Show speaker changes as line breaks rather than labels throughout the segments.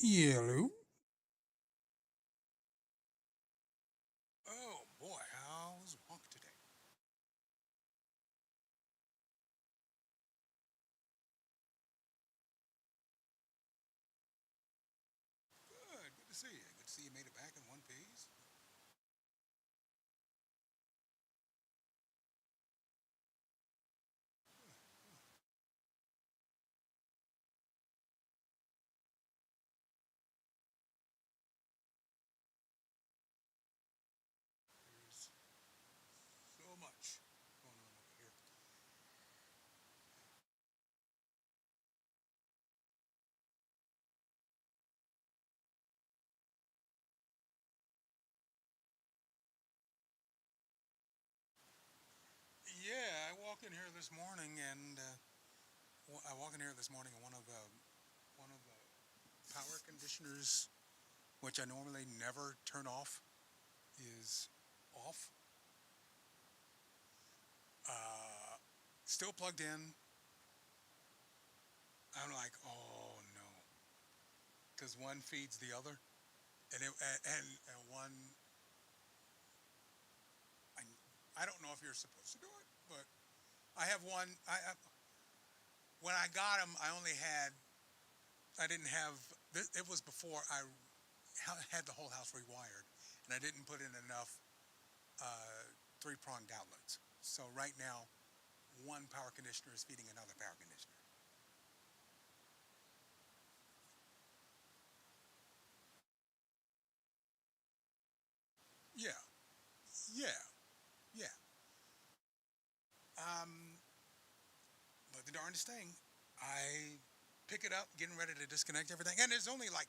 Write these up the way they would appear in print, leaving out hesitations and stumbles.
Yellow.
Oh boy, how's Wonk today? Good to see you. Good to see you made it back in one piece. There's so much going on over here. Yeah, I walk in here this morning, and I walk in here this morning, and one of the power conditioners, which I normally never turn off, is off. Uh, Still plugged in. I'm like, oh no, because one feeds the other, and one I, I don't know if you're supposed to do it, but I have one. When I got them, I didn't have. It was before I had the whole house rewired, and I didn't put in enough uh, three-pronged outlets. So right now, one power conditioner is feeding another power conditioner. Yeah, yeah, yeah. Um, but the darndest thing, I pick it up, getting ready to disconnect everything, and there's only like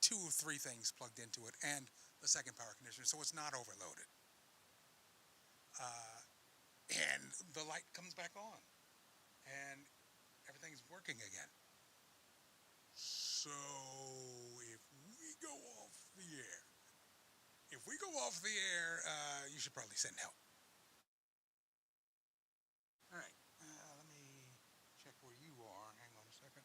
two or three things plugged into it, and the second power conditioner, so it's not overloaded. Uh, and the light comes back on, and everything's working again. So if we go off the air, you should probably send help. All right, let me check where you are. Hang on a second.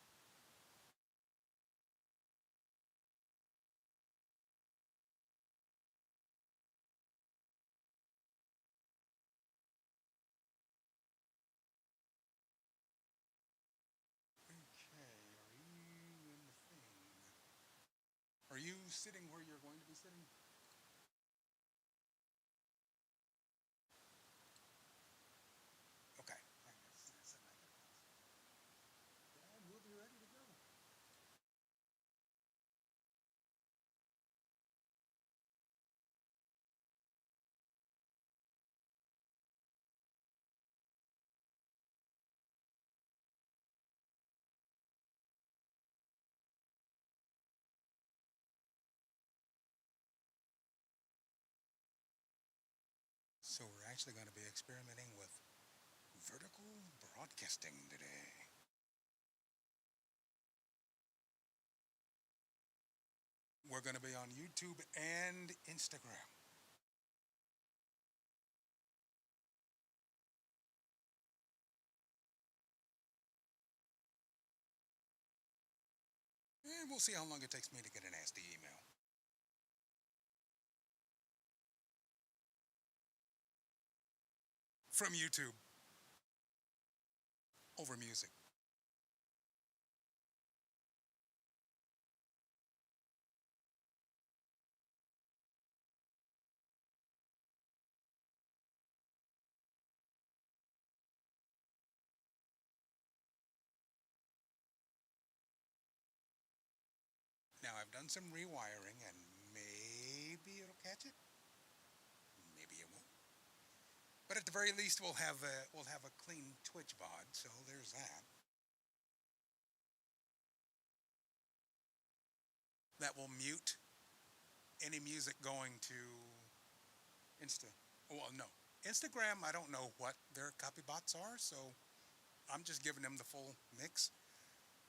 Okay, are you in the thing? Are you sitting where you're going to be sitting? Okay. And we'll be ready to go. So we're actually going to be experimenting with vertical broadcasting today. We're going to be on YouTube and Instagram. And we'll see how long it takes me to get a nasty email. From YouTube over music. Now I've done some rewiring and maybe it'll catch it. Maybe it won't. But at the very least we'll have a clean Twitch VOD, so there's that. That will mute any music going to Insta. Well, no. Instagram, I don't know what their copy bots are, so I'm just giving them the full mix.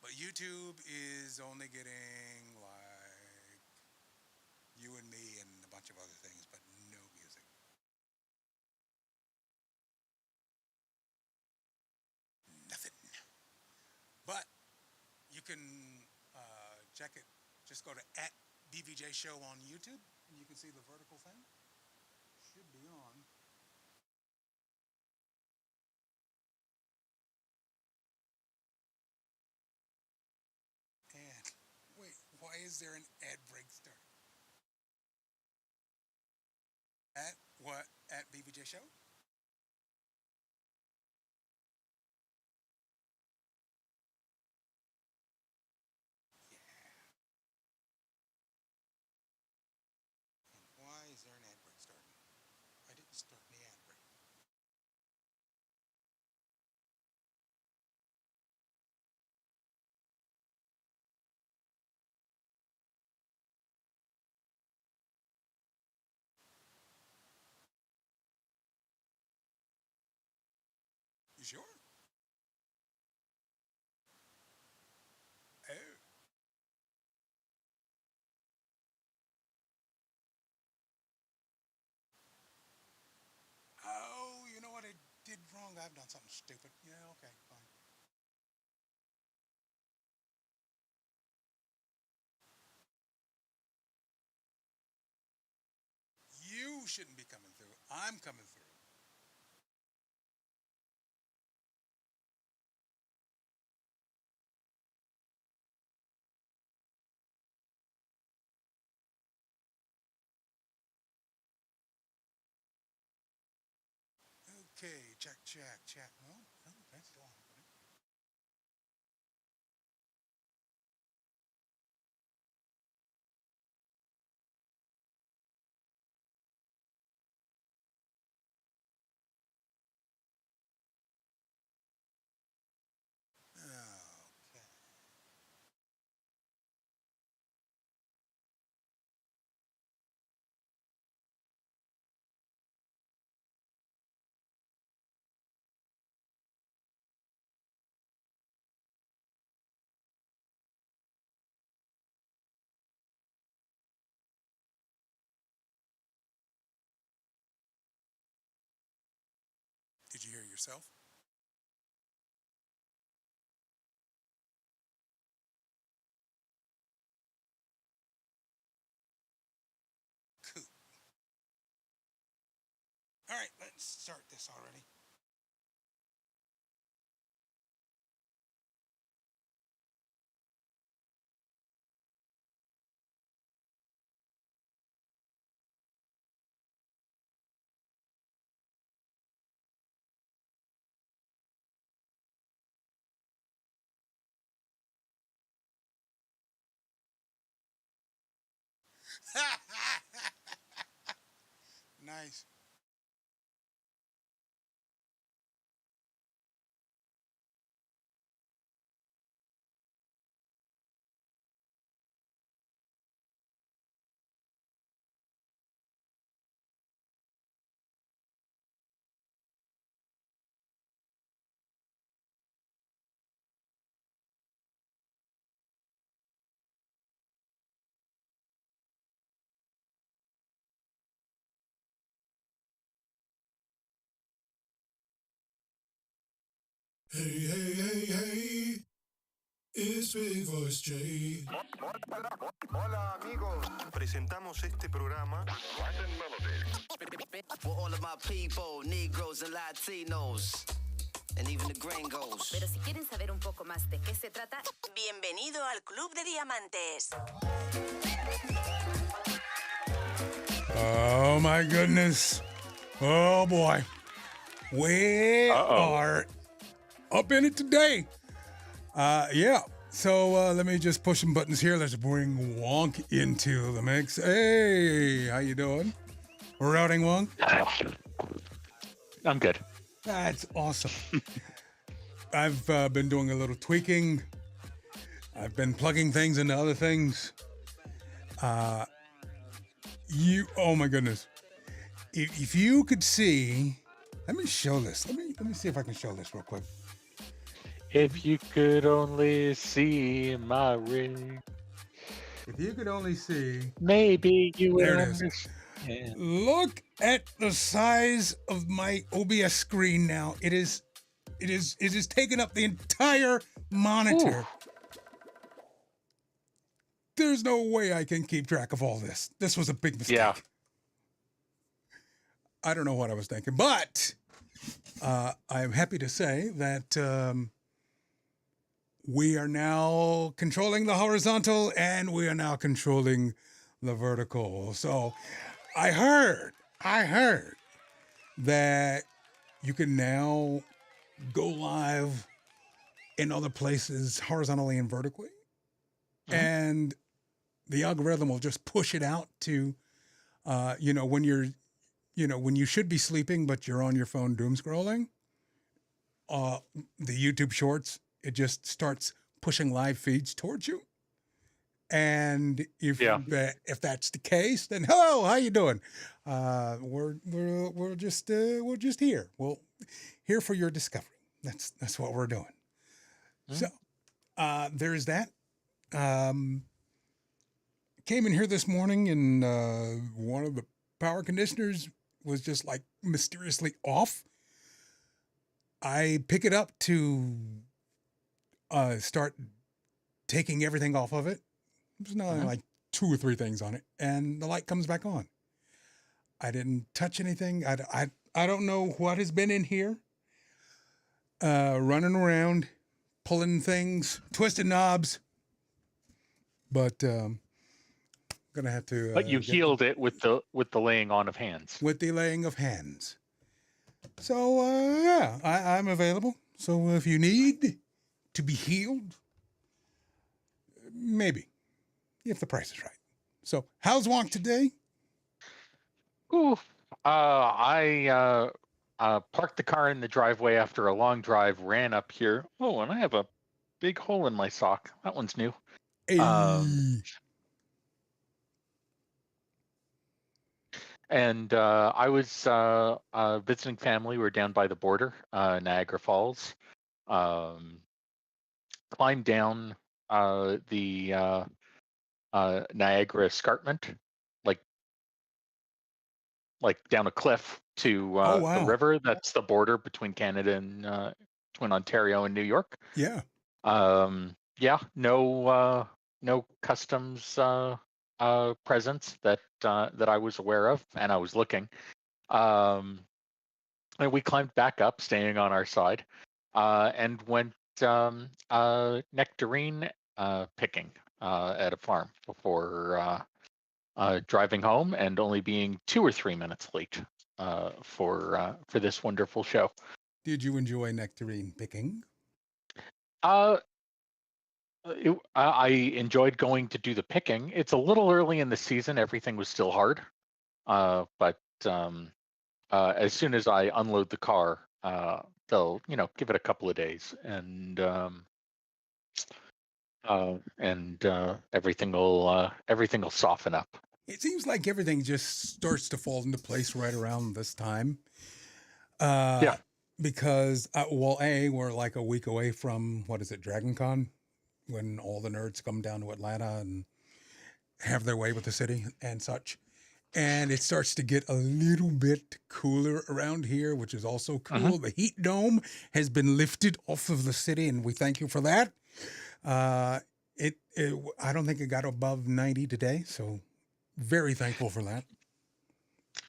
But YouTube is only getting like you and me and a bunch of other things, but no music. Nothing. But you can check it. Just go to at BVJ Show on YouTube, and you can see the vertical thing. Should be on. And wait, why is there an ad break starting? At what? At BVJ Show? Yeah. And why is there an ad break starting? I didn't start the ad break. You sure? Oh. Oh, you know what I did wrong? I've done something stupid. Yeah, okay, fine. You shouldn't be coming through. I'm coming through. Okay, check, check, check. Well, okay, still happening. Okay. Did you hear yourself? Cool. All right, let's start this already. Nice.
Hey, hey, hey, hey, it's Big Voice J.
Hola amigos. Presentamos este programa
for all of my people, Negroes and Latinos, and even the gringos.
Pero si quieren saber un poco más de qué se trata, bienvenido al Club de Diamantes.
Oh my goodness. Oh boy. We are up in it today. Yeah. So let me just push some buttons here. Let's bring Wonk into the mix. Hey, how you doing? Routing Wonk?
I'm good.
That's awesome. I've been doing a little tweaking. I've been plugging things into other things. Oh my goodness. If you could see, let me show this. Let me see if I can show this real quick.
If you could only see my ring,
If you could only see,
maybe you would
there it is.
understand.
Look at the size of my OBS screen now. It is taking up the entire monitor.
Ooh.
there's no way I can keep track of all this. This was a big mistake.
Yeah.
I don't know what I was thinking, but I'm happy to say that we are now controlling the horizontal and we are now controlling the vertical. So I heard that you can now go live in other places horizontally and vertically. And the algorithm will just push it out to, when you should be sleeping, but you're on your phone doom scrolling, the YouTube shorts, it just starts pushing live feeds towards you. And if that's the case, then hello, how you doing? We're just here. Well, here for your discovery. That's what we're doing. So there's that. Came in here this morning and one of the power conditioners was just like mysteriously off. I pick it up to start taking everything off of it. There's not like 2 or 3 things on it, and the light comes back on. I didn't touch anything. I don't know what has been in here. Running around, pulling things, twisting knobs. But gonna have to.
But you healed it with the laying on of hands.
With the laying of hands. So I'm available. So if you need to be healed, maybe, if the price is right. So how's Wonk today?
Ooh, I parked the car in the driveway after a long drive, ran up here. Oh, and I have a big hole in my sock. That one's new.
Hey.
And I was visiting family. We were down by the border, Niagara Falls. Climbed down the Niagara escarpment, like down a cliff to the river. That's the border between Canada and between Ontario and New York.
Yeah.
No customs presence that I was aware of, and I was looking. And we climbed back up, staying on our side, and went nectarine picking at a farm before driving home, and only being 2 or 3 minutes late for this wonderful show.
Did you enjoy nectarine picking?
I enjoyed going to do the picking. It's a little early in the season. Everything was still hard. But as soon as I unload the car, they'll, give it a couple of days, and everything will soften up.
It seems like everything just starts to fall into place right around this time. Because, we're like a week away from, Dragon Con, when all the nerds come down to Atlanta and have their way with the city and such. And it starts to get a little bit cooler around here, which is also cool. The heat dome has been lifted off of the city, and we thank you for that. I don't think it got above 90 today, so very thankful for that.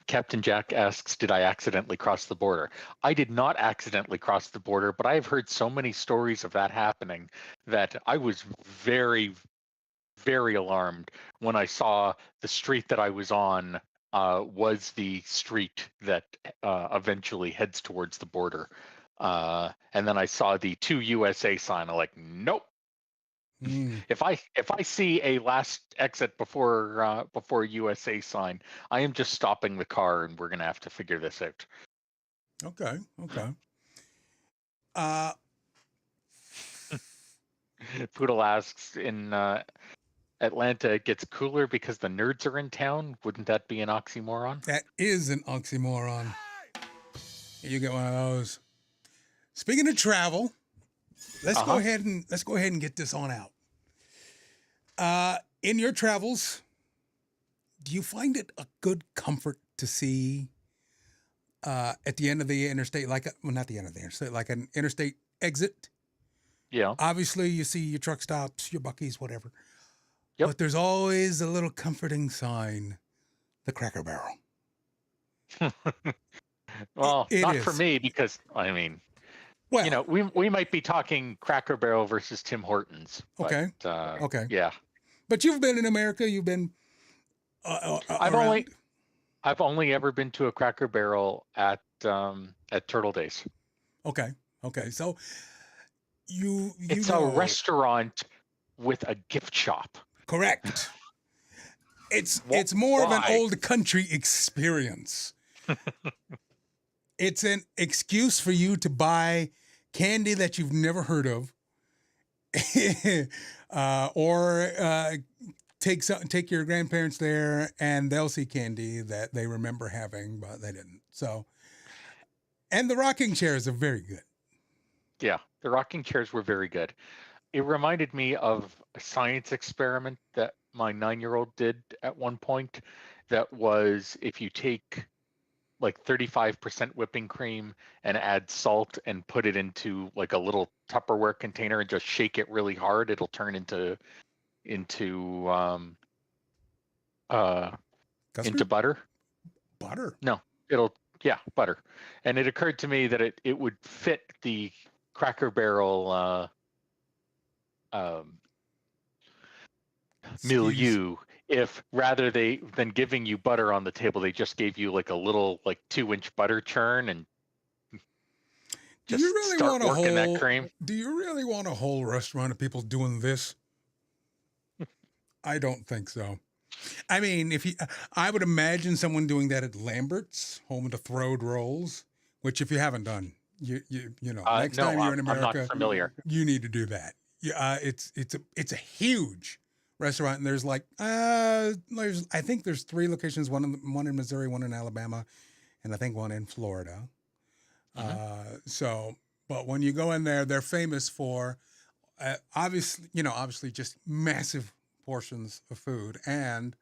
Captain Jack asks, did I accidentally cross the border? I did not accidentally cross the border, but I have heard so many stories of that happening that I was very, very alarmed when I saw the street that I was on was the street that eventually heads towards the border. And then I saw the 2 USA sign. I'm like, nope. If I see a last exit before USA sign, I am just stopping the car, and we're gonna have to figure this out.
Okay.
Poodle asks, in Atlanta it gets cooler because the nerds are in town. Wouldn't that be an oxymoron?
That is an oxymoron. You get one of those. Speaking of travel, let's go ahead and get this on out. In your travels, do you find it a good comfort to see at the end of the interstate, not the end of the interstate, like an interstate exit?
Yeah.
Obviously, you see your truck stops, your Buc-ee's, whatever.
Yep.
But there's always a little comforting sign, the Cracker Barrel.
Well,
It
not for
is.
me because I mean,
Well,
we might be talking Cracker Barrel versus Tim Hortons, but
okay. Okay.
yeah.
But you've been in America. You've been
I've
around.
only ever been to a Cracker Barrel at Turtle Days.
Okay. Okay. So you
It's
know.
a restaurant with a gift shop.
Correct. It's more of an
Why?
old country experience. It's an excuse for you to buy candy that you've never heard of, or take your grandparents there and they'll see candy that they remember having, but they didn't. So, and the rocking chairs are very good.
Yeah, the rocking chairs were very good. It reminded me of a science experiment that my 9-year-old did at one point. That was if you take like 35% whipping cream and add salt and put it into like a little Tupperware container and just shake it really hard, it'll turn into
Custard?
butter.
Butter.
No, butter. And it occurred to me that it would fit the Cracker Barrel milieu if rather than giving you butter on the table, they just gave you like a little like 2-inch butter churn and
Do
just
you really
start
want a
working
whole?
that cream.
Do you really want a whole restaurant of people doing this? I don't think so. I mean, I would imagine someone doing that at Lambert's, home of the throwed rolls. Which, if you haven't done, you know, next
No,
time you're in
I'm
America,
not familiar.
you need to do that. Yeah, it's a huge restaurant, and there's I think there's 3 locations, one in Missouri, one in Alabama, and I think one in Florida. But when you go in there, they're famous for obviously just massive portions of food, and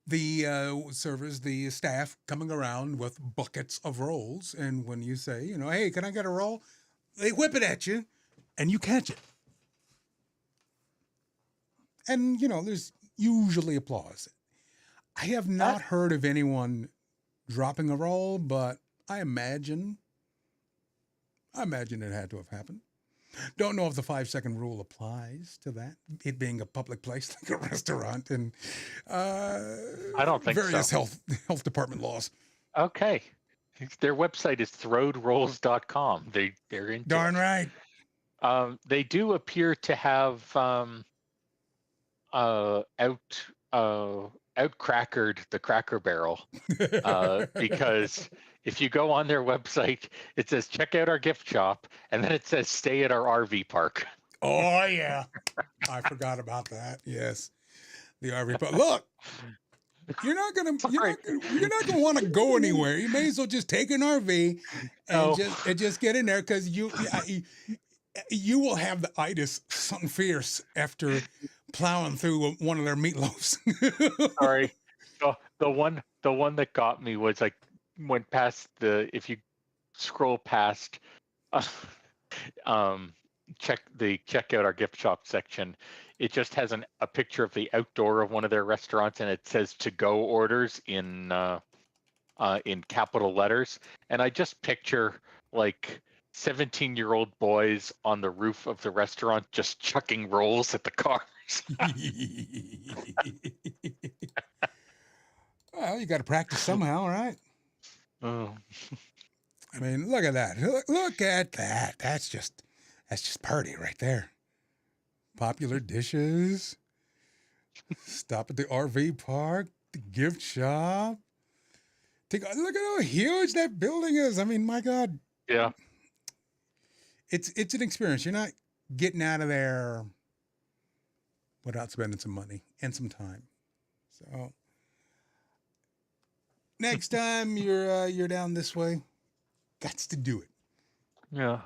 the servers, the staff coming around with buckets of rolls. And when you say, hey, can I get a roll? They whip it at you and you catch it. And, there's usually applause. I have not heard of anyone dropping a roll, but I imagine it had to have happened. Don't know if the 5-second rule applies to that, it being a public place like a restaurant and
I don't think
various
so.
health department laws.
Okay. Their website is throwedrolls.com. They're into
Darn
it.
right.
They do appear to have out-crackered the Cracker Barrel because if you go on their website, it says check out our gift shop, and then it says stay at our RV park.
Oh yeah, I forgot about that. Yes, the RV park. Look, you're not gonna want to go anywhere. You may as well just take an RV and just get in there because you will have the itis, something fierce after plowing through one of their meatloafs.
Sorry, the one that got me was like went past if you scroll past check out our gift shop section, it just has a picture of the outdoor of one of their restaurants, and it says to go orders in capital letters, and I just picture like 17-year-old boys on the roof of the restaurant just chucking rolls at the cars.
Well, you got to practice somehow, right?
Oh.
I mean, look at that. Look at that. That's just party right there. Popular dishes. Stop at the RV park, the gift shop. Look at how huge that building is. I mean, my God.
Yeah.
It's an experience. You're not getting out of there without spending some money and some time. So next time you're down this way, gots to do it.
Yeah.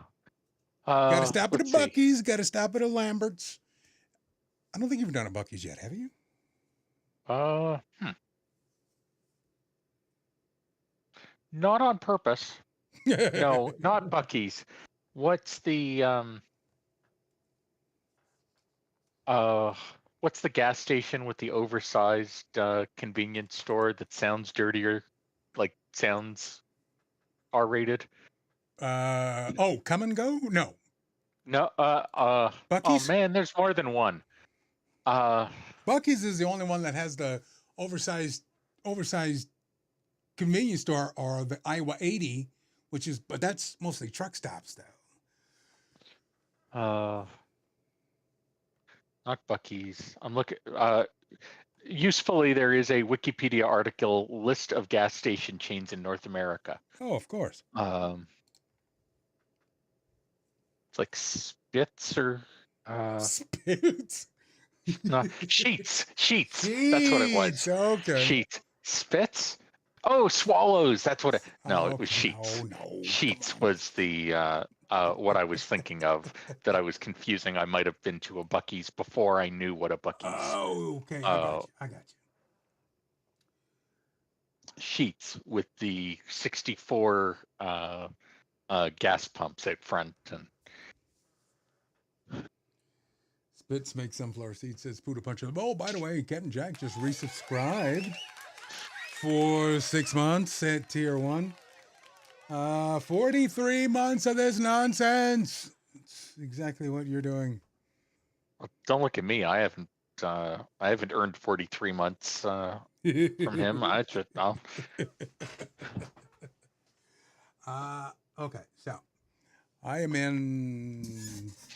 Got to stop at a
let's see.
Buc-ee's. Got to stop at a Lambert's. I don't think you've done a Buc-ee's yet, have you?
Not on purpose. No, not Buc-ee's. What's the what's the gas station with the oversized convenience store that sounds dirtier, like sounds R-rated?
Come and Go? No.
No, oh
Bucky's?
man, there's more than one.
Bucky's is the only one that has the oversized convenience store, or the Iowa 80, but that's mostly truck stops though.
Not Bucky's. I'm looking. Usefully, there is a Wikipedia article list of gas station chains in North America.
Oh, of course.
It's like Spitz or
Spitz.
no, Sheets. That's what it was.
Okay.
Sheets. Spitz. Oh, Swallows. That's what it. No, it was
Okay,
Sheets.
No.
Sheets was the what I was thinking of that I was confusing. I might have been to a Bucky's before I knew what a Bucky's.
Oh, okay. I got you.
Sheets with the 64 gas pumps out front and.
Spitz makes sunflower seeds, says Poodle Puncher. Oh, by the way, Captain Jack just resubscribed for 6 months at Tier 1. 43 months of this nonsense. It's exactly what you're doing.
Don't look at me. I haven't earned 43 months from him.
Okay, so I am in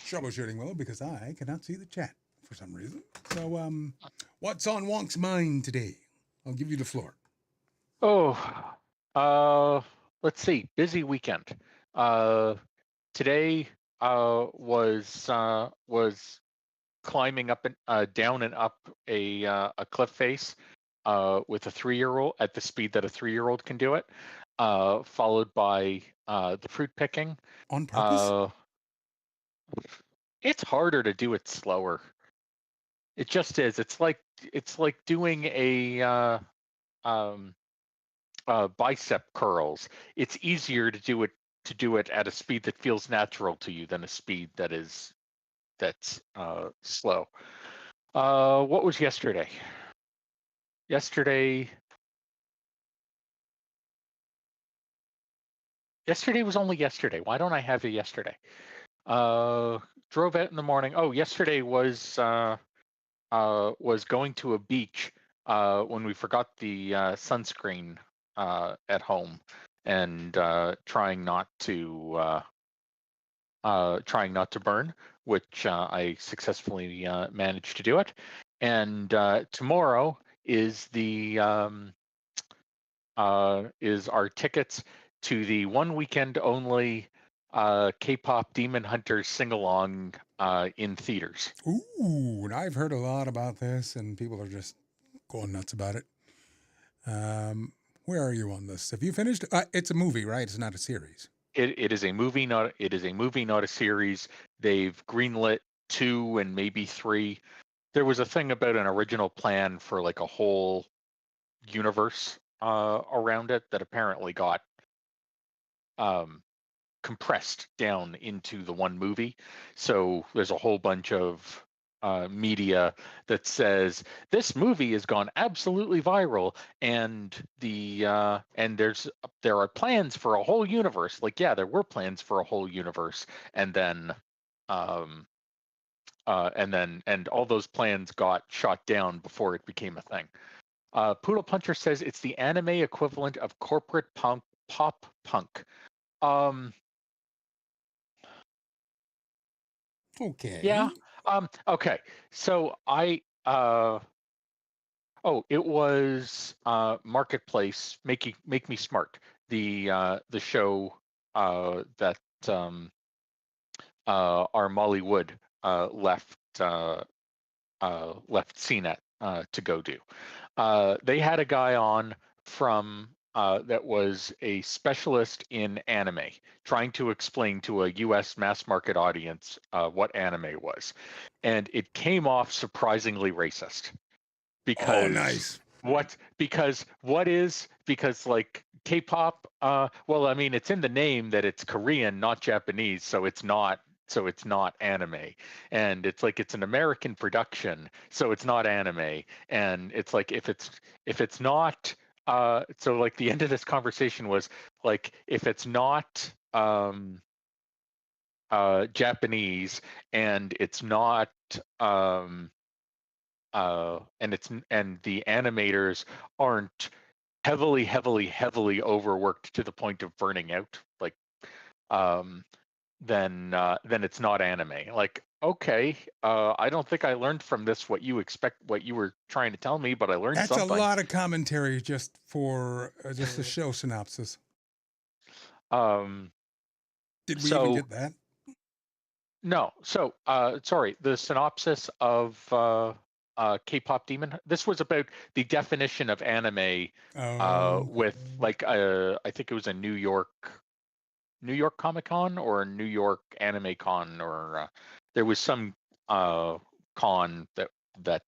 troubleshooting mode because I cannot see the chat for some reason. So, what's on Wonk's mind today? I'll give you the floor.
Let's see. Busy weekend. Today was climbing up and down and up a cliff face with a 3-year-old at the speed that a 3-year-old can do it. Followed by the fruit picking.
On purpose?
It's harder to do it slower. It just is. It's like doing a bicep curls. It's easier to do it at a speed that feels natural to you than a speed that's slow. What was yesterday? Yesterday was only yesterday. Why don't I have it yesterday? Drove out in the morning. Oh, yesterday was going to a beach when we forgot the sunscreen at home, and trying not to burn, which I successfully managed to do it. And tomorrow is is our tickets to the one weekend only K-pop Demon Hunters sing-along in theaters.
Ooh, and I've heard a lot about this, and people are just going nuts about it. Where are you on this? Have you finished? It's a movie, right? It's not a series.
It is a movie, not a series. They've greenlit 2 and maybe 3. There was a thing about an original plan for like a whole universe around it that apparently got compressed down into the one movie. So there's a whole bunch of media that says this movie has gone absolutely viral, and there are plans for a whole universe. Like, yeah, there were plans for a whole universe, and then all those plans got shot down before it became a thing. Poodle Puncher says it's the anime equivalent of corporate pop punk.
Okay.
Yeah. Okay. So it was Marketplace Make Me Smart, the show that our Molly Wood left CNET to go do. They had a guy on from that was a specialist in anime, trying to explain to a U.S. mass market audience what anime was, and it came off surprisingly racist. Because
nice.
Because like K-pop, well, I mean, it's in the name that it's Korean, not Japanese, so it's not so it's not anime. And it's like it's an American production, so it's not anime. And it's like if it's not so like the end of this conversation was like if it's not Japanese and it's not and the animators aren't heavily overworked to the point of burning out, like um then it's not anime. Like, okay, I don't think I learned from this what you were trying to tell me, but I learned
That's a
something.
lot of commentary just for just the show synopsis.
Um,
Did we even
so
get that?
no, so sorry, the synopsis of K-pop Demon. This was about the definition of anime
Oh,
with like I think it was a New York Comic Con or a New York Anime Con, or there was some con that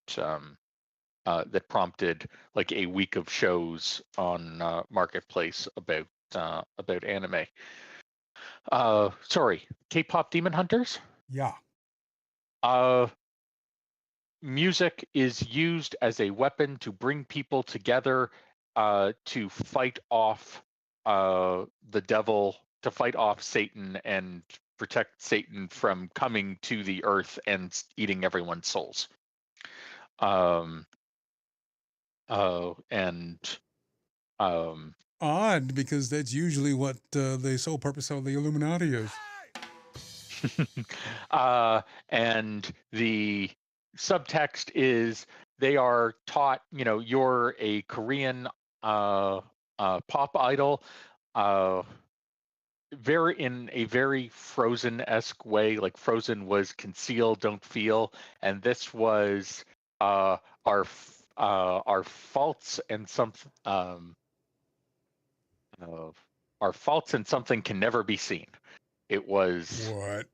prompted like a week of shows on Marketplace about anime. Sorry, K-pop Demon Hunters.
yeah.
Music is used as a weapon to bring people together to fight off the devil, to fight off Satan and protect Satan from coming to the earth and eating everyone's souls. And
Odd, because that's usually what the sole purpose of the Illuminati is.
and the subtext is they are taught, you're a Korean pop idol, in a very Frozen-esque way. Like Frozen was conceal, don't feel, and this was our faults and our faults and something can never be seen. It was
What?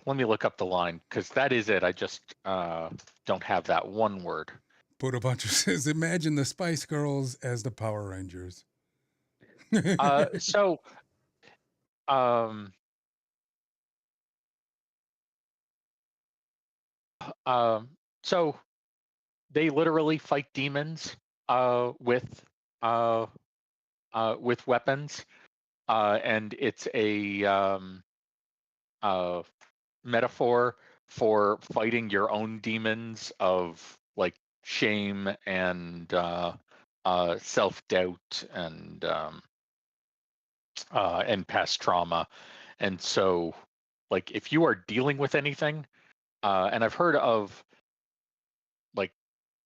let me look up the line because that is it. I just don't have that one word.
Put a bunch of says, imagine the Spice Girls as the Power Rangers.
So so they literally fight demons with weapons, and it's a metaphor for fighting your own demons of like shame and self-doubt and past trauma. And so like if you are dealing with anything, and I've heard of like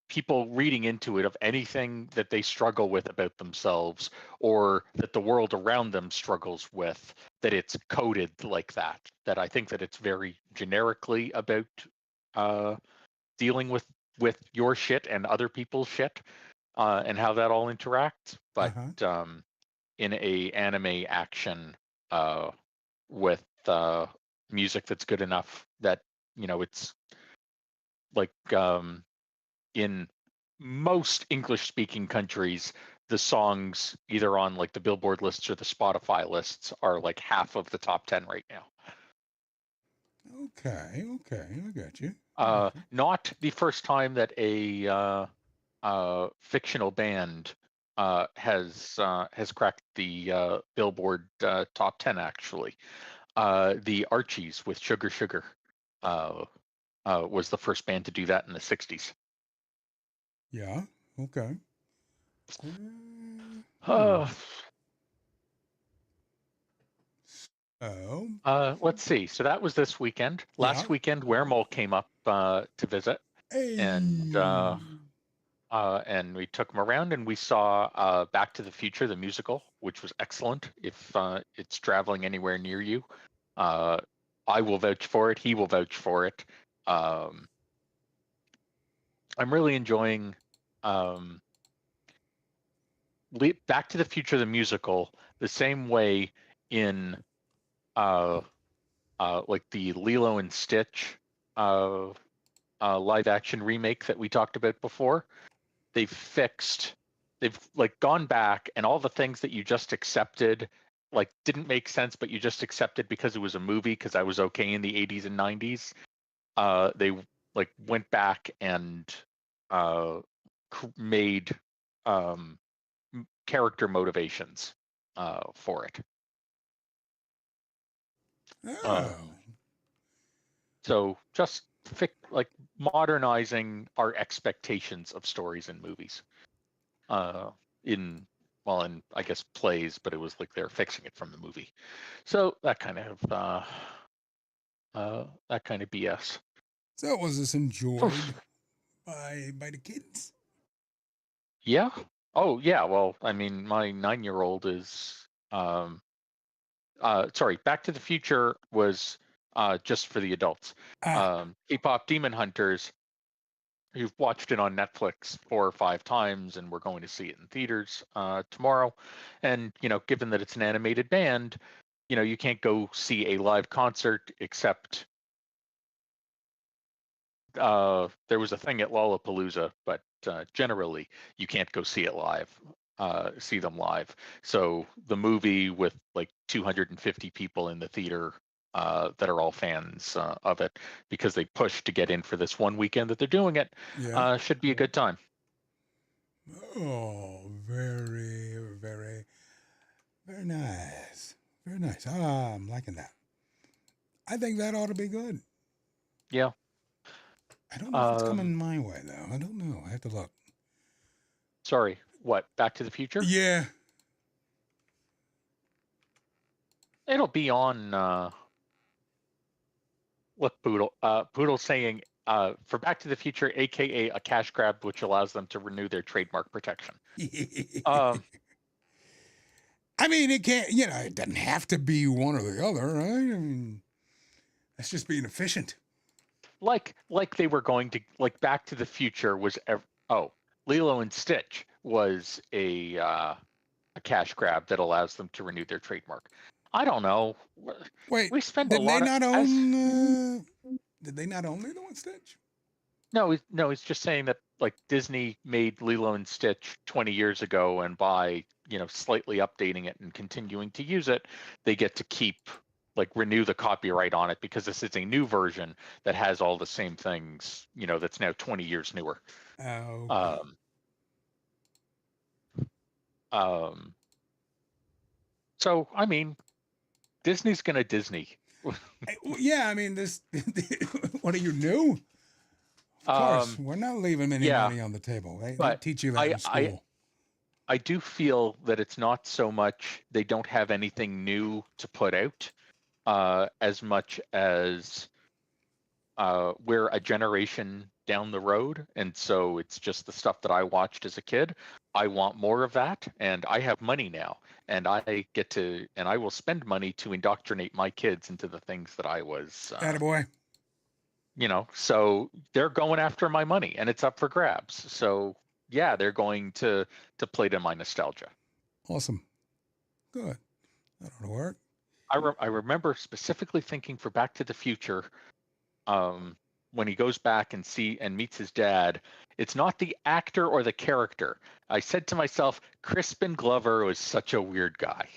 people reading into it of anything that they struggle with about themselves or that the world around them struggles with, that it's coded like that I think that it's very generically about dealing with your shit and other people's shit, and how that all interacts, but in a anime action with music that's good enough that it's like in most English speaking countries, the songs either on like the Billboard lists or the Spotify lists are like half of the top 10 right now.
Okay, I got you.
Not the first time that a fictional band has cracked the Billboard top 10 actually. The Archies with Sugar Sugar was the first band to do that in the 60s.
Yeah, okay.
Let's see. So that was this weekend. Last weekend, Weremole came up to visit, and we took him around, and we saw Back to the Future, the musical, which was excellent. If it's traveling anywhere near you, I will vouch for it. He will vouch for it. I'm really enjoying Back to the Future, the musical, the same way in like the Lilo and Stitch live action remake that we talked about before. They've like gone back, and all the things that you just accepted like didn't make sense, but you just accepted because it was a movie because I was okay in the 80s and 90s. They like went back and made character motivations for it.
Oh.
So just like modernizing our expectations of stories in movies. In I guess plays, but it was like they're fixing it from the movie. So that kind of BS.
So was this enjoyed by the kids?
Yeah. Oh yeah. Well, I mean, my 9-year-old is sorry, Back to the Future was just for the adults. K-pop Demon Hunters, you've watched it on Netflix 4 or 5 times, and we're going to see it in theaters tomorrow. And given that it's an animated band, you can't go see a live concert except there was a thing at Lollapalooza, but generally you can't go see it live. See them live. So the movie with like 250 people in the theater that are all fans of it because they pushed to get in for this one weekend that they're doing it should be a good time.
Oh, very, very, very nice. Very nice. I'm liking that. I think that ought to be good.
Yeah.
I don't know if it's coming my way, though. I don't know. I have to look.
Sorry, what? Back to the Future?
Yeah.
It'll be on. Look, Poodle. Poodle's saying for Back to the Future, aka a cash grab, which allows them to renew their trademark protection.
I mean, it can't. It doesn't have to be one or the other, right? I mean, that's just being efficient.
Like they were going to Back to the Future was Lilo and Stitch was a cash grab that allows them to renew their trademark. I don't know.
Wait,
we spend
did
a lot
they not
of
own? Did they not own Lilo and Stitch?
No, he's just saying that like Disney made Lilo and Stitch 20 years ago, and by slightly updating it and continuing to use it, they get to keep renew the copyright on it because this is a new version that has all the same things, that's now 20 years newer.
Oh. Okay.
So I mean, Disney's gonna Disney.
Yeah, I mean this. What are you new? Of course, we're not leaving any money on the table. They teach you that in school.
I do feel that it's not so much they don't have anything new to put out, as much as we're a generation down the road, and so it's just the stuff that I watched as a kid. I want more of that, and I have money now, and I will spend money to indoctrinate my kids into the things that I was.
Attaboy.
So they're going after my money, and it's up for grabs. So yeah, they're going to play to my nostalgia.
Awesome. Good. That ought to work.
I remember specifically thinking for Back to the Future, when he goes back and meets his dad, it's not the actor or the character. I said to myself, Crispin Glover was such a weird guy.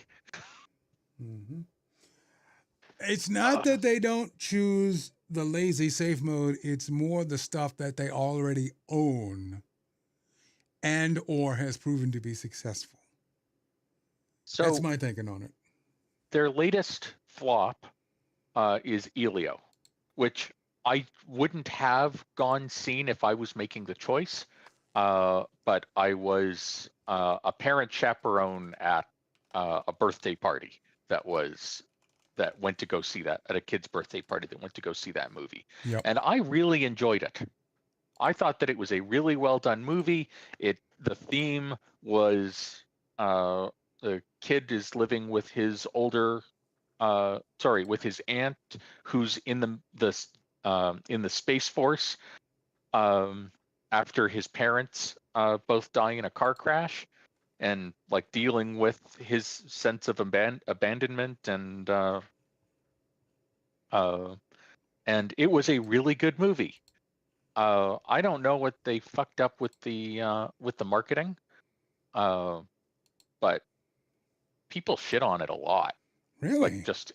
Mm-hmm. It's not that they don't choose the lazy safe mode. It's more the stuff that they already own and or has proven to be successful. So that's my thinking on it.
Their latest flop is Elio, which I wouldn't have seen if I was making the choice. But I was a parent chaperone at a birthday party that went to go see that, at a kid's birthday party that went to go see that movie.
Yep.
And I really enjoyed it. I thought that it was a really well done movie. The theme was the kid is living with his with his aunt who's in the Space Force after his parents both die in a car crash, and dealing with his sense of abandonment, and it was a really good movie. I don't know what they fucked up with the marketing, but people shit on it a lot.
Really?
Like just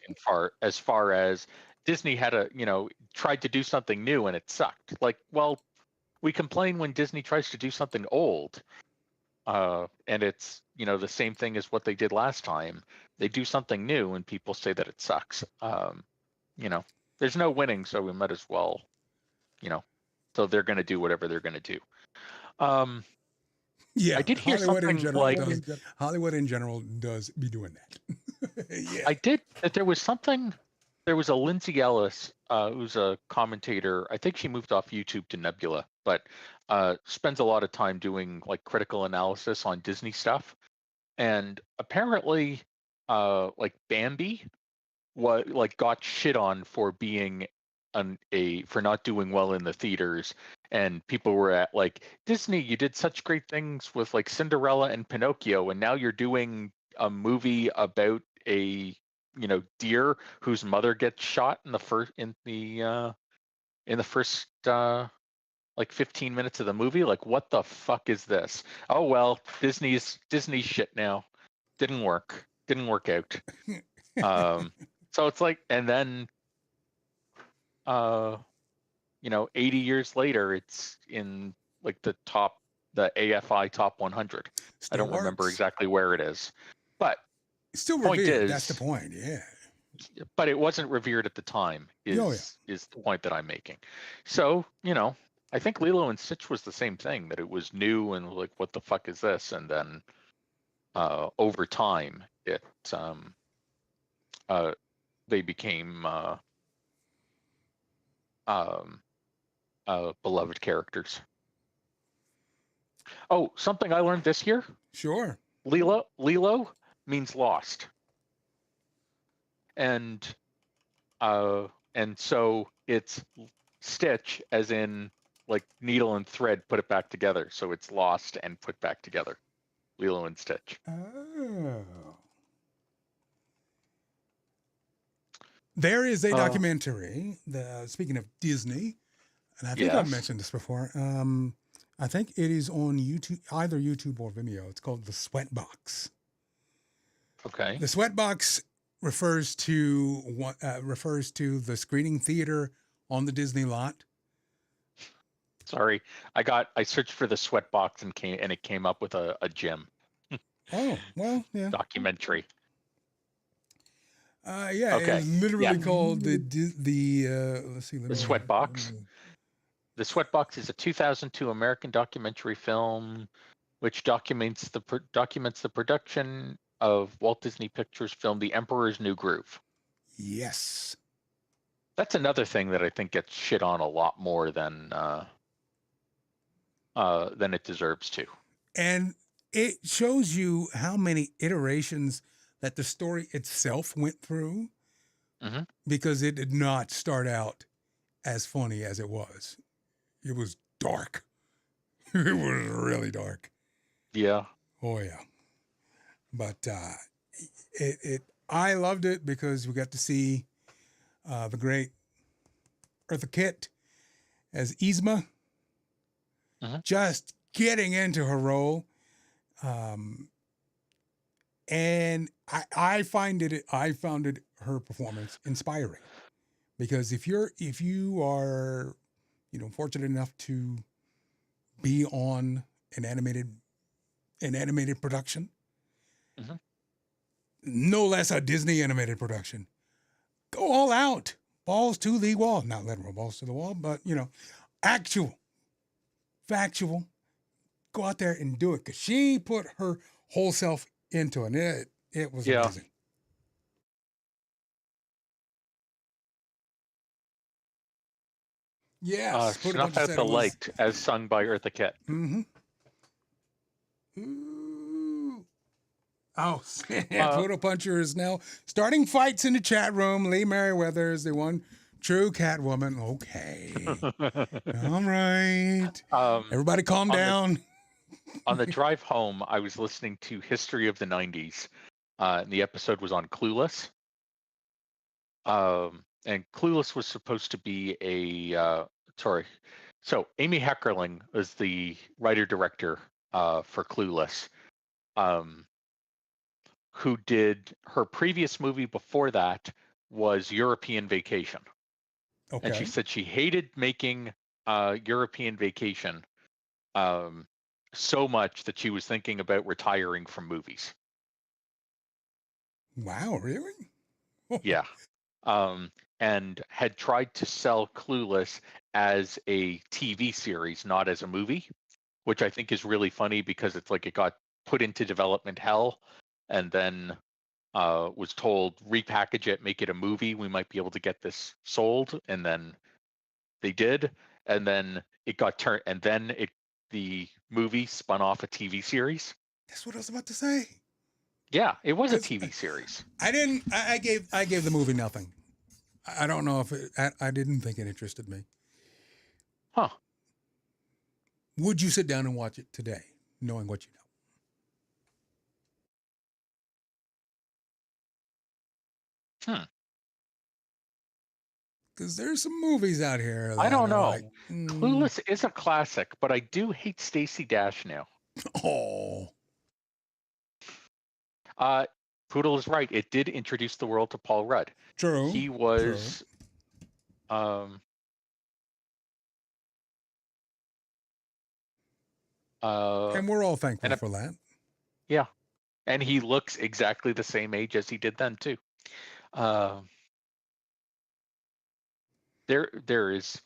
as far as Disney had tried to do something new and it sucked. Like, well, we complain when Disney tries to do something old. And it's, the same thing as what they did last time. They do something new and people say that it sucks. There's no winning, so we might as well, so they're going to do whatever they're going to do.
Yeah,
I did hear something like
Hollywood in general does be doing that. Yeah.
I did that there was a Lindsay Ellis, who's a commentator. I think she moved off YouTube to Nebula, but spends a lot of time doing like critical analysis on Disney stuff. And apparently, like Bambi got shit on for being for not doing well in the theaters, and people were at like, Disney, you did such great things with like Cinderella and Pinocchio, and now you're doing a movie about a deer whose mother gets shot in the first like 15 minutes of the movie. Like, what the fuck is this? Oh well, Disney's shit now. Didn't work out. So it's like, and then 80 years later, it's in like the AFI top 100. I don't remember exactly where it is, but
it's still revered. That's the point. Yeah.
But it wasn't revered at the time is the point that I'm making. So, I think Lilo and Stitch was the same thing, that it was new and like, what the fuck is this? And then over time it they became beloved characters. Oh, something I learned this year.
Sure.
Lilo means lost. And so it's Stitch, as in like needle and thread, put it back together. So it's lost and put back together. Lilo and Stitch.
Oh. There is a documentary, speaking of Disney, and I think I've mentioned this before. I think it is on YouTube, either YouTube or Vimeo. It's called The Sweatbox.
Okay.
The Sweatbox refers to the screening theater on the Disney lot.
Sorry, I searched for the Sweatbox and it came up with a gym.
Oh, well, yeah.
Documentary.
Yeah, okay. It's literally called the let's see.
The Sweatbox. The Sweatbox is a 2002 American documentary film which documents the production of Walt Disney Pictures film The Emperor's New Groove.
Yes.
That's another thing that I think gets shit on a lot more than it deserves to.
And it shows you how many iterations that the story itself went through, because it did not start out as funny as it was. It was dark. It was really dark.
Yeah.
Oh yeah. But I loved it because we got to see the great Eartha Kitt as Yzma, just getting into her role. And I found her performance inspiring, because if you are, fortunate enough to be on an animated production, no less a Disney animated production, go all out, balls to the wall, not literal balls to the wall, but factual, go out there and do it, because she put her whole self into it. It was amazing. Yes.
Snuff Out the Light, as sung by Eartha Kitt.
Mm-hmm. Ooh. Oh, Poodle Puncher is now starting fights in the chat room. Lee Merriweather is the one true Catwoman. Okay. All right. Everybody calm down.
On the drive home, I was listening to History of the 90s, and the episode was on Clueless. And Clueless was supposed to be so Amy Heckerling was the writer-director for Clueless, who did her previous movie before that was European Vacation. And she
Okay.
said she hated making European Vacation so much that she was thinking about retiring from movies.
Wow, really?
Yeah. And had tried to sell Clueless as a TV series, not as a movie, which I think is really funny because it's like it got put into development hell and then was told repackage it, make it a movie. We might be able to get this sold, and then they did, and then it got turned, and then the movie spun off a TV series.
That's what I was about to say.
Yeah, it was a
'Cause
TV series.
I didn't. I gave the movie nothing. I don't know if I didn't think it interested me.
Huh.
Would you sit down and watch it today, knowing what you know?
Hmm.
Because there's some movies out here that
I don't
are
know.
like,
Clueless is a classic, but I do hate Stacey Dash now.
Oh.
Poodle is right. It did introduce the world to Paul Rudd.
True.
He was
and we're all thankful for that.
Yeah. And he looks exactly the same age as he did then too. There is,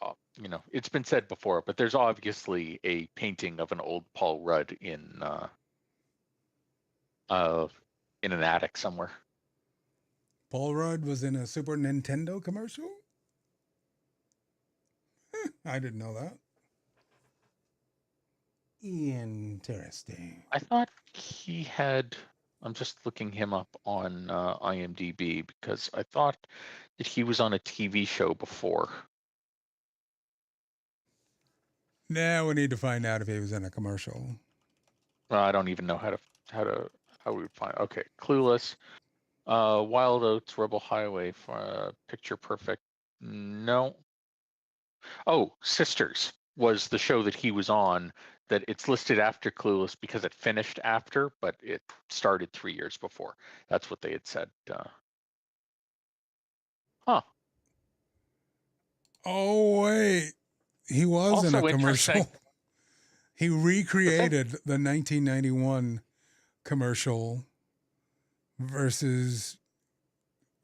it's been said before, but there's obviously a painting of an old Paul Rudd in an attic somewhere.
Paul Rudd was in a Super Nintendo commercial? I didn't know that. Interesting.
I thought he had. I'm just looking him up on IMDb because I thought that he was on a TV show before.
Now we need to find out if he was in a commercial.
I don't even know how we would find. Okay, Clueless, Wild Oats, Rebel Highway, Picture Perfect. No. Oh, Sisters was the show that he was on. That it's listed after Clueless because it finished after, but it started 3 years before. That's what they had said. Huh.
Oh, wait. He was
Also
in a
interesting.
commercial. He recreated the 1991 commercial versus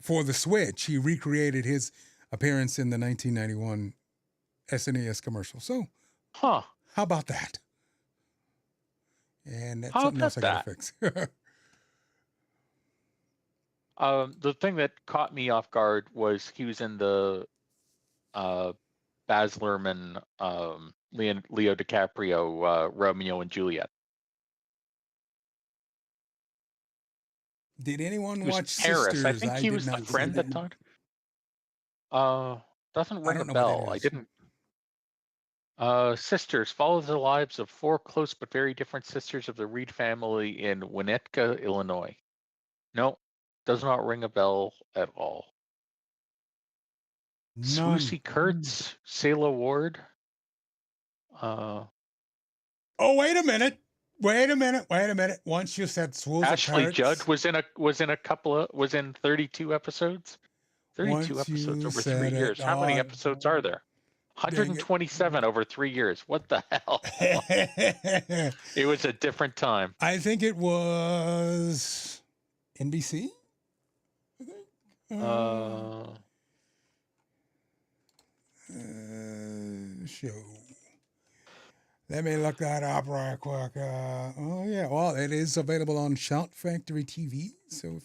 for the Switch. He recreated his appearance in the 1991 SNES commercial. So,
Huh.
how about that? And that's
How
something else I
about
gotta fix.
The thing that caught me off guard was he was in the Baz Luhrmann, Leo DiCaprio, Romeo and Juliet.
Did anyone
He was
watch
Paris.
Sisters?
I think he
did
was the
not see
friend that
that.
talked. Doesn't ring a
don't know what that
bell. I
is.
didn't. Sisters follow the lives of 4 close but very different sisters of the Reed family in Winnetka, Illinois. No, does not ring a bell at all.
None.
Swoosie Kurtz, Selah Ward.
Oh, wait a minute. Wait a minute. Once you said Swoosie
Ashley
Kurtz,
Judd was in 32 episops. 32 episodes over 3 years. How many episodes are there? 127 over 3 years. What the hell? It was a different time.
I think it was NBC. I think. Show. Let me look that up right quick. Oh yeah, well, it is available on Shout Factory TV. So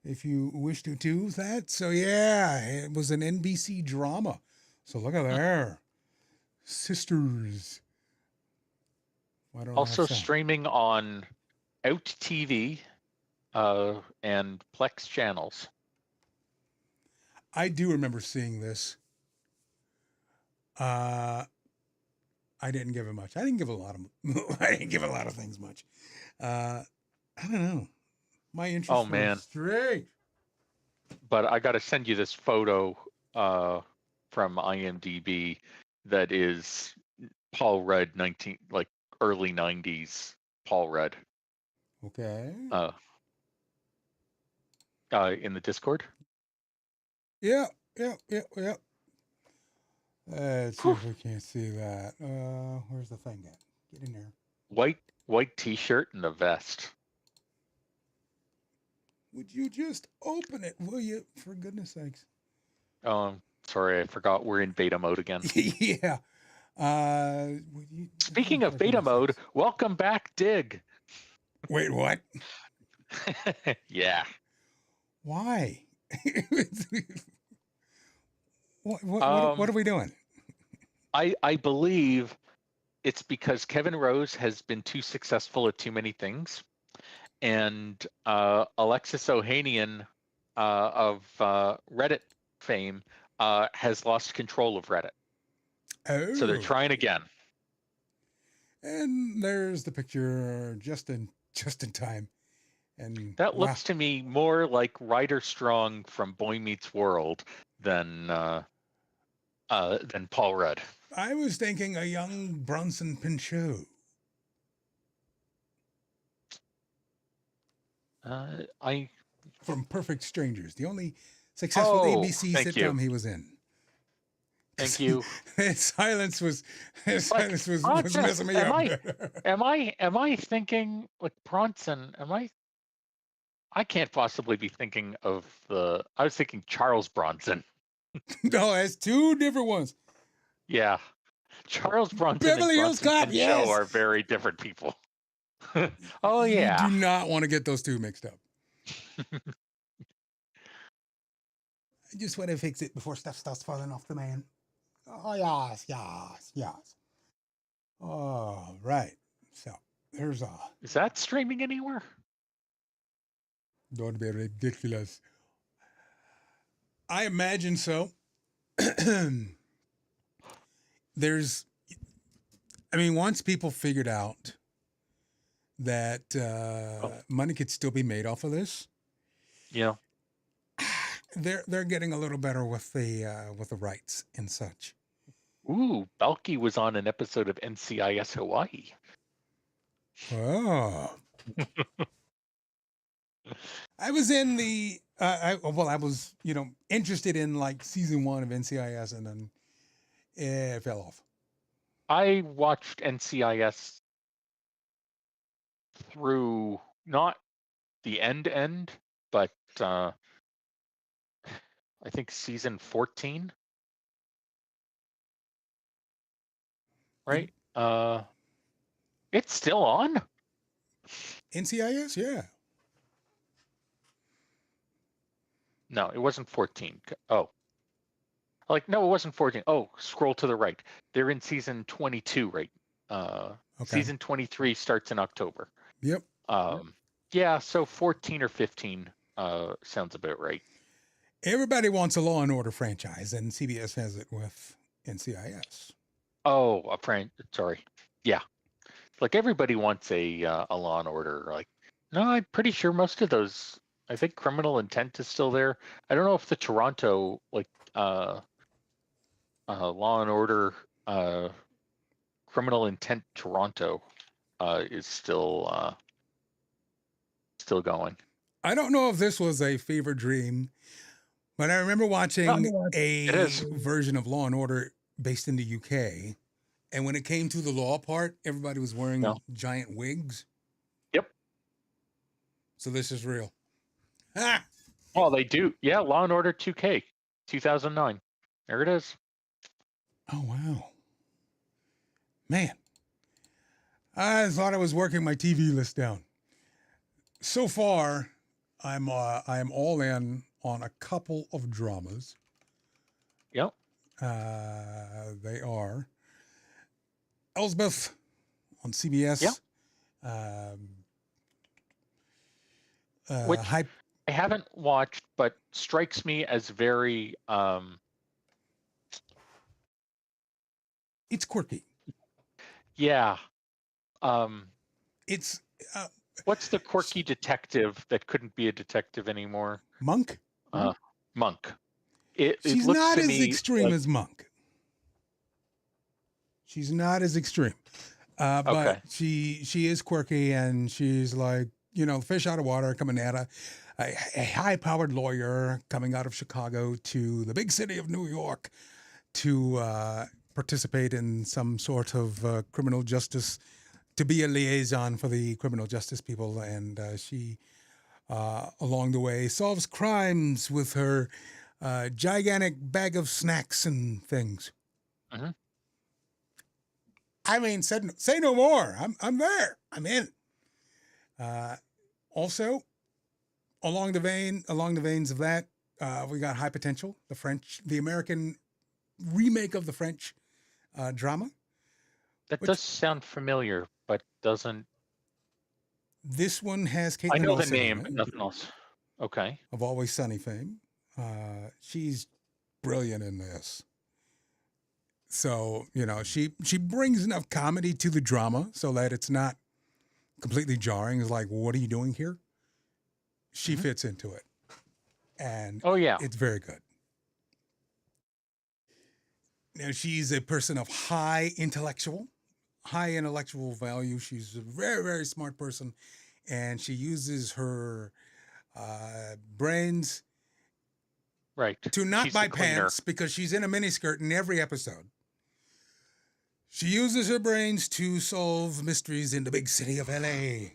if you wish to do that, so yeah, it was an NBC drama. So look at there, Sisters.
Also streaming on Out TV and Plex channels.
I do remember seeing this. I didn't give it much. I didn't give a lot of things much. I don't know. My interest was straight.
But I got to send you this photo from IMDb that is Paul Rudd, early 90s Paul Rudd.
Okay.
in the Discord.
Yeah. Let's see
Whew.
if we can't see that. Where's the thing at? Get in there.
White T-shirt and a vest.
Would you just open it, will you? For goodness sakes.
Sorry, I forgot we're in beta mode again.
Yeah.
Speaking of beta mode, welcome back, Dig.
Wait, what?
Yeah.
Why? What are we doing?
I believe it's because Kevin Rose has been too successful at too many things, and Alexis Ohanian of Reddit fame has lost control of Reddit.
Oh.
So they're trying again.
And there's the picture just in time. And
that looks to me more like Ryder Strong from Boy Meets World than Paul Rudd.
I was thinking a young Bronson Pinchot. From Perfect Strangers, the only successful ABC sitcom he was in.
Thank you.
His silence was messing me up.
Am I thinking like Bronson? I can't possibly be thinking of I was thinking Charles Bronson.
No, it's two different ones.
Yeah. Charles Bronson
Beverly
and
Hills
Bronson
Cop, yes.
are very different people. Oh, yeah.
You do not want to get those two mixed up. I just want to fix it before stuff starts falling off the man. Oh, yes. All right. So, there's
Is that streaming anywhere?
Don't be ridiculous. I imagine so. Once people figured out that money could still be made off of this.
Yeah.
They're getting a little better with the rights and such.
Ooh, Balky was on an episode of NCIS Hawaii.
Oh. I was in the I was interested in like season 1 of NCIS, and then it fell off.
I watched NCIS through not the end, but I think season 14. Right? It's still on?
NCIS, yeah.
No, it wasn't 14. Oh. No, it wasn't 14. Oh, scroll to the right. They're in season 22, right? Okay. Season 23 starts in October.
Yep.
Yeah, so 14 or 15 sounds about right.
Everybody wants a Law and Order franchise, and CBS has it with NCIS.
Oh, sorry. Yeah. Like everybody wants a Law and Order. No, I'm pretty sure most of those. I think Criminal Intent is still there. I don't know if the Toronto Law and Order Criminal Intent Toronto is still going.
I don't know if this was a fever dream, but I remember watching a version of Law and Order based in the UK, and when it came to the law part, everybody was wearing giant wigs.
Yep.
So this is real.
Oh, they do. Yeah, Law and Order 2K, 2009. There it is.
Oh, wow. Man. I thought I was working my TV list down. So far, I am all in on a couple of dramas.
Yep.
They are Elsbeth on CBS.
Yep. Which I haven't watched, but strikes me as very
it's quirky.
Yeah.
It's
what's the quirky detective that couldn't be a detective anymore?
Monk?
Monk.
She's not as extreme as Monk. She's not as extreme. But she is quirky, and she's like, fish out of water, coming at a high-powered lawyer coming out of Chicago to the big city of New York to participate in some sort of criminal justice, to be a liaison for the criminal justice people. And she, along the way, solves crimes with her gigantic bag of snacks and things.
Mm-hmm.
I mean, say no more. I'm there. I'm in. Also, along the veins of that, we got High Potential, the American remake of the French drama.
That does sound familiar, but doesn't.
This one has Kate
I know the
Nelson
name,
in
but
it,
nothing else. Okay.
of Always Sunny fame. She's brilliant in this. So, she brings enough comedy to the drama so that it's not completely jarring. It's like, what are you doing here? She fits into it. And it's very good. Now, she's a person of high intellectual value. She's a very, very smart person. And she uses her brains to not buy pants because she's in a miniskirt in every episode. She uses her brains to solve mysteries in the big city of LA.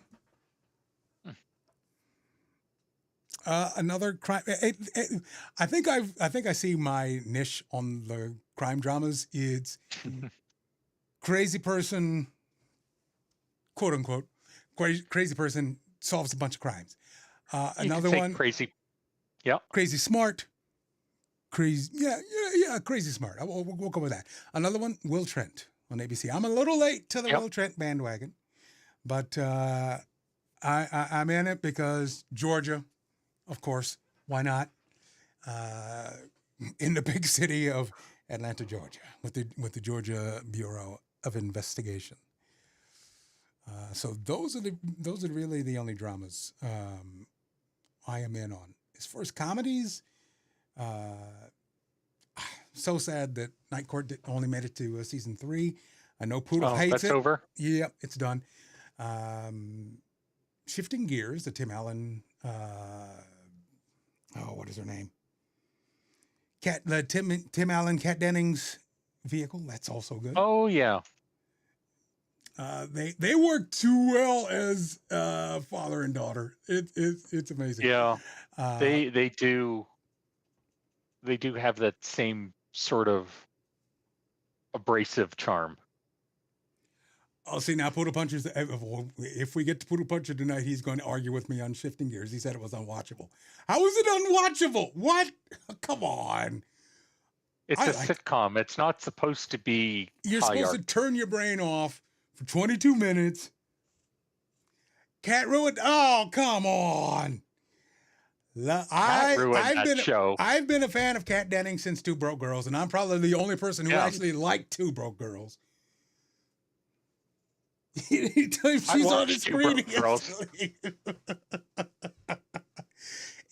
Another crime. I think I see my niche on the crime dramas. It's crazy person, quote unquote, crazy person solves a bunch of crimes. Another one,
crazy. Yeah.
Crazy smart. Crazy. Yeah. Crazy smart. We'll go with that. Another one, Will Trent on ABC. I'm a little late to the Will Trent bandwagon, but I'm in it because Georgia, of course. Why not? In the big city of Atlanta, Georgia, with the Georgia Bureau of Investigation. So those are really the only dramas I am in on. As far as comedies, so sad that Night Court only made it to season 3. I know Poodle hates it.
That's over?
Yep, it's done. Shifting Gears, the Tim Allen, what is her name? Tim Allen, Kat Dennings vehicle. That's also good.
Oh, yeah.
They work too well as father and daughter. It's amazing.
Yeah, they do have that same sort of abrasive charm.
Oh, see, now Poodle Puncher's, if we get to Poodle Puncher tonight, he's going to argue with me on Shifting Gears. He said it was unwatchable. How is it unwatchable? What? Come on.
It's a sitcom. It's not supposed to be
You're supposed to turn your brain off for 22 minutes. Cat ruined. Oh, come on.
Show.
I've been a fan of Kat Dennings since Two Broke Girls, and I'm probably the only person who actually liked Two Broke Girls. Anytime she's on the screen,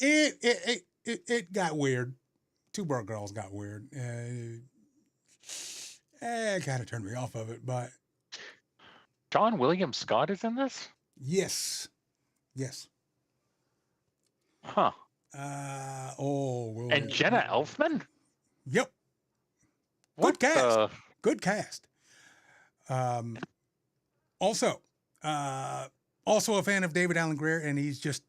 it got weird. Two Broke Girls got weird. It kind of turned me off of it, but
John William Scott is in this?
Yes.
Huh.
And
Jenna Elfman?
Yep. Good cast. Good cast. Also a fan of David Alan Grier, and he's just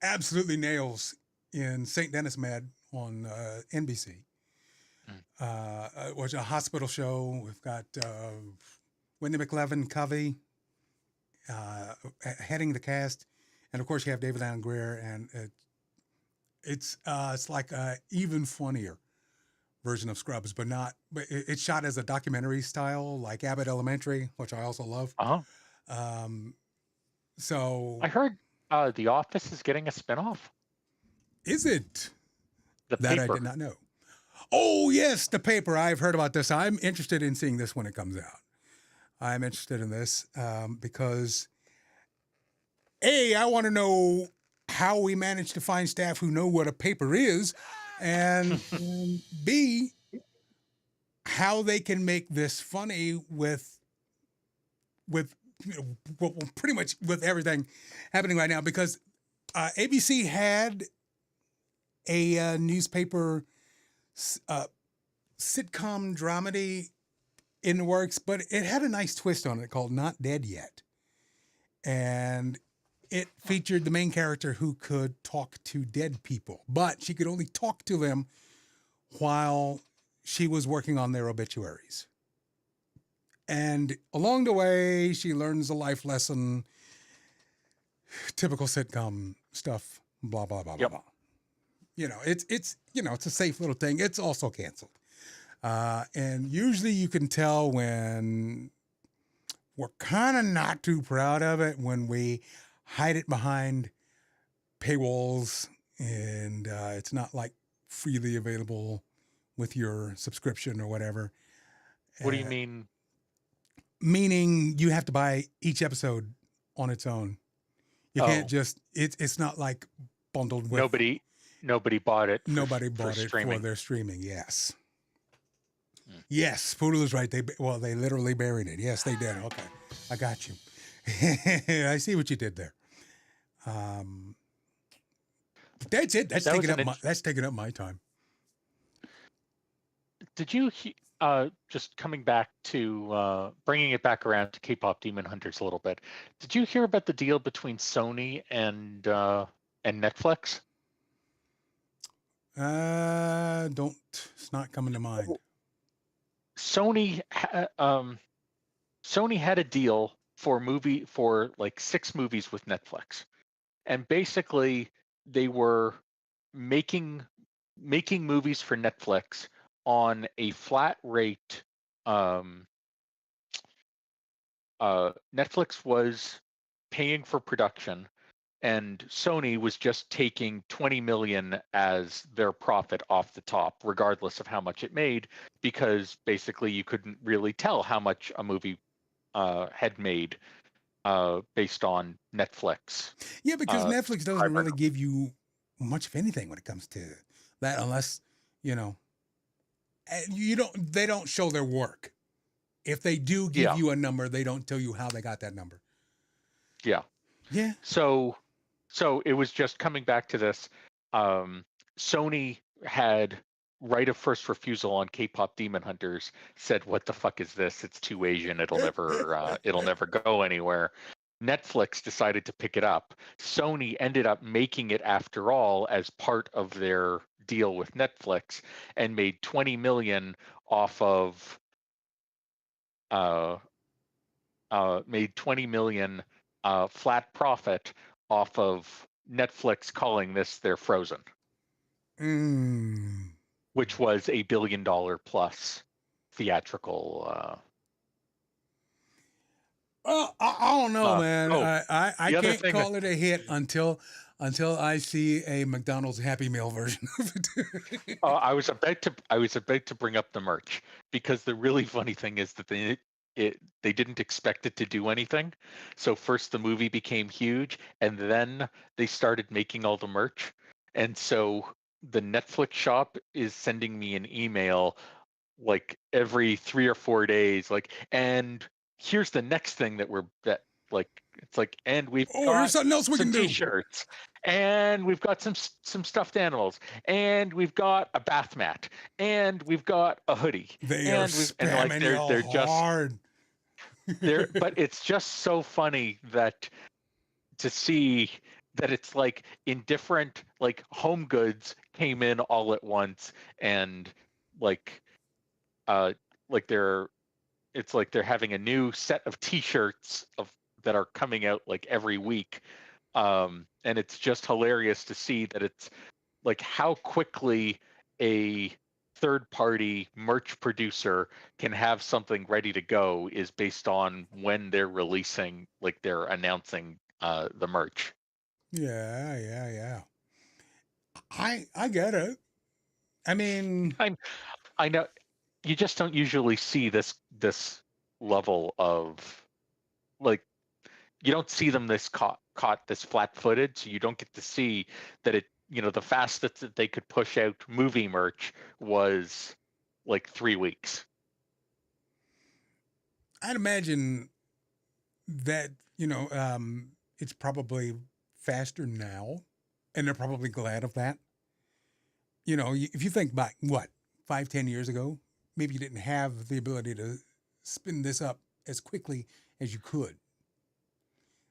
absolutely nails in St. Dennis Med on NBC. It was a hospital show. We've got Wendy McLevin Covey heading the cast, and of course you have David Alan Grier, and it's like an even funnier version of Scrubs, but it's shot as a documentary style, like Abbott Elementary, which I also love. So
I heard The Office is getting a spinoff.
Is it?
That
I did not know. Oh yes, The Paper. I've heard about this. I'm interested in seeing this when it comes out. I'm interested in this because I want to know how we managed to find staff who know what a paper is, and B, how they can make this funny with pretty much with everything happening right now, because ABC had a newspaper sitcom dramedy in the works, but it had a nice twist on it called Not Dead Yet. And it featured the main character who could talk to dead people, but she could only talk to them while she was working on their obituaries. And along the way, she learns a life lesson, typical sitcom stuff, blah, blah, blah, blah, blah. It's a safe little thing. It's also canceled. And usually you can tell when we're kind of not too proud of it, when we hide it behind paywalls and it's not like freely available with your subscription or whatever.
What do you mean?
Meaning you have to buy each episode on its own. You can't just, it's not like bundled with.
Nobody bought it.
Nobody bought it for their streaming. Yes. Yes. Poodle is right. They literally buried it. Yes, they did. Okay. I got you. I see what you did there. That's it. That's taking up my time.
Did you just coming back to bringing it back around to K-pop Demon Hunters a little bit? Did you hear about the deal between Sony and Netflix?
It's not coming to mind.
Sony had a deal for like 6 movies with Netflix, and basically they were making movies for Netflix on a flat rate. Netflix was paying for production, and Sony was just taking 20 million as their profit off the top, regardless of how much it made, because basically you couldn't really tell how much a movie had made based on Netflix.
Yeah, because Netflix doesn't really give you much of anything when it comes to that, unless they don't show their work. If they do give you a number, they don't tell you how they got that number.
Yeah.
Yeah.
So it was just coming back to this. Sony had right of first refusal on K-pop Demon Hunters. Said, "What the fuck is this? It's too Asian. It'll never go anywhere." Netflix decided to pick it up. Sony ended up making it after all as part of their deal with Netflix, and made 20 million off of flat profit off of Netflix calling this their Frozen, which was $1 billion plus theatrical.
Well, I don't know, man. I can't call it a hit until I see a McDonald's Happy Meal version of it.
I was about to bring up the merch, because the really funny thing is that they didn't expect it to do anything. So first the movie became huge, and then they started making all the merch. And so the Netflix shop is sending me an email like every 3 or 4 days, like, and here's the next thing and we've got
here's something else we can do.
T-shirts, and we've got some stuffed animals, and we've got a bath mat, and we've got a hoodie.
They're hard.
But it's just so funny to see that it's like in different, like, Home Goods came in all at once, and it's like they're having a new set of T-shirts that are coming out like every week, and it's just hilarious to see that it's like how quickly a third-party merch producer can have something ready to go is based on when they're releasing, like they're announcing the merch.
Yeah. I get it. I mean,
I know you just don't usually see this level of, like, you don't see them this caught this flat-footed, so you don't get to see that it, the fastest that they could push out movie merch was like 3 weeks.
I'd imagine that it's probably faster now, and they're probably glad of that. If you think back, what 5, 10 years ago, maybe you didn't have the ability to spin this up as quickly as you could.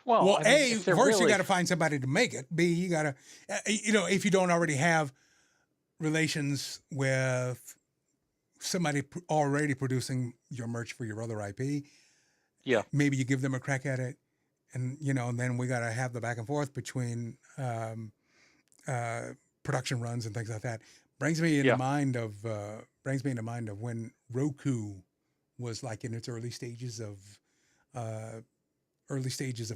Well, I mean,
A,
if they're
first you
really
got to find somebody to make it. B, you got to, if you don't already have relations with somebody already producing your merch for your other IP,
yeah,
maybe you give them a crack at it, and then we got to have the back and forth between production runs and things like that. Brings me into mind of when Roku was like in its early stages of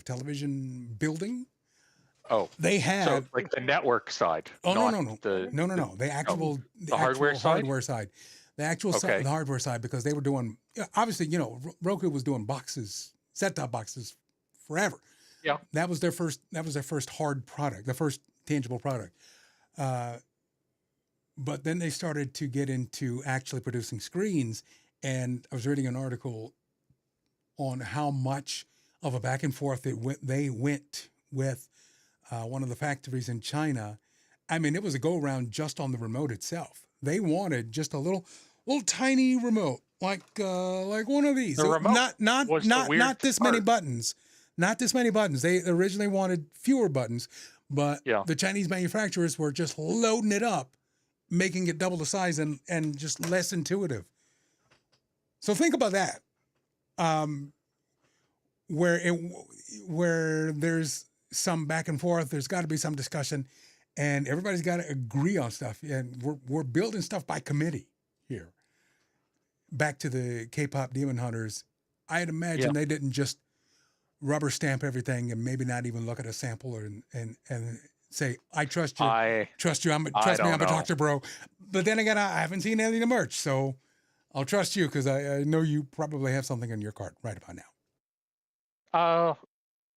television building.
Oh,
they had
so like the network side.
Oh
not
no.
The
The
hardware side.
The actual
Okay.
the hardware side, because they were doing, obviously, Roku was doing boxes, set-top boxes forever.
Yeah.
That was their first hard product, the first tangible product. But then they started to get into actually producing screens, and I was reading an article on how much of a back and forth they went with one of the factories in China. I mean, it was a go around just on the remote itself. They wanted just a little tiny remote, like one of these.
The remote
Not this many buttons. Not this many buttons. They originally wanted fewer buttons, but the Chinese manufacturers were just loading it up, making it double the size and just less intuitive. So think about that. Where there's some back and forth, there's got to be some discussion, and everybody's got to agree on stuff. And we're building stuff by committee here. Back to the K-pop Demon Hunters, I'd imagine they didn't just rubber stamp everything and maybe not even look at a sample and say, "I trust you, trust you. I'm a doctor, bro." But then again, I haven't seen any of the merch, so I'll trust you because I know you probably have something in your cart right about now.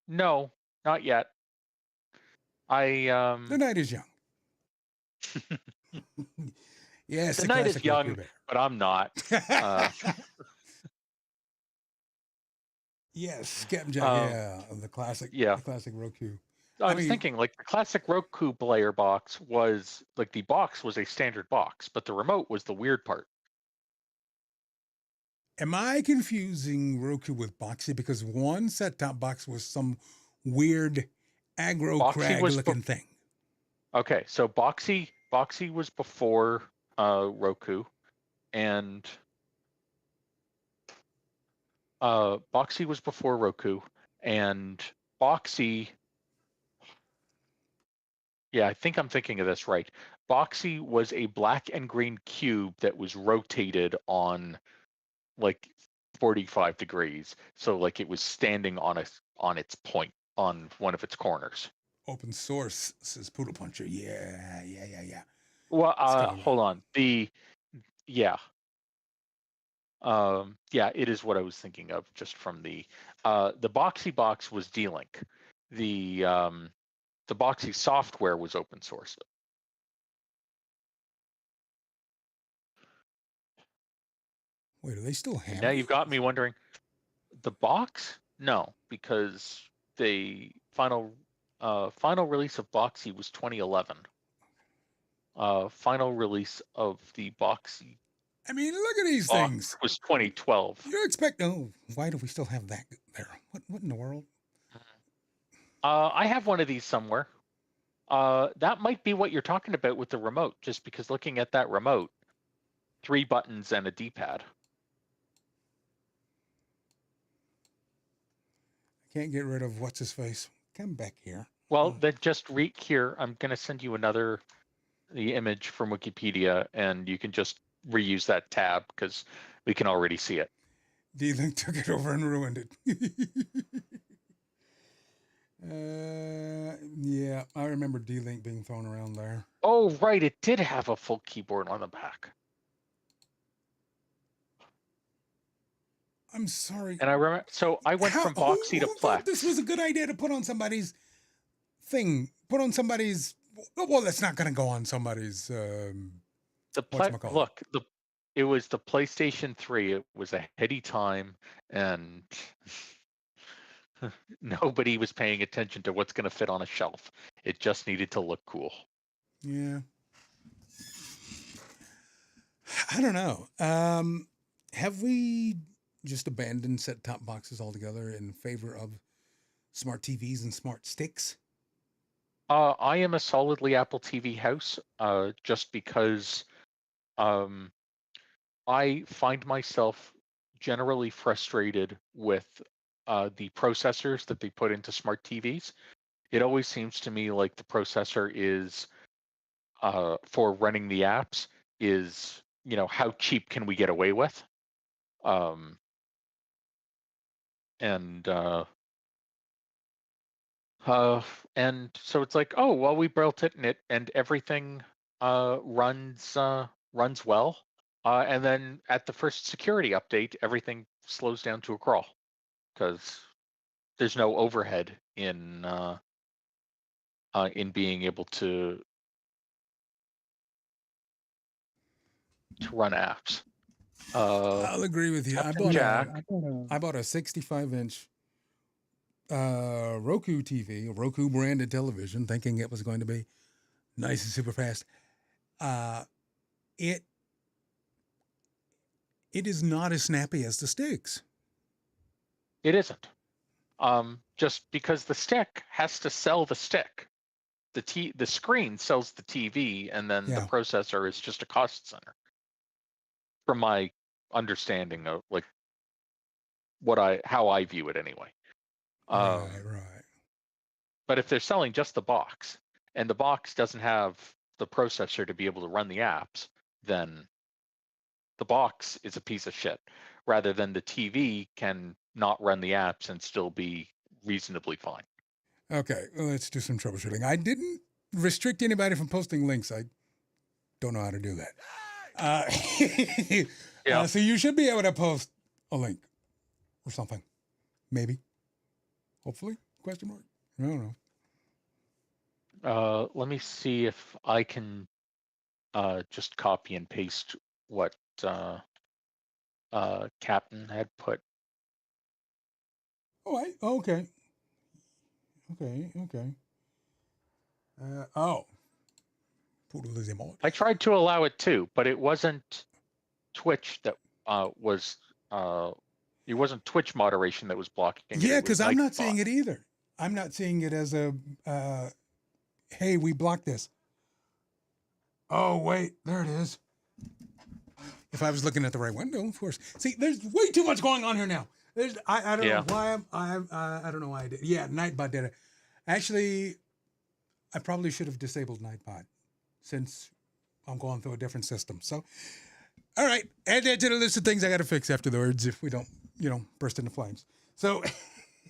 No, not yet.
The night is young. Yes,
the night is young, but I'm not.
Yes, Captain Jack. The classic. The classic Roku.
I was thinking, like, the classic Roku player box was like, the box was a standard box, but the remote was the weird part.
Am I confusing Roku with Boxy? Because one set-top box was some weird aggro crag looking thing.
Okay, so Boxy was before Roku, and Boxy was before Roku, and Boxy. Yeah, I think I'm thinking of this right. Boxy was a black and green cube that was rotated on like 45 degrees, so like it was standing on its point on one of its corners.
Open source, says Poodle Puncher. Yeah.
Well, hold on. It is what I was thinking of just from the Boxy box was D-Link. The Boxy software was open source.
Wait, do they still have?
Now you've got me wondering. The box? No, because the final release of Boxy was 2011. Final release of the Boxy.
I mean, look at these things.
Was 2012.
You expect? Oh, why do we still have that there? What in the world?
I have one of these somewhere. That might be what you're talking about with the remote, just because looking at that remote, 3 buttons and a D-pad.
I can't get rid of what's his face. Come back here.
Well, then just read here. I'm going to send you the image from Wikipedia, and you can just reuse that tab because we can already see it.
D-Link took it over and ruined it. Yeah, I remember D-Link being thrown around there.
Oh, right. It did have a full keyboard on the back.
I'm sorry.
And I remember, so I went from Boxy to Plex.
This was a good idea to put on somebody's thing. Put on somebody's. Well, that's not going to go on somebody's.
Look, it was the PlayStation 3. It was a heady time, and Nobody was paying attention to what's going to fit on a shelf. It just needed to look cool.
Yeah. I don't know. Have we just abandoned set-top boxes altogether in favor of smart TVs and smart sticks?
I am a solidly Apple TV house, just because I find myself generally frustrated with the processors that they put into smart TVs. It always seems to me like the processor is for running the apps is, how cheap can we get away with? And so it's like, oh well, we built it and everything runs well, and then at the first security update, everything slows down to a crawl because there's no overhead in being able to run apps.
I'll agree with you. I bought a 65-inch Roku TV, a Roku branded television, thinking it was going to be nice and super fast. It is not as snappy as the sticks.
It isn't. Just because the stick has to sell the stick. The screen sells the TV, and then the processor is just a cost center. From my understanding of like how I view it anyway.
Right.
But if they're selling just the box, and the box doesn't have the processor to be able to run the apps, then the box is a piece of shit, rather than the TV can not run the apps and still be reasonably fine.
Okay, well, let's do some troubleshooting. I didn't restrict anybody from posting links. I don't know how to do that. So you should be able to post a link or something. Maybe. Hopefully? Question mark? I don't
know. Let me see if I can just copy and paste what Captain had put.
Oh, okay. Okay.
I tried to allow it too, but it wasn't Twitch that was. It wasn't Twitch moderation that was blocking it.
Yeah, because I'm not seeing it either. I'm not seeing it as a, hey, we blocked this. Oh, wait, there it is. If I was looking at the right window, of course. See, there's way too much going on here now. I don't know why I don't know why I did. Yeah, Nightbot did it. Actually, I probably should have disabled Nightbot since I'm going through a different system. So, all right, add that to the list of things I got to fix afterwards if we don't, burst into flames. So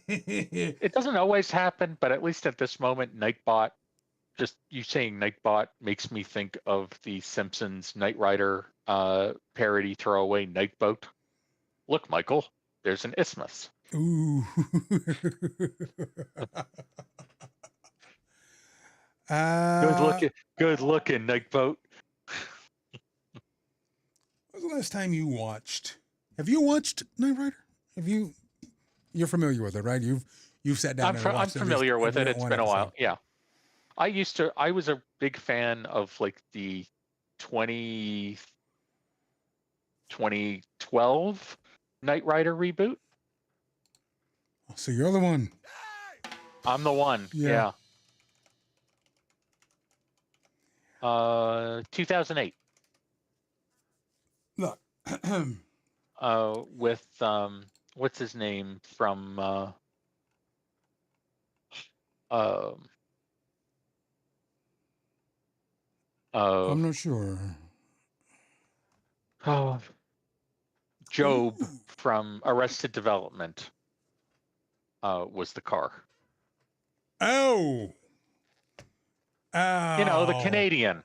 it doesn't always happen, but at least at this moment, Nightbot, just you saying Nightbot makes me think of the Simpsons Knight Rider parody throwaway Nightboat. Look, Michael, there's an isthmus.
Ooh.
Good looking, Nightboat.
When was the last time you watched? Have you watched Knight Rider? You're familiar with it, right? You've sat down and watched
it. I'm familiar with it. It's been a while. Yeah. I was a big fan of like the 2012 Knight Rider reboot.
So you're the one.
I'm the one. Yeah. 2008.
Look.
With what's his name from
I'm not sure.
Oh, Job from Arrested Development was the car.
Oh.
The Canadian.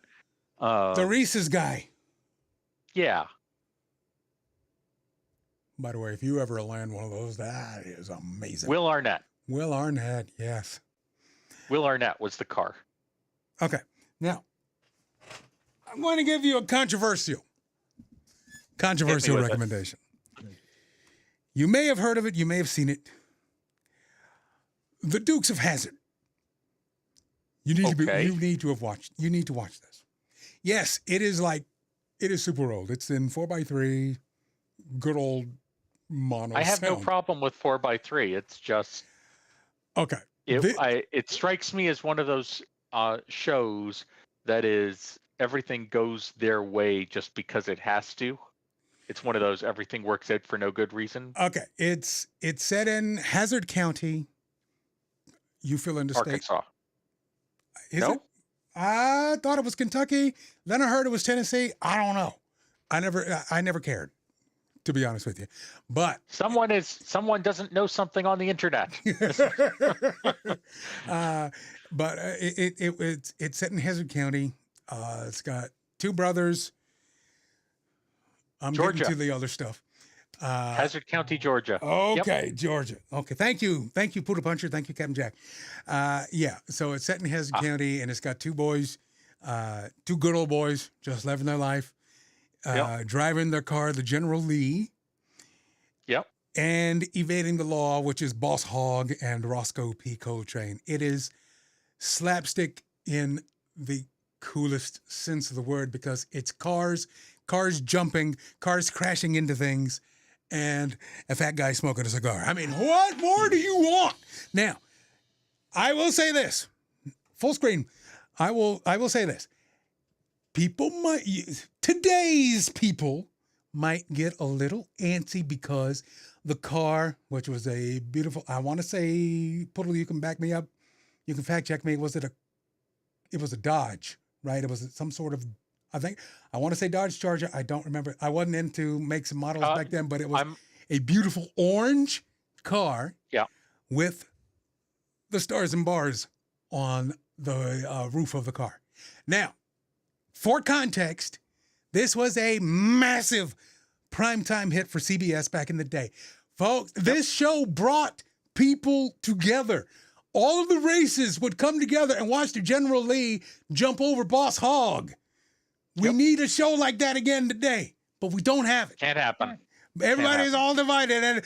The Reese's guy.
Yeah.
By the way, if you ever land one of those, that is amazing.
Will Arnett,
yes.
Will Arnett was the car.
Okay. Now, I'm going to give you a controversial recommendation. You may have heard of it. You may have seen it. The Dukes of Hazzard. You need
Okay.
you need to have watched. You need to watch this. Yes, it is super old. It's in 4x3, good old mono.
I have no
sound.
problem with 4x3. It's just
Okay.
it strikes me as one of those shows that is everything goes their way just because it has to. It's one of those everything works out for no good reason.
Okay. It's set in Hazard County. You fill in the state.
Arkansas.
Is
No?
it? I thought it was Kentucky. Then I heard it was Tennessee. I don't know. I never cared, to be honest with you. But
Someone doesn't know something on the internet.
but it's set in Hazard County. It's got two brothers. I'm
Georgia.
getting to the other stuff.
Hazard County, Georgia.
Okay, Georgia. Okay, thank you, Poodle Puncher. Thank you, Captain Jack. Yeah, so it's set in Hazard County, and it's got two boys, two good old boys, just living their life, driving their car, the General Lee.
Yep.
And evading the law, which is Boss Hogg and Roscoe P. Coltrane. It is slapstick in the coolest sense of the word because it's cars jumping, cars crashing into things, and a fat guy smoking a cigar. I mean, what more do you want? Now, I will say this, full screen. I will say this. Today's people might get a little antsy because the car, which was a beautiful, I want to say, Poodle, you can back me up. You can fact check me. It was a Dodge, right? It was some sort of, I want to say Dodge Charger. I don't remember. I wasn't into makes and models back then, but it was a beautiful orange car with the stars and bars on the roof of the car. Now, for context, this was a massive primetime hit for CBS back in the day. Folks, this show brought people together. All of the races would come together and watch the General Lee jump over Boss Hogg. We need a show like that again today, but we don't have it.
Can't happen.
Everybody's all divided.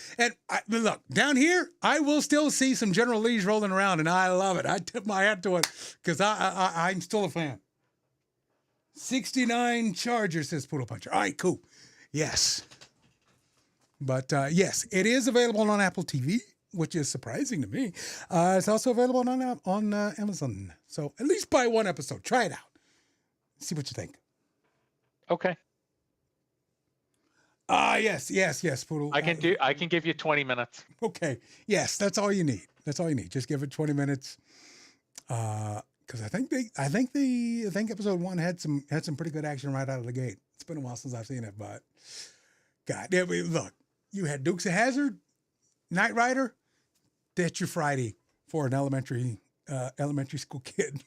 Look, down here, I will still see some General Lees rolling around, and I love it. I tip my hat to it because I'm still a fan. 69 Charger, says Poodle Puncher. All right, cool. Yes. But yes, it is available on Apple TV, which is surprising to me. It's also available on Amazon. So at least buy one episode. Try it out. See what you think.
Okay.
Yes, Poodle.
I can give you 20 minutes.
Okay. Yes, that's all you need. Just give it 20 minutes. Because I think episode 1 had some pretty good action right out of the gate. It's been a while since I've seen it, but God, look, you had Dukes of Hazzard, Knight Rider. That's your Friday for an elementary school kid.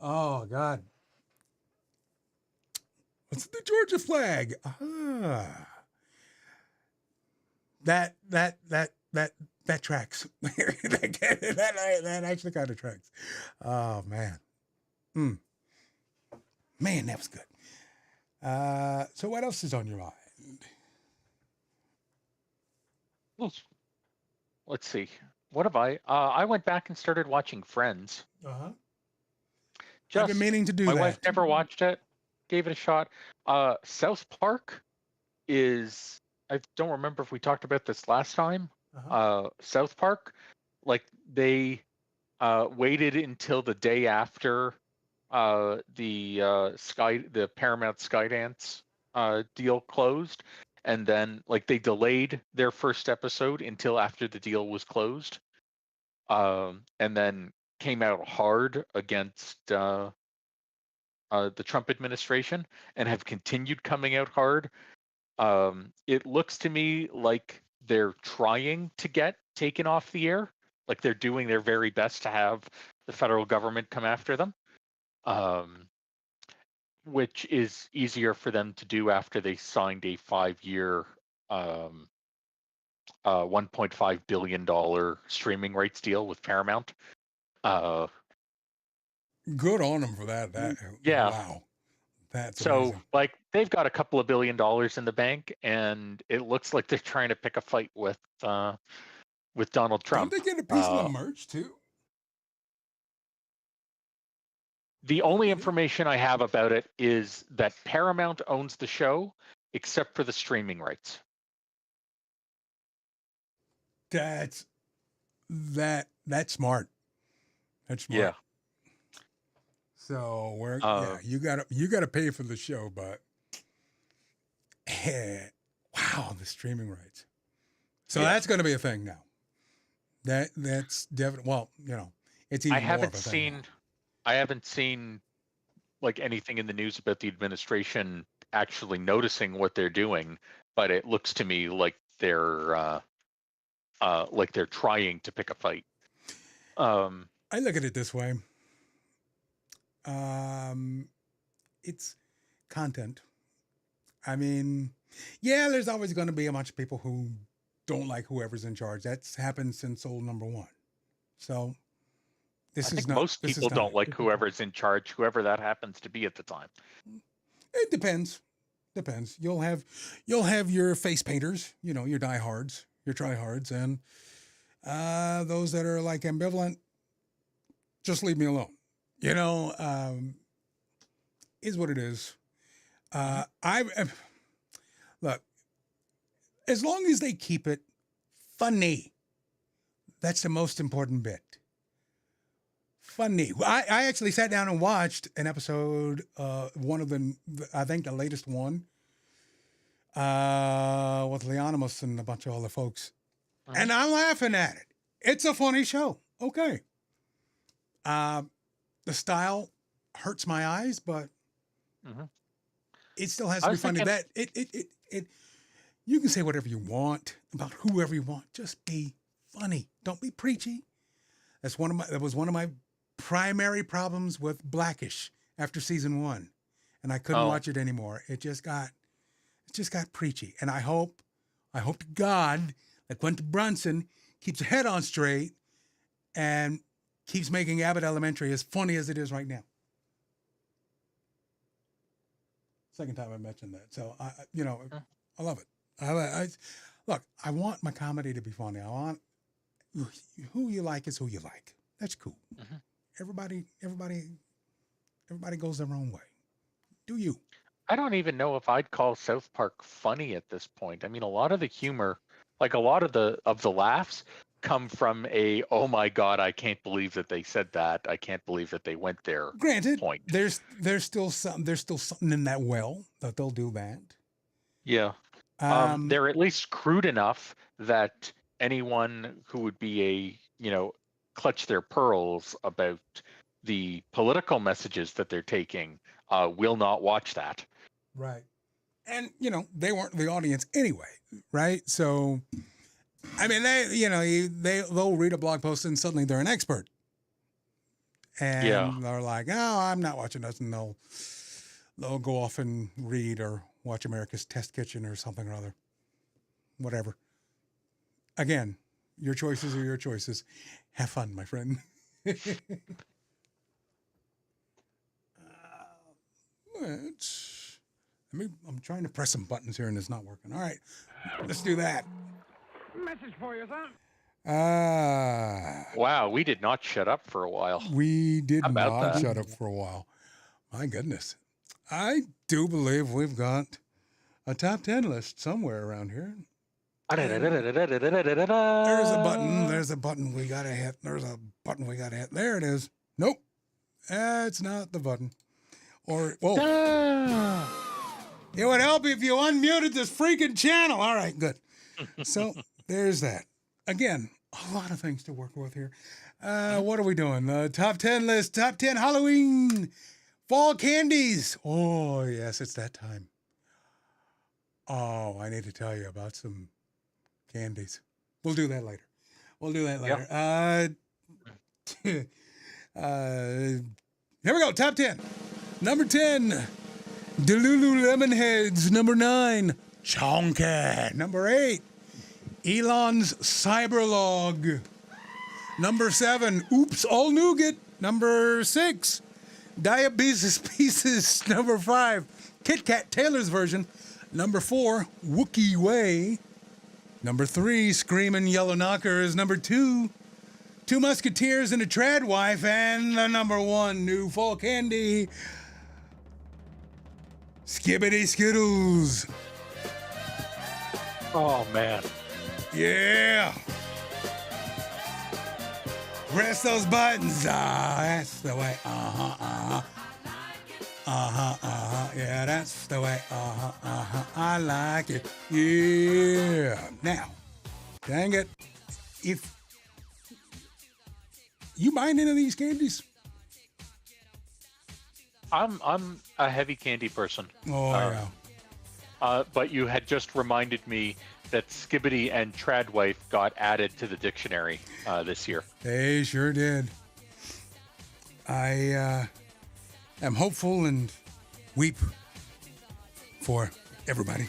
Oh God, what's the Georgia flag? That tracks. that actually kind of tracks. Oh man. Man, that was good. So what else is on your mind?
Let's see. What have I went back and started watching Friends.
Uh-huh.
Just,
I've been meaning to do
my
that.
My wife never watched it. Gave it a shot. South Park is, I don't remember if we talked about this last time. South Park, like they waited until the day after the Paramount Skydance deal closed, and then like they delayed their first episode until after the deal was closed, and then came out hard against the Trump administration and have continued coming out hard. It looks to me like they're trying to get taken off the air, like they're doing their very best to have the federal government come after them, which is easier for them to do after they signed a 5-year, $1.5 billion streaming rights deal with Paramount.
Good on them for that.
Yeah.
Wow. That's
so
amazing.
Like they've got a couple of $1 billion in the bank, and it looks like they're trying to pick a fight with with Donald Trump.
Don't they get a piece of the merch too?
The only information I have about it is that Paramount owns the show, except for the streaming rights.
That's smart. That's smart.
Yeah.
So you gotta pay for the show, but wow, the streaming rights. So that's going to be a thing now. That's definitely, well, it's even more of a thing now.
I haven't seen like anything in the news about the administration actually noticing what they're doing, but it looks to me like they're trying to pick a fight.
I look at it this way. It's content. I mean, yeah, there's always going to be a bunch of people who don't like whoever's in charge. That's happened since old number one. So
most people don't like whoever's in charge, whoever that happens to be at the time.
It depends. You'll have your face painters, your diehards, your tryhards, and those that are like ambivalent. Just leave me alone. Is what it is. Look, as long as they keep it funny, that's the most important bit. Funny. I actually sat down and watched an episode, one of the, I think the latest one, with Leonimus and a bunch of other folks. And I'm laughing at it. It's a funny show. Okay. The style hurts my eyes, but it still has to be funny. You can say whatever you want about whoever you want. Just be funny. Don't be preachy. That was one of my primary problems with Blackish after season 1, and I couldn't watch it anymore. It just got preachy. And I hope to God that Quentin Brunson keeps his head on straight and keeps making Abbott Elementary as funny as it is right now. Second time I mentioned that. So I love it. Look, I want my comedy to be funny. I want who you like is who you like. That's cool. Everybody goes their own way. Do you?
I don't even know if I'd call South Park funny at this point. I mean, a lot of the humor, like a lot of the laughs, come from oh my God, I can't believe that they said that. I can't believe that they went there.
Granted,
point.
There's still something in that well that they'll do that.
Yeah. They're at least crude enough that anyone who would be clutch their pearls about the political messages that they're taking will not watch that.
Right. And, they weren't the audience anyway, right? So, I mean, they'll read a blog post and suddenly they're an expert. And they're like, oh, I'm not watching this. And they'll go off and read or watch America's Test Kitchen or something or other. Whatever. Again, your choices are your choices. Have fun, my friend. I'm trying to press some buttons here and it's not working. All right, let's do that.
Message for you, son.
Wow, we did not shut up for a while.
We did not shut up for a while. My goodness. I do believe we've got a top 10 list somewhere around here. There's a button we gotta hit. There it is. Nope. It's not the button. Or, whoa. It would help if you unmuted this freaking channel. All right, good. So there's that. Again, a lot of things to work with here. What are we doing? Top 10 list, top 10 Halloween fall candies. Oh, yes, it's that time. Oh, I need to tell you about some candies. We'll do that later. Yep. Here we go. Top 10. Number 10, Delulu Lemon Heads. Number 9, Chonka. Number 8, Elon's Cyberlog. Number 7, Oops All Nougat. Number 6, Diabetes Pieces. Number 5, Kit Kat Taylor's version. Number 4, Wookiee Way. Number 3, Screaming Yellow Knockers. Number 2, Two Musketeers and a Trad Wife. And the number 1 new fall candy, Skibbity Skittles.
Oh man.
Yeah. Press those buttons. That's the way. Yeah, that's the way. I like it. Yeah. Now, dang it. If you mind any of these candies?
I'm a heavy candy person.
Oh, yeah.
But you had just reminded me that Skibbity and Tradwife got added to the dictionary this year.
They sure did. I am hopeful and weep for everybody.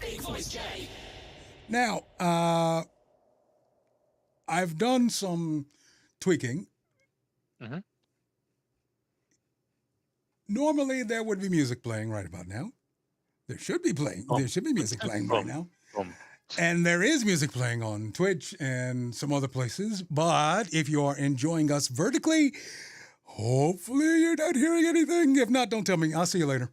Big Voice Jay.
Now, I've done some tweaking.
Mm-hmm.
Normally, there would be music playing right about now. There should be playing. There should be music playing right now. And there is music playing on Twitch and some other places. But if you are enjoying us vertically, hopefully you're not hearing anything. If not, don't tell me. I'll see you later.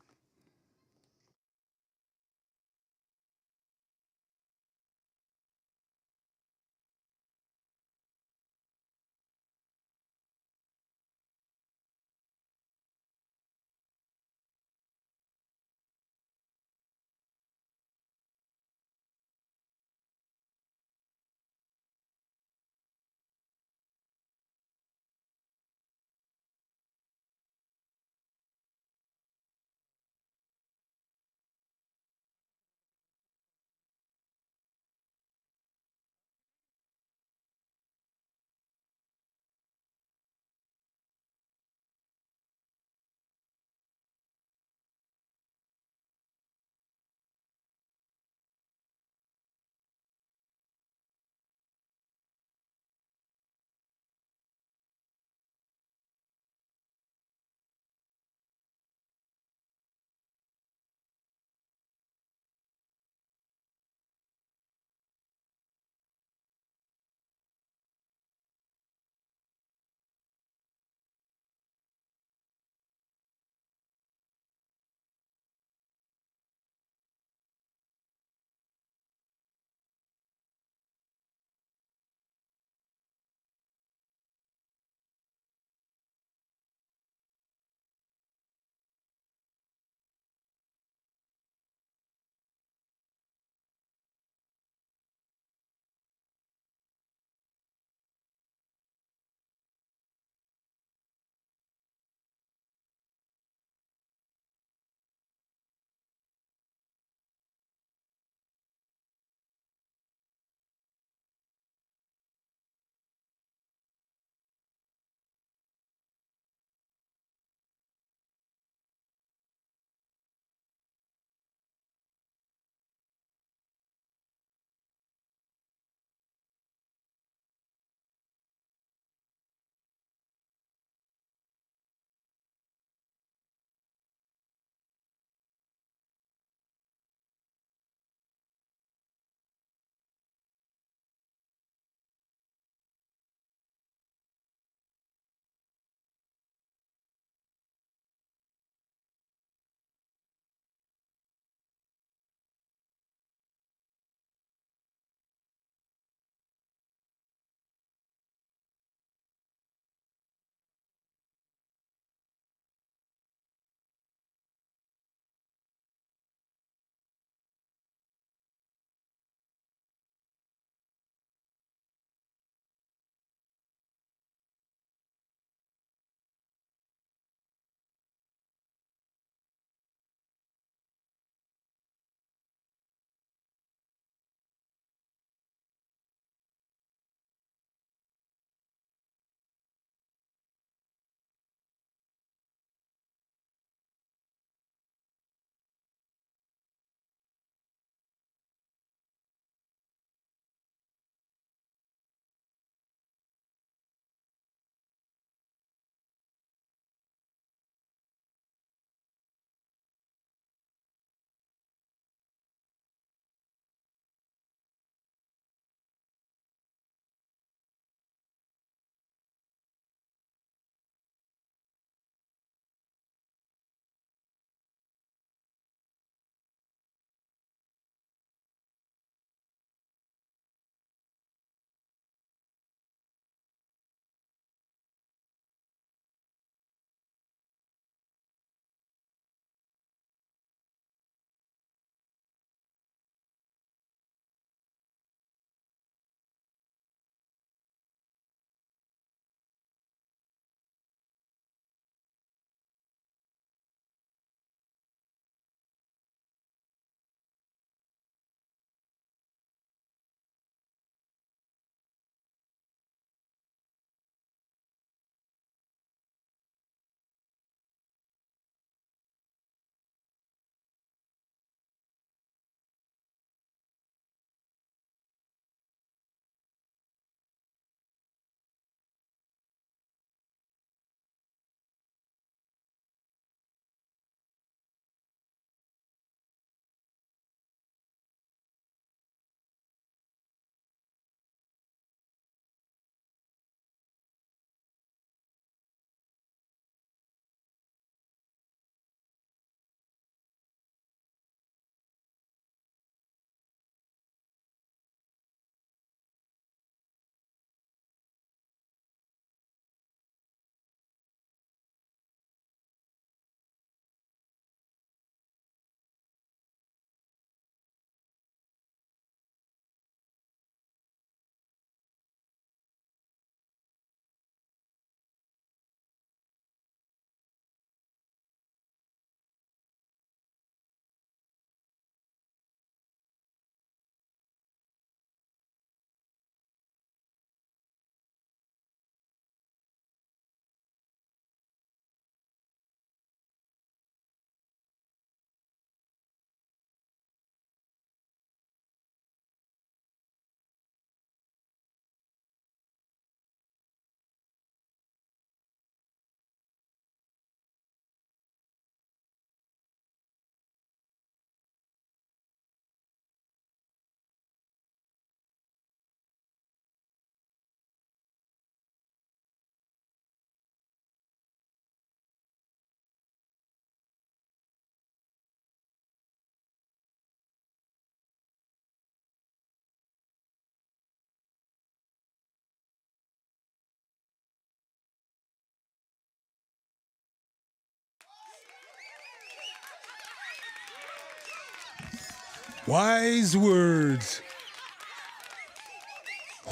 Wise words.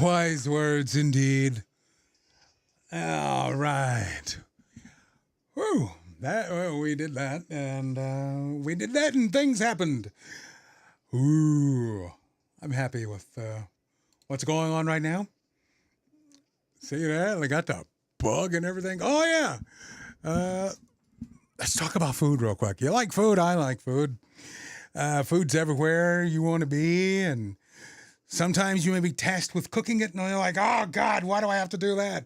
Wise words indeed. All right. Whew. We did that, and things happened. Ooh. I'm happy with what's going on right now. See that? They got the bug and everything. Oh, yeah. Let's talk about food real quick. You like food? I like food. Food's everywhere you want to be, and sometimes you may be tasked with cooking it, and you're like, oh, God, why do I have to do that?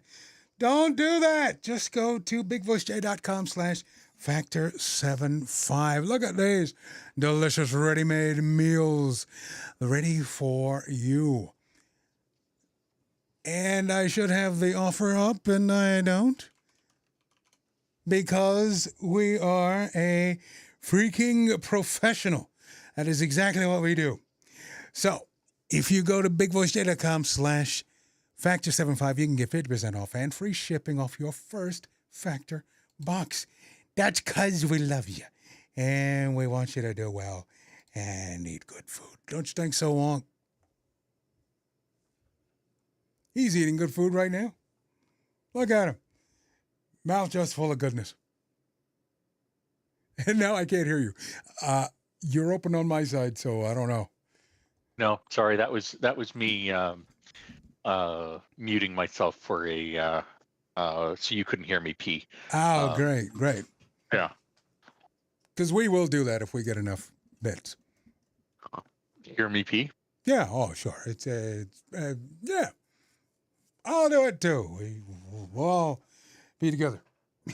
Don't do that. Just go to bigvoicej.com/factor75. Look at these delicious ready-made meals ready for you. And I should have the offer up, and I don't, because we are a freaking professional. That is exactly what we do. So if you go to bigvoicej.com/factor75, you can get 50% off and free shipping off your first Factor box. That's because we love you, and we want you to do well and eat good food. Don't you think so, Wonk? He's eating good food right now. Look at him. Mouth just full of goodness. And now I can't hear you. You're open on my side, so I don't know.
No, sorry, that was me muting myself for a so you couldn't hear me pee.
Oh, great.
Yeah.
Because we will do that if we get enough bits.
Hear me pee?
Yeah. Oh, sure. It's yeah. I'll do it too. We'll all be together.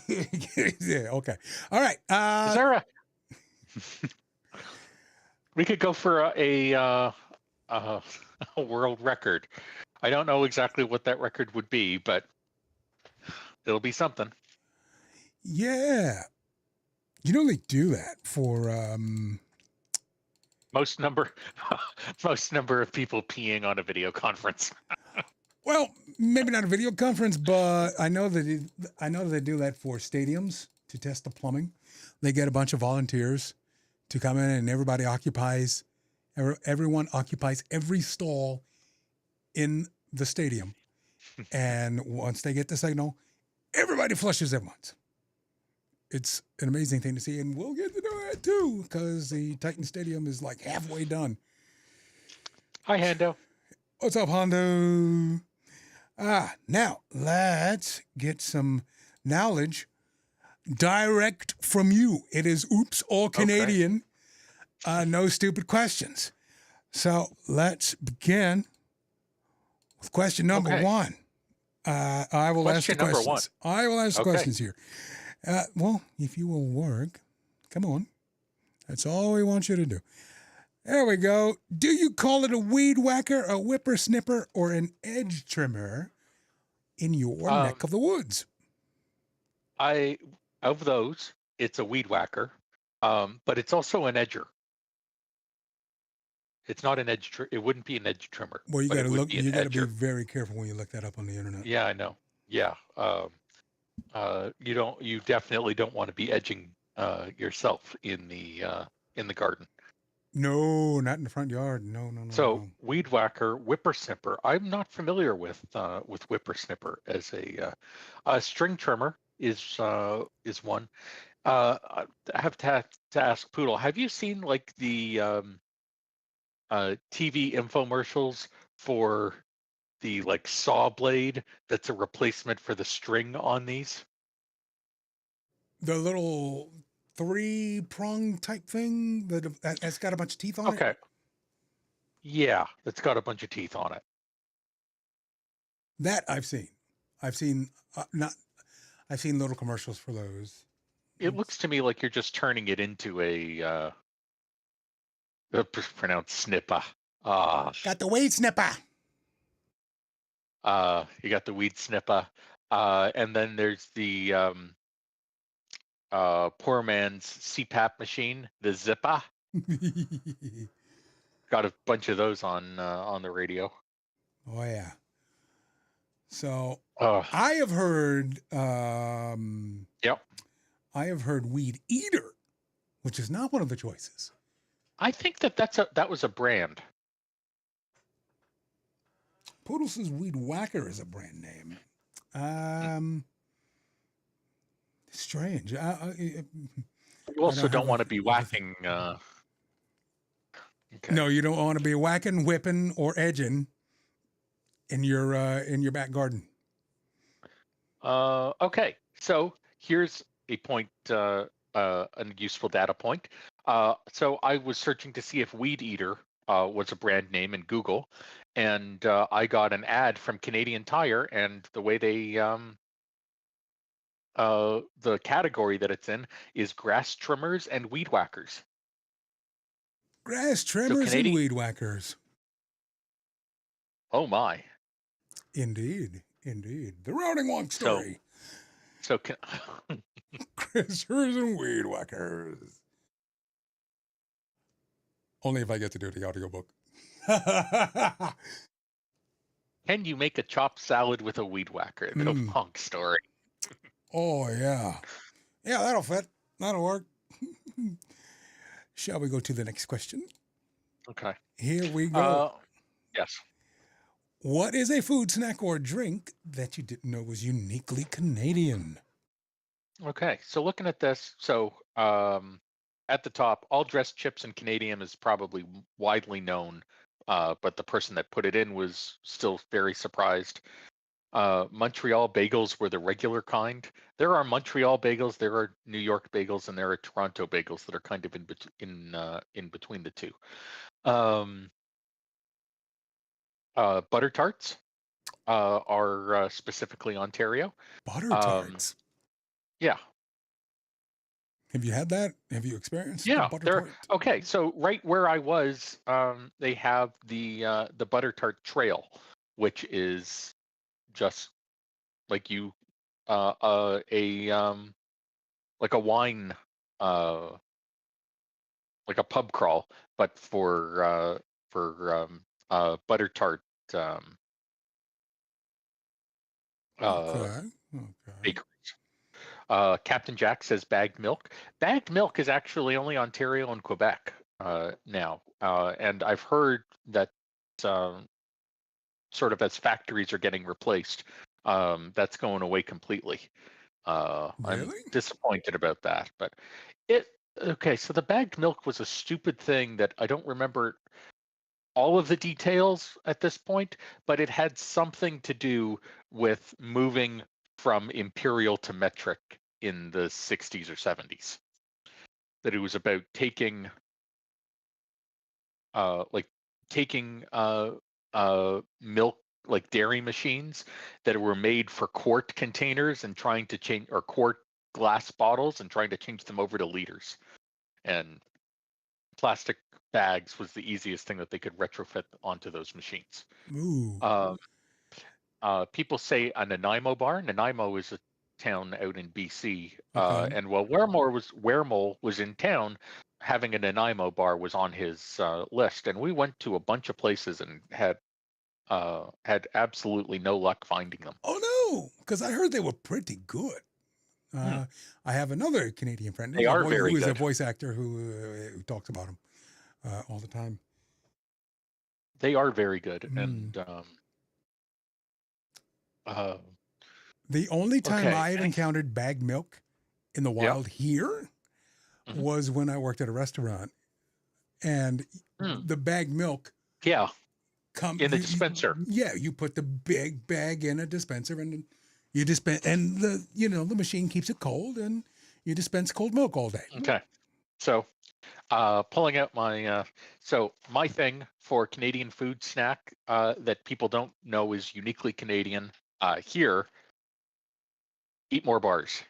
Yeah. Okay. All right.
Is there a? We could go for a world record. I don't know exactly what that record would be, but it'll be something.
Yeah. You know they do that for
most number of people peeing on a video conference.
Well, maybe not a video conference, but I know that they do that for stadiums to test the plumbing. They get a bunch of volunteers to come in, and everyone occupies every stall in the stadium. And once they get the signal, everybody flushes at once. It's an amazing thing to see, and we'll get to do it too, because the Titan Stadium is like halfway done.
Hi, Hando.
What's up, Hondo? Now let's get some knowledge direct from you. It is Oops All Canadian. Okay. No stupid questions. So let's begin with question number one. I will ask the questions. I will ask the questions here. Well, if you will work, come on. That's all we want you to do. There we go. Do you call it a weed whacker, a whippersnipper, or an edge trimmer in your neck of the woods?
Of those, it's a weed whacker, but it's also an edger. It's not an edge. It wouldn't be an edge trimmer.
Well, you got to look. You got to be very careful when you look that up on the internet.
Yeah, I know. Yeah. You definitely don't want to be edging yourself in the garden.
No, not in the front yard. No.
So weed whacker, whippersnipper. I'm not familiar with whippersnipper as a string trimmer is one. I have to ask Poodle. Have you seen like the TV infomercials for the like saw blade that's a replacement for the string on these?
The little 3-prong type thing that's got a bunch of teeth on it?
Okay. Yeah, it's got a bunch of teeth on it.
That I've seen. I've seen little commercials for those.
It looks to me like you're just turning it into a pronounced snipper.
Got the weed snipper.
You got the weed snipper. And then there's the poor man's CPAP machine, the Zipper. Got a bunch of those on the radio.
Oh yeah. So I have heard.
Yep.
I have heard weed eater, which is not one of the choices.
I think that was a brand.
Poodle's Weed Whacker is a brand name. Strange.
You
I
also
don't
don't
have
want to be whacking. Okay.
No, you don't want to be whacking, whipping, or edging in your back garden.
Okay. So here's a point, a useful data point. So I was searching to see if Weed Eater was a brand name in Google, and I got an ad from Canadian Tire, and the way they the category that it's in is grass trimmers and weed whackers.
Grass
So
trimmers and
Canadian.
weed whackers.
Oh my.
Indeed. The Routing Wonk
So
story.
so
Grass trimmers and weed whackers. Only if I get to do the audiobook.
can you make a chopped salad with a weed whacker? The long story.
Oh yeah. Yeah, that'll fit. That'll work. Shall we go to the next question?
Okay.
Here we go.
Yes.
What is a food, snack, or drink that you didn't know was uniquely Canadian?
Okay. So looking at this, so at the top, all dressed chips in Canadian is probably widely known, but the person that put it in was still very surprised. Montreal bagels were the regular kind. There are Montreal bagels, there are New York bagels, and there are Toronto bagels that are kind of in between the two. Butter tarts are specifically Ontario.
Butter tarts.
Yeah.
Have you had that? Have you experienced
Yeah,
the butter
they're
tart?
okay. So right where I was, they have the butter tart trail, which is just like you like a wine like a pub crawl, but for butter tart
Okay.
bakeries. Captain Jack says bagged milk. Bagged milk is actually only Ontario and Quebec now, and I've heard that sort of as factories are getting replaced, that's going away completely. I'm
Really?
disappointed about that, but okay. So the bagged milk was a stupid thing that I don't remember all of the details at this point, but it had something to do with moving from imperial to metric in the 60s or 70s. That it was about taking milk, like dairy machines that were made for quart containers and trying to change, or quart glass bottles and trying to change them over to liters. And plastic bags was the easiest thing that they could retrofit onto those machines.
Ooh.
People say a Nanaimo bar. Nanaimo is a town out in BC,
Okay.
and while Weremole was in town, having a Nanaimo bar was on his list, and we went to a bunch of places and had absolutely no luck finding them.
Oh no, because I heard they were pretty good. I have another Canadian friend.
They are very
who is a
good.
voice actor who talks about them all the time.
They are very good, and
the only time
okay.
I've encountered bagged milk in the wild here was when I worked at a restaurant, and the bagged milk
in the dispenser.
You put the big bag in a dispenser, and you dispense, and the machine keeps it cold, and you dispense cold milk all day.
Okay, so pulling out my my thing for Canadian food snack that people don't know is uniquely Canadian here. Eat more bars.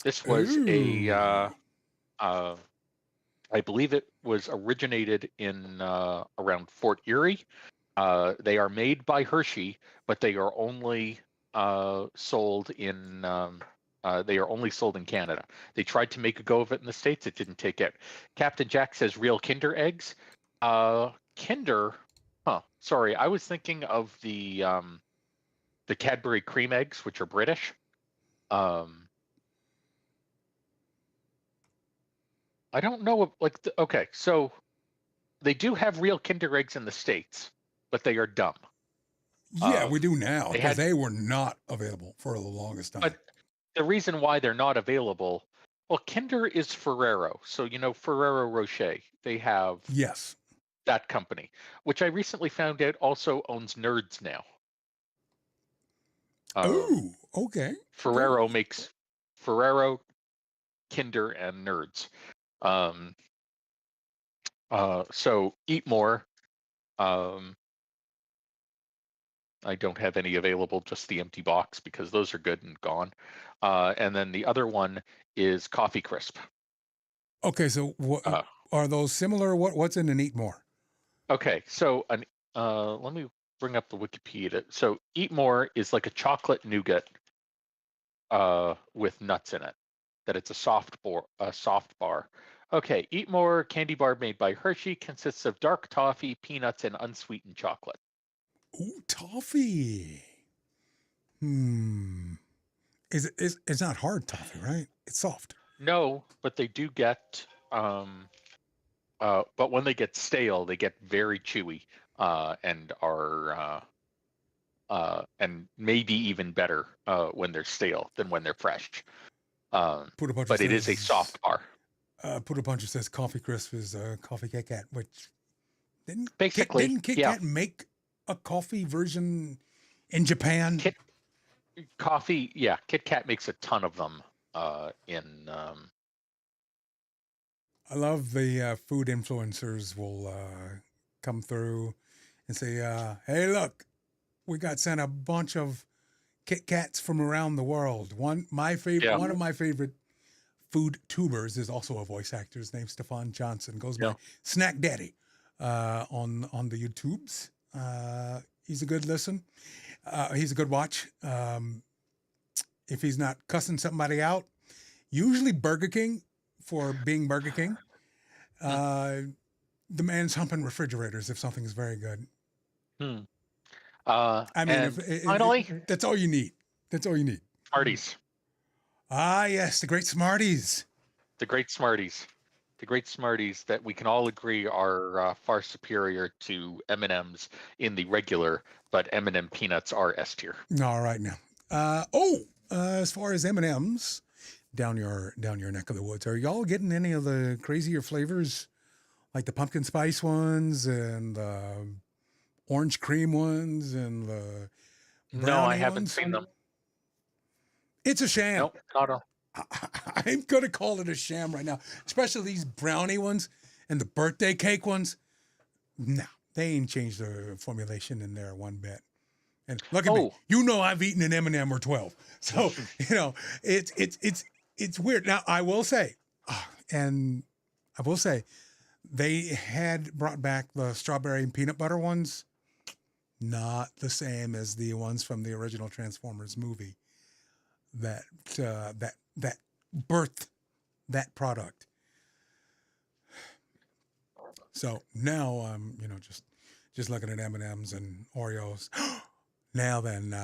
This was I believe it was originated in around Fort Erie. They are made by Hershey, but they are only sold in Canada. They tried to make a go of it in the States. It didn't take it. Captain Jack says real Kinder eggs. Kinder, sorry, I was thinking of the Cadbury cream eggs, which are British. I don't know. Okay, so they do have real Kinder eggs in the States, but they are dumb.
Yeah, we do now
They
because
had,
they were not available for the longest time.
but the reason why they're not available, well, Kinder is Ferrero. So, Ferrero Rocher, they have
Yes.
that company, which I recently found out also owns Nerds now.
Oh, okay.
Ferrero makes Ferrero, Kinder, and Nerds. So Eat More. I don't have any available, just the empty box because those are good and gone. And then the other one is Coffee Crisp.
Okay, so what are those similar? What's in an Eat More?
Okay, so let me bring up the Wikipedia. So Eat More is like a chocolate nougat with nuts in it. That it's a soft bar. Okay, Eat More candy bar made by Hershey consists of dark toffee, peanuts, and unsweetened chocolate.
Ooh, toffee. It's not hard toffee, right? It's soft.
No, but they do get but when they get stale, they get very chewy and are and maybe even better when they're stale than when they're fresh. But it is a soft bar.
Put a Puncher says Coffee Crisp is Coffee Kit Kat, which didn't Kit Kat make a coffee version in Japan?
Kit Kat makes a ton of them in.
I love the food influencers will come through and say, "Hey, look, we got sent a bunch of Kit Kats from around the world." One of my favorite food tubers is also a voice actor. His name's Stefan Johnson. Goes by Snack Daddy on the YouTubes. He's a good listen. He's a good watch. If he's not cussing somebody out, usually Burger King for being Burger King. The man's humping refrigerators if something is very good. I mean,
finally,
that's all you need. That's all you need.
Smarties.
Ah, yes, the great Smarties.
The great Smarties. The great Smarties that we can all agree are far superior to M&Ms in the regular, but M&M peanuts are S tier.
All right now. As far as M&Ms down your neck of the woods, are y'all getting any of the crazier flavors, like the pumpkin spice ones and the orange cream ones and the brownie
No, I haven't
ones?
seen them.
It's a sham.
Nope, not all.
I'm going to call it a sham right now, especially these brownie ones and the birthday cake ones. No, they ain't changed the formulation in there one bit. And look at me, I've eaten an M&M or 12. So, it's weird. Now, I will say, they had brought back the strawberry and peanut butter ones. Not the same as the ones from the original Transformers movie that birthed that product. So now I'm, just looking at M&Ms and Oreos. Now then,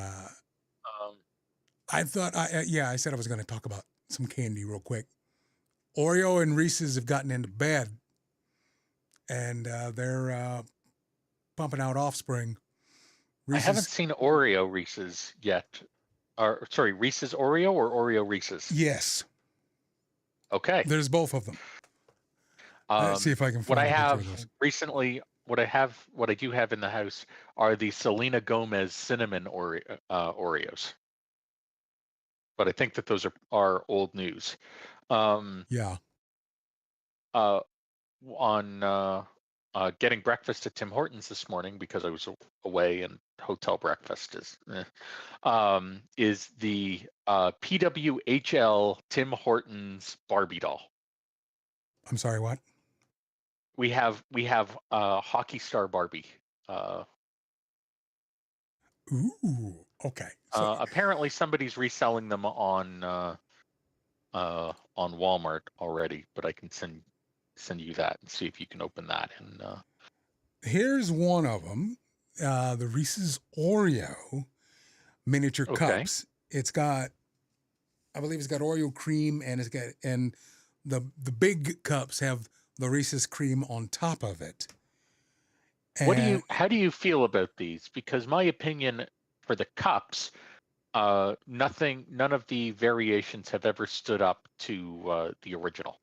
I thought, I said I was going to talk about some candy real quick. Oreo and Reese's have gotten into bed, and they're pumping out offspring.
Reese's. I haven't seen Oreo Reese's yet. Reese's Oreo or Oreo Reese's?
Yes.
Okay.
There's both of them. Let's see if I can find
what I have recently. What I do have in the house are the Selena Gomez cinnamon Oreos, but I think that those are old news. On getting breakfast at Tim Hortons this morning because I was away and hotel breakfast is the PWHL Tim Hortons Barbie doll.
I'm sorry, what?
We have hockey star Barbie.
Ooh, okay.
So, apparently somebody's reselling them on Walmart already, but I can send you that and see if you can open that. And
here's one of them, the Reese's Oreo miniature cups. It's got, I believe it's got Oreo cream and the big cups have the Reese's cream on top of it.
How do you feel about these? Because my opinion for the cups, none of the variations have ever stood up to the original.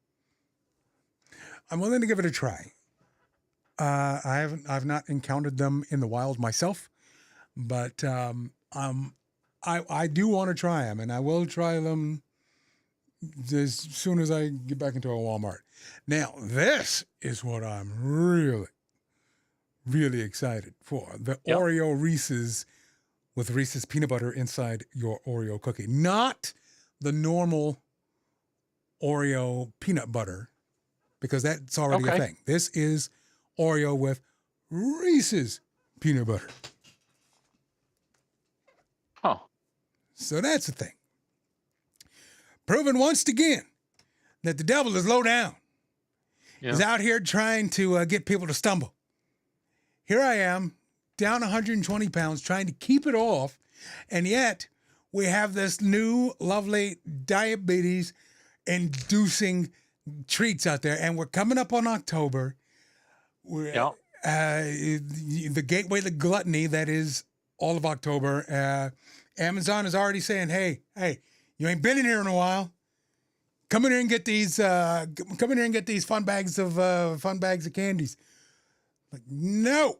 I'm willing to give it a try. I've not encountered them in the wild myself, but I do want to try them, and I will try them as soon as I get back into a Walmart. Now, this is what I'm really, really excited for. The Oreo Reese's with Reese's peanut butter inside your Oreo cookie. Not the normal Oreo peanut butter, because that's already a thing. This is Oreo with Reese's peanut butter.
Huh.
So that's the thing. Proving once again that the devil is low down.
Yeah.
He's out here trying to get people to stumble. Here I am, down 120 pounds, trying to keep it off, and yet we have this new lovely diabetes-inducing treats out there, and we're coming up on October. The gateway to gluttony that is all of October. Amazon is already saying, hey, you ain't been in here in a while. Come in here and get these. Come in here and get these fun bags of candies. Like, no.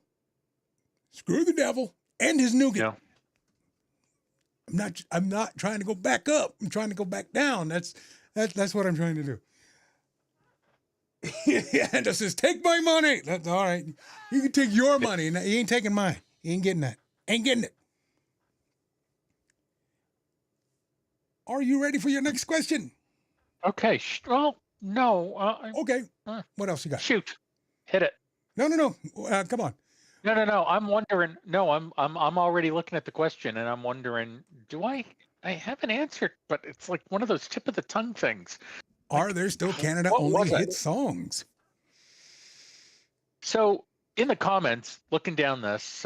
Screw the devil and his nougat.
Yeah.
I'm not trying to go back up. I'm trying to go back down. That's what I'm trying to do. And it says, take my money. That's all right. You can take your money. You ain't taking mine. You ain't getting that. Ain't getting it. Are you ready for your next question?
Okay. Well, no.
Okay. What else you got?
Shoot. Hit it.
No. Come on.
No. I'm wondering. No, I'm already looking at the question, and I'm wondering, do I have an answer? But it's like one of those tip of the tongue things.
Are there still Canada-only hit songs?
So in the comments, looking down this,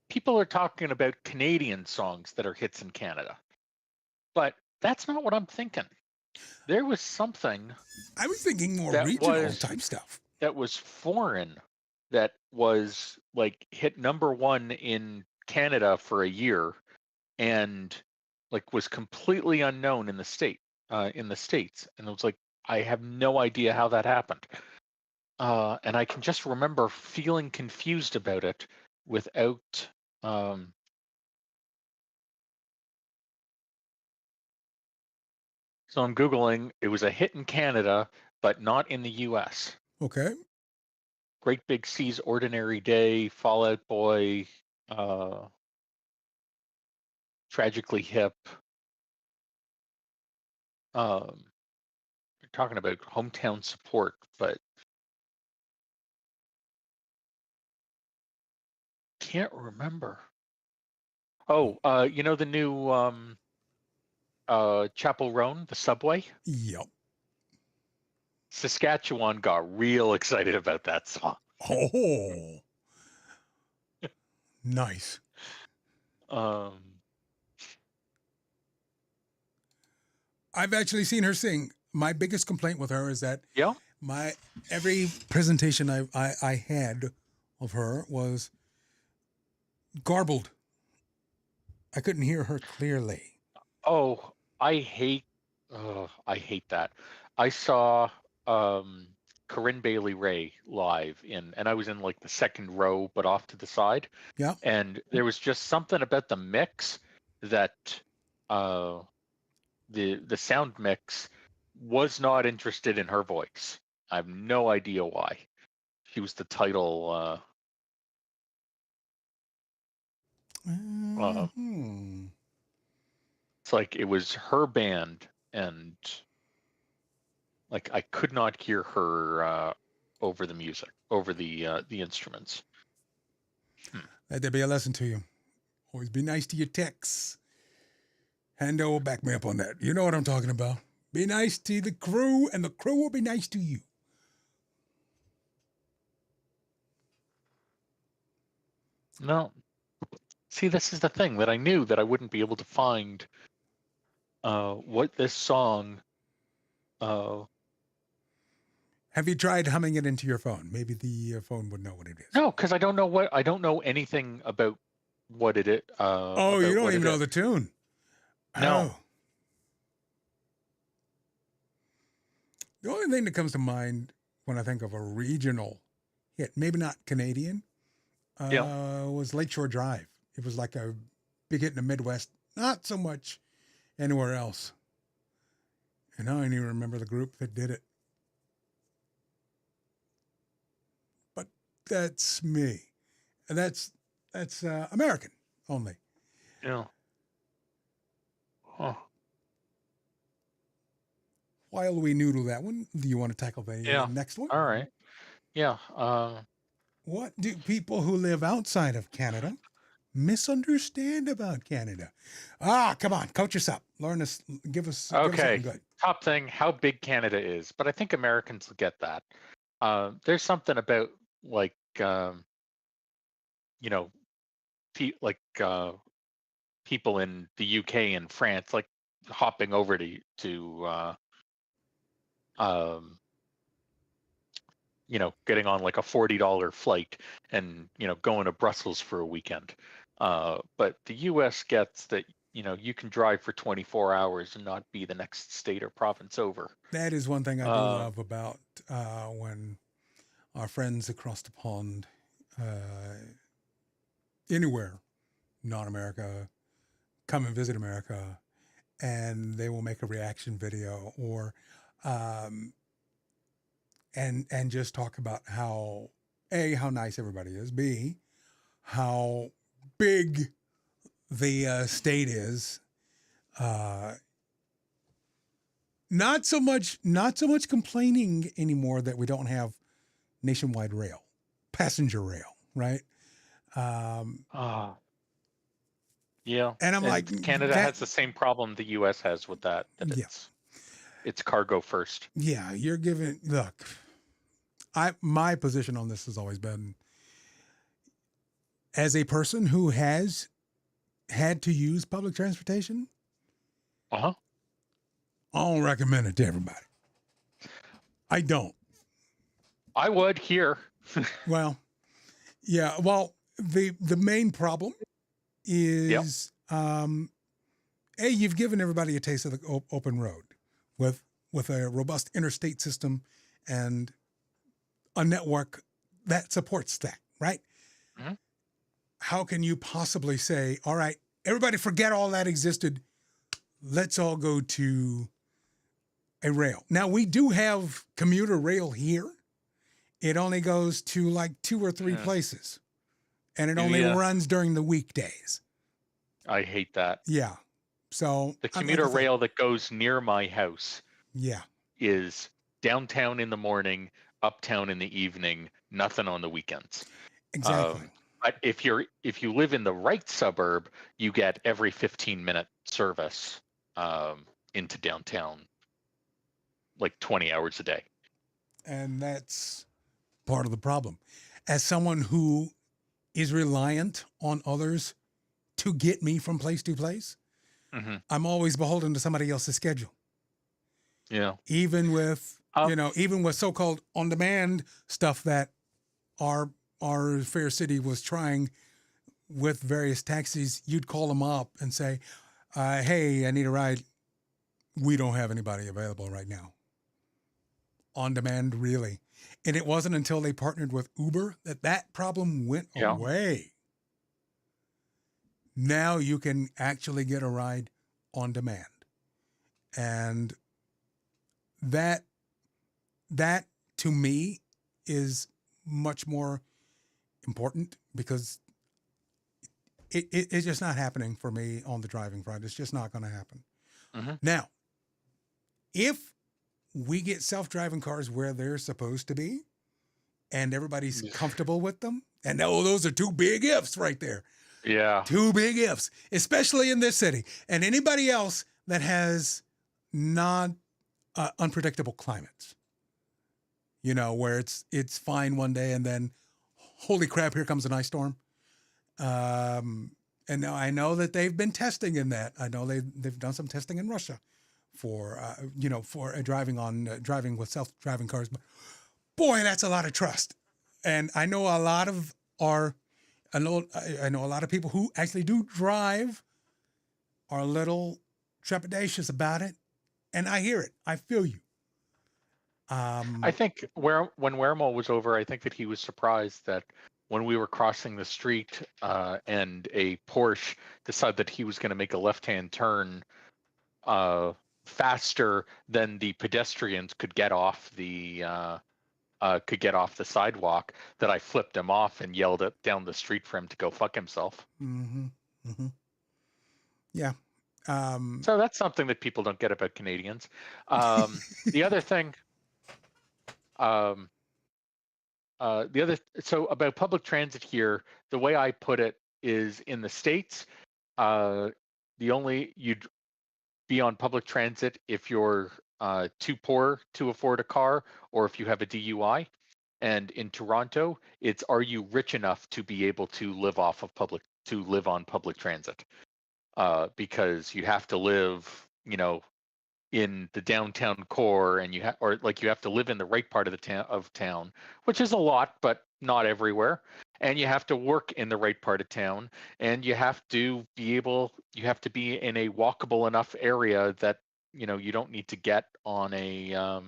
people are talking about Canadian songs that are hits in Canada. But that's not what I'm thinking. There was something.
I was thinking more regional type stuff.
That was foreign, that was like hit #1 in Canada for a year, and like was completely unknown in the States. And it was like, I have no idea how that happened. And I can just remember feeling confused about it without. So I'm Googling, it was a hit in Canada, but not in the US.
Okay.
Great Big Sea's Ordinary Day, Fall Out Boy, Tragically Hip. You're talking about hometown support, but can't remember. Oh, you know the new Chapel Roan, the subway?
Yep.
Saskatchewan got real excited about that song.
Oh. Nice. I've actually seen her sing. My biggest complaint with her is that every presentation I had of her was garbled. I couldn't hear her clearly.
Oh, I hate that. I saw Corinne Bailey Ray live and I was in like the second row, but off to the side.
Yeah.
And there was just something about the mix that the sound mix was not interested in her voice. I have no idea why. She was the title. It's like it was her band, and like I could not hear her over the music, over the instruments.
Let there be a lesson to you. Always be nice to your techs. Hando will back me up on that. You know what I'm talking about. Be nice to the crew, and the crew will be nice to you.
No. See, this is the thing, that I knew that I wouldn't be able to find what this song
Have you tried humming it into your phone? Maybe the phone would know what it is.
No, because I don't know anything about what it is.
Oh, you don't even know the tune.
No.
Oh. The only thing that comes to mind when I think of a regional hit, maybe not Canadian, was Lakeshore Drive. It was like a big hit in the Midwest, not so much anywhere else. And I don't even remember the group that did it. But that's me. And that's American only.
Yeah. Huh.
While we noodle that one, do you want to tackle the next one?
All right. Yeah.
What do people who live outside of Canada misunderstand about Canada? Come on, coach us up. Learn us, give us
Okay.
something good.
Top thing, how big Canada is, but I think Americans will get that. There's something about like you know, people in the UK and France like hopping over to getting on like a $40 flight and going to Brussels for a weekend. But the US gets that you can drive for 24 hours and not be the next state or province over.
That is one thing I do love about when our friends across the pond, anywhere, not America, come and visit America, and they will make a reaction video or and just talk about how A, how nice everybody is, B, how big the state is. Not so much complaining anymore that we don't have nationwide rail, passenger rail, right?
Yeah.
And I'm like,
Canada has the same problem the US has with that it's cargo first.
Yeah, you're giving, look, my position on this has always been, as a person who has had to use public transportation, I don't recommend it to everybody. I don't.
I would here.
Well, yeah. Well, the main problem is, A, you've given everybody a taste of the open road with a robust interstate system and a network that supports that, right?
Mm-hmm.
How can you possibly say, all right, everybody forget all that existed. Let's all go to a rail. Now, we do have commuter rail here. It only goes to like 2 or 3 places. And it only runs during the weekdays.
I hate that.
Yeah. So
the commuter rail that goes near my house is downtown in the morning, uptown in the evening, nothing on the weekends.
Exactly.
But if you live in the right suburb, you get every 15-minute service into downtown, like 20 hours a day.
And that's part of the problem. As someone who is reliant on others to get me from place to place, I'm always beholden to somebody else's schedule.
Yeah.
Even with, even with so-called on-demand stuff that our fair city was trying with various taxis, you'd call them up and say, hey, I need a ride. We don't have anybody available right now. On demand, really. And it wasn't until they partnered with Uber that problem went away. Now you can actually get a ride on demand. And that to me is much more important because it's just not happening for me on the driving front. It's just not going to happen. Now, if we get self-driving cars where they're supposed to be and everybody's comfortable with them, and those are 2 big ifs right there.
Yeah. 2
big ifs, especially in this city and anybody else that has unpredictable climates, where it's fine one day and then holy crap, here comes an ice storm. And now I know that they've been testing in that. I know they've done some testing in Russia for driving with self-driving cars. But boy, that's a lot of trust. And I know a lot of I know a lot of people who actually do drive are a little trepidatious about it, and I hear it. I feel you.
I think when Wermo was over, I think that he was surprised that when we were crossing the street and a Porsche decided that he was going to make a left-hand turn faster than the pedestrians could get off the sidewalk, that I flipped him off and yelled it down the street for him to go fuck himself.
Mm-hmm. Mm-hmm. Yeah.
So that's something that people don't get about Canadians. The other thing, so about public transit here, the way I put it is in the States, you'd be on public transit if you're too poor to afford a car or if you have a DUI. And in Toronto, it's are you rich enough to be able to live on public transit? Because you have to live, in the downtown core, and you have to live in the right part of the town, which is a lot, but not everywhere. And you have to work in the right part of town, and you have to be in a walkable enough area that you don't need to get on a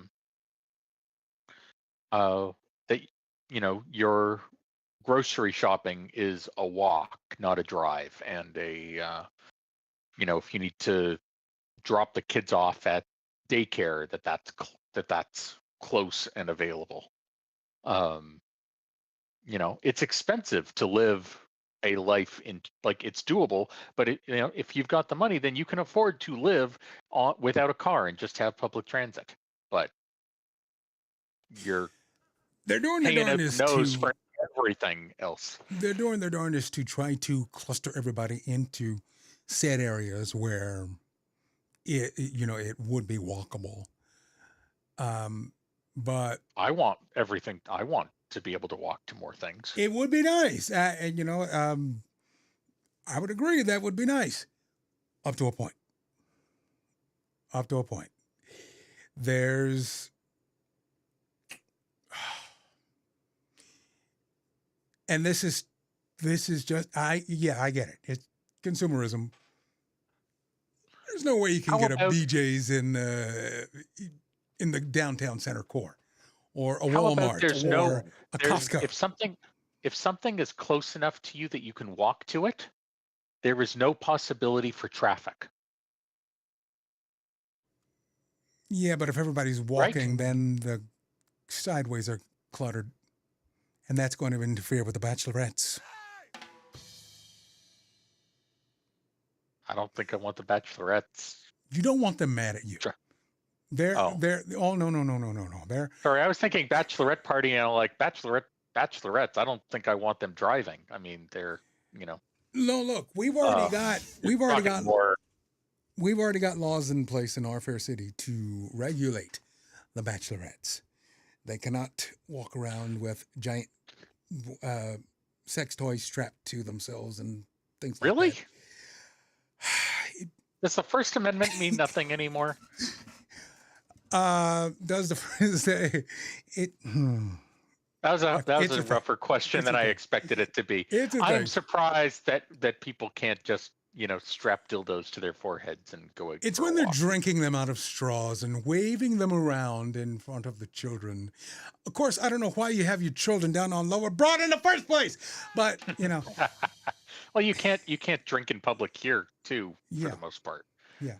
that your grocery shopping is a walk, not a drive, and if you need to drop the kids off at daycare, that's close and available. It's expensive to live a life it's doable, but if you've got the money, then you can afford to live without a car and just have public transit. But
they're doing their
paying out the
darndest
nose
to
for everything else.
they're doing their darndest to try to cluster everybody into said areas where it would be walkable. But
I want to be able to walk to more things.
it would be nice, and I would agree that would be nice, up to a point. Up to a point. There's, and this is just I get it. It's consumerism. There's no way you can get a BJ's in the downtown center core, or a Walmart, or a Costco.
If something is close enough to you that you can walk to it, there is no possibility for traffic.
Yeah, but if everybody's walking,
Right?
then the sideways are cluttered, and that's going to interfere with the bachelorettes.
I don't think I want the bachelorettes.
You don't want them mad at you. They're no.
Sorry, I was thinking bachelorette party, like bachelorettes. I don't think I want them driving. I mean, they're,
No, look, we've already got laws in place in our fair city to regulate the bachelorettes. They cannot walk around with giant sex toys strapped to themselves and things like that.
Really? Does the First Amendment mean nothing anymore?
Does the phrase say it?
That was a rougher question than I expected it to be. I'm surprised that people can't just strap dildos to their foreheads and go.
It's when they're drinking them out of straws and waving them around in front of the children. Of course, I don't know why you have your children down on Lower Broad in the first place, but
Well, you can't drink in public here too, for the most part.
Yeah.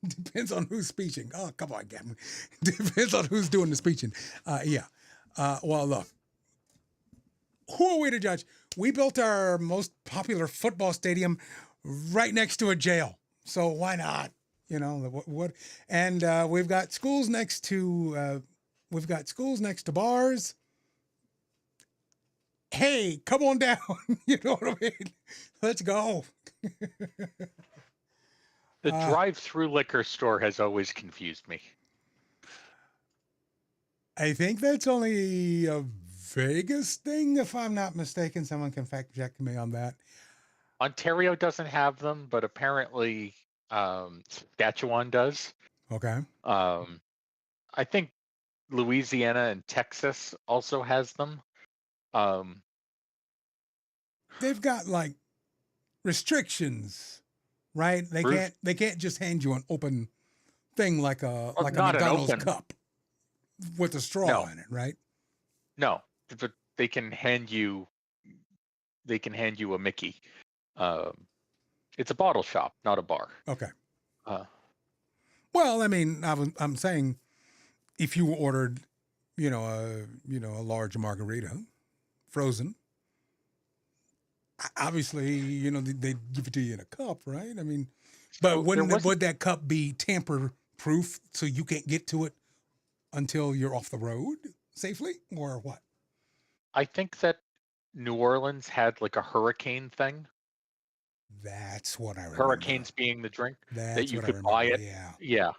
Depends on who's speaking. Oh, come on, Gavin. Depends on who's doing the speaking. Well, look. Who are we to judge? We built our most popular football stadium right next to a jail, so why not? What? And we've got schools next to bars. Hey, come on down. You know what I mean? Let's go.
The drive-through liquor store has always confused me.
I think that's only a Vegas thing, if I'm not mistaken. Someone can fact check me on that.
Ontario doesn't have them, but apparently Saskatchewan does.
Okay.
I think Louisiana and Texas also has them.
They've got like restrictions, right?
Ruth-
They can't just hand you an open thing like a
not an
McDonald's
open.
cup with a straw
No.
in it, right?
No, but they can hand you a Mickey. It's a bottle shop, not a bar.
Okay.
Uh,
Well, I mean, I'm saying if you ordered, a large margarita, frozen, obviously, they give it to you in a cup, right? I mean, but
So there wasn't-
would that cup be tamper proof so you can't get to it until you're off the road safely, or what?
I think that New Orleans had like a hurricane thing.
That's what I remember.
Hurricanes being the drink
That's
that you
what I
could
remember.
buy it.
Yeah.
Yeah,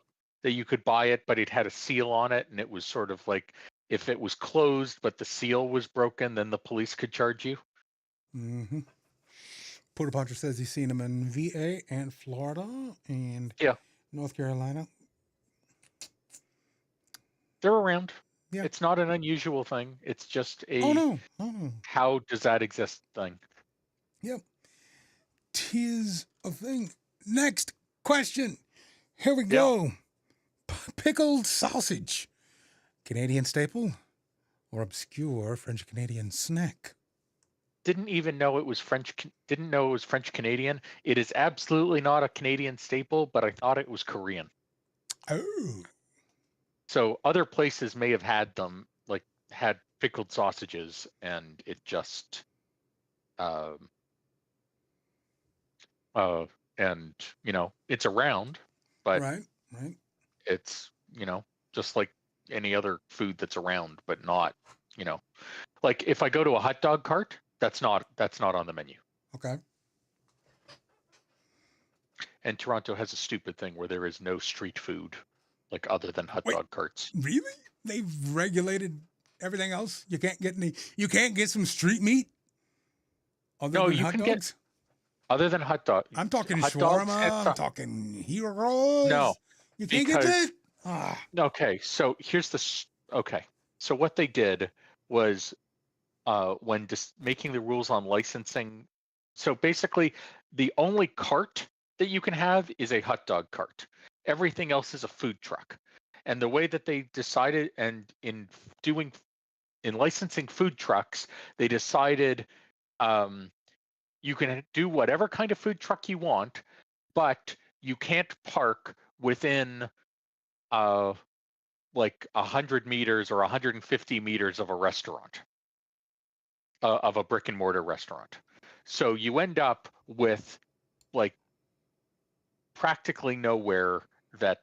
that you could buy it, but it had a seal on it, and it was sort of like if it was closed but the seal was broken, then the police could charge you.
Mm-hmm. Porter Puncher says he's seen them in VA and Florida and
Yeah.
North Carolina.
They're around.
Yeah.
It's not an unusual thing. It's just a
Oh no.
how does that exist thing.
Yep. Tis a thing. Next question. Here we go. Pickled sausage. Canadian staple or obscure French Canadian snack?
Didn't even know it was French. Didn't know it was French Canadian. It is absolutely not a Canadian staple, but I thought it was Korean.
Oh.
So other places may have had them, like had pickled sausages, and it just, and it's around, but
Right.
it's just like any other food that's around, but not, like if I go to a hot dog cart, that's not on the menu.
Okay.
And Toronto has a stupid thing where there is no street food, like other than hot dog carts.
Really? They've regulated everything else? You can't get some street meat? Other than
you
hot
can
dogs?
get other than hot dog.
I'm talking
hot dogs
shawarma.
and
I'm talking heroes.
No,
You can't get
because-
that?
Okay, so here's okay. So what they did was when making the rules on licensing. So basically, the only cart that you can have is a hot dog cart. Everything else is a food truck. And the way that they decided, and in licensing food trucks, they decided you can do whatever kind of food truck you want, but you can't park within like 100 meters or 150 meters of a restaurant, of a brick and mortar restaurant. So you end up with like practically nowhere that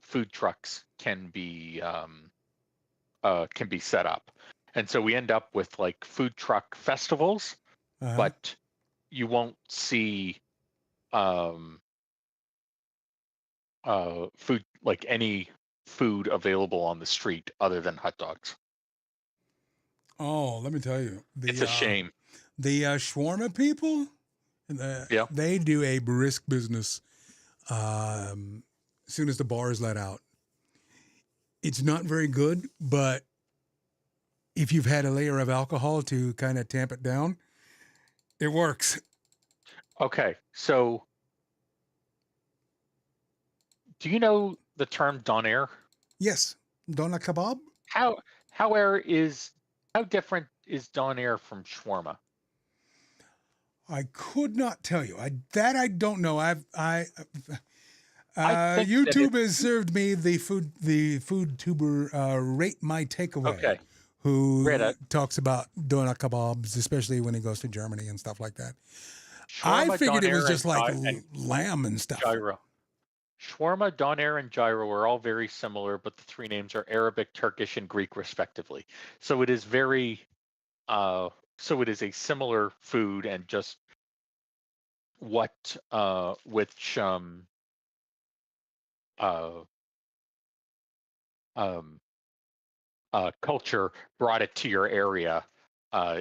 food trucks can be set up. And so we end up with like food truck festivals, but you won't see food, like any food available on the street other than hot dogs.
Oh, let me tell you.
It's a shame.
The shawarma people, they do a brisk business as soon as the bar is let out. It's not very good, but if you've had a layer of alcohol to kind of tamp it down, it works.
Okay, so do you know the term donair?
Yes, doner kebab.
How different is donair from shawarma?
I could not tell you. I don't know.
I think
YouTube has served me the food tuber Rate My Takeaway.
Okay.
Who talks about doner kebabs, especially when he goes to Germany and stuff like that.
Shawarma,
I figured it was just like
and
lamb and stuff.
Gyro. Shawarma, donair, and gyro are all very similar, but the three names are Arabic, Turkish, and Greek, respectively. So it is very, so it is a similar food, and just which culture brought it to your area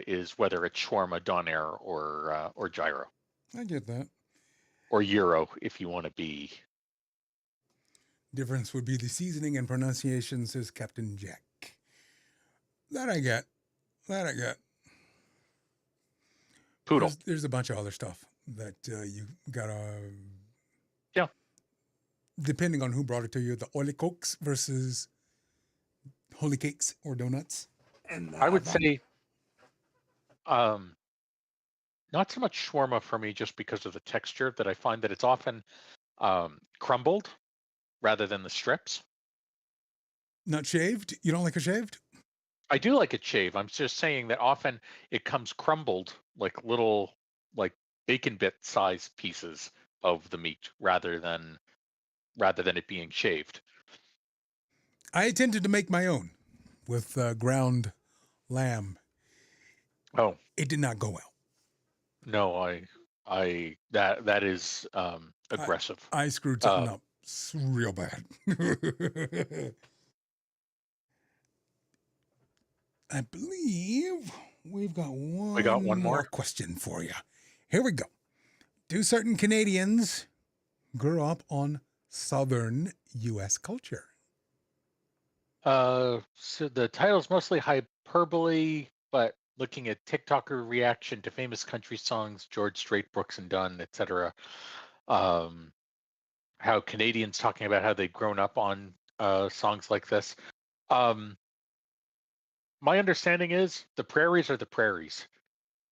is whether it's shawarma, donair, or gyro.
I get that.
Or gyro, if you want to be.
Difference would be the seasoning and pronunciation, says Captain Jack. That I get. That I get.
Poodle.
There's a bunch of other stuff that you gotta.
Yeah.
Depending on who brought it to you, the oily cokes versus holy cakes or donuts. And
I would say, not so much shawarma for me, just because of the texture. That I find that it's often crumbled rather than the strips.
not shaved. You don't like it shaved?
I do like it shaved. I'm just saying that often it comes crumbled, like little, like bacon bit size pieces of the meat, rather than it being shaved.
I attempted to make my own with ground lamb.
Oh
It did not go well.
no, that is aggressive.
I screwed something up real bad. I believe we've got one more question for you. Here we go. Do certain Canadians grow up on Southern U.S. culture?
So the title's mostly hyperbole, but looking at TikToker reaction to famous country songs, George Strait, Brooks and Dunn, etc. How Canadians talking about how they've grown up on songs like this. My understanding is the prairies are the prairies.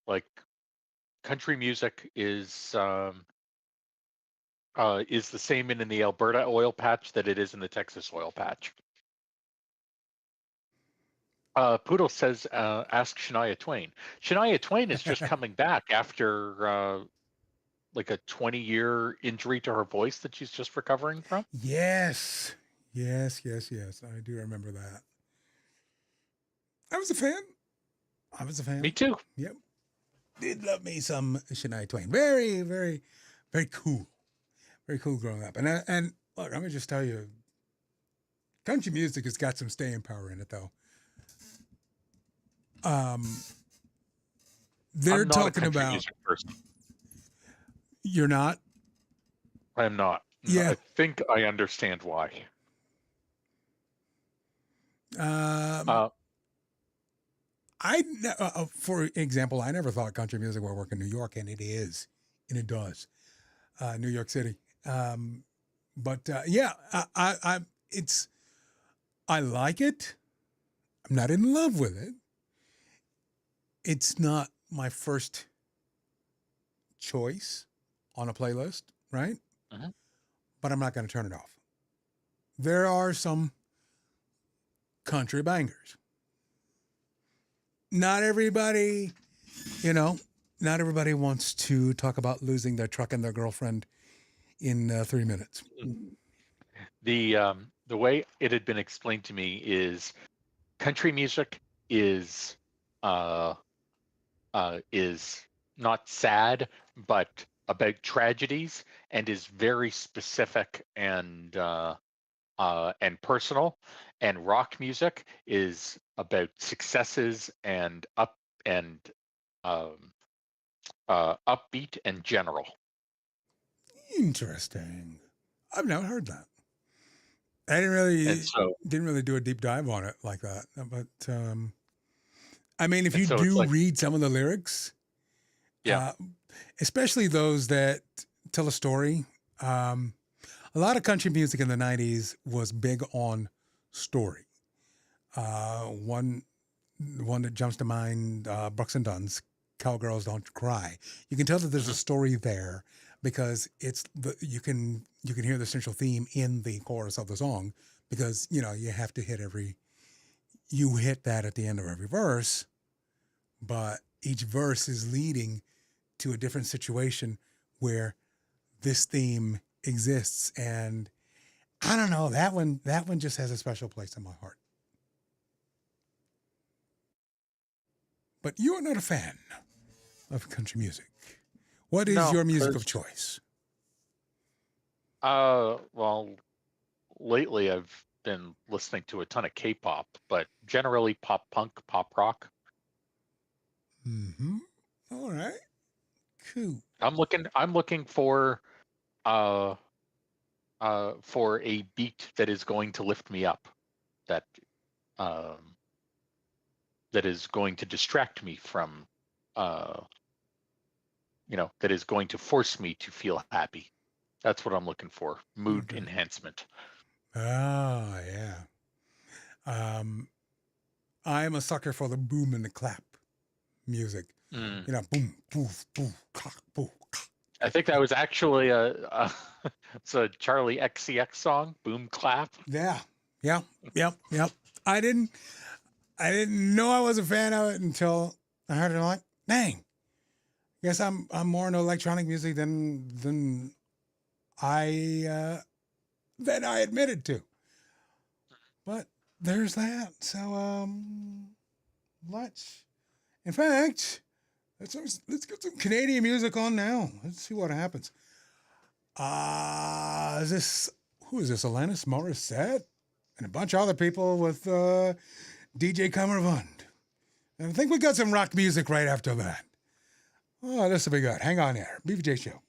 Like country music is the same in the Alberta oil patch that it is in the Texas oil patch. Poodle says, ask Shania Twain. Shania Twain is just coming back after like a 20-year injury to her voice that she's just recovering from.
Yes. I do remember that. I was a fan.
Me too.
Yep. Did love me some Shania Twain. Very, very, very cool. Very cool growing up. And look, let me just tell you, country music has got some staying power in it, though. They're
I'm not
talking
a country
about
music person.
You're not?
I am not.
Yeah.
I think I understand why.
For example, I never thought country music would work in New York, and it is, and it does. New York City. Yeah, I like it. I'm not in love with it. It's not my first choice on a playlist, right?
Mhm.
But I'm not going to turn it off. There are some country bangers. Not everybody wants to talk about losing their truck and their girlfriend in 3 minutes.
The way it had been explained to me is country music is not sad, but about tragedies, and is very specific and personal. And rock music is about successes and upbeat and general.
Interesting. I've never heard that. I
And so
didn't really do a deep dive on it like that. But I mean, if you
so
do
like,
read some of the lyrics,
yeah,
especially those that tell a story. A lot of country music in the 90s was big on story. One that jumps to mind, Brooks and Dunn's "Cowgirls Don't Cry." You can tell that there's a story there because you can hear the central theme in the chorus of the song, because you have to hit that at the end of every verse, but each verse is leading to a different situation where this theme exists. And I don't know, that one just has a special place in my heart. But you are not a fan of country music. What is your music of choice?
Well, lately I've been listening to a ton of K-pop, but generally pop punk, pop rock.
Mm-hmm. All right. Cool.
I'm looking for for a beat that is going to lift me up, that um, that is going to distract me from, uh, that is going to force me to feel happy. That's what I'm looking for. Mood
Okay.
enhancement.
Oh, yeah. Um, I'm a sucker for the boom and the clap music.
Mm.
Boom, poof, poof, clap, poof, clap.
I think that was actually it's a Charlie XCX song, Boom Clap.
Yeah, yeah, yep, yep. I didn't, I didn't know I was a fan of it until I heard it. I'm like, dang. Guess I'm more into electronic music than I than I admitted to. But there's that. So let's. In fact, let's get some Canadian music on now. Let's see what happens. Is this who is this? Alanis Morissette and a bunch of other people with DJ Cummerfund. And I think we got some rock music right after that. Oh, this will be good. Hang on there. BVJ Show.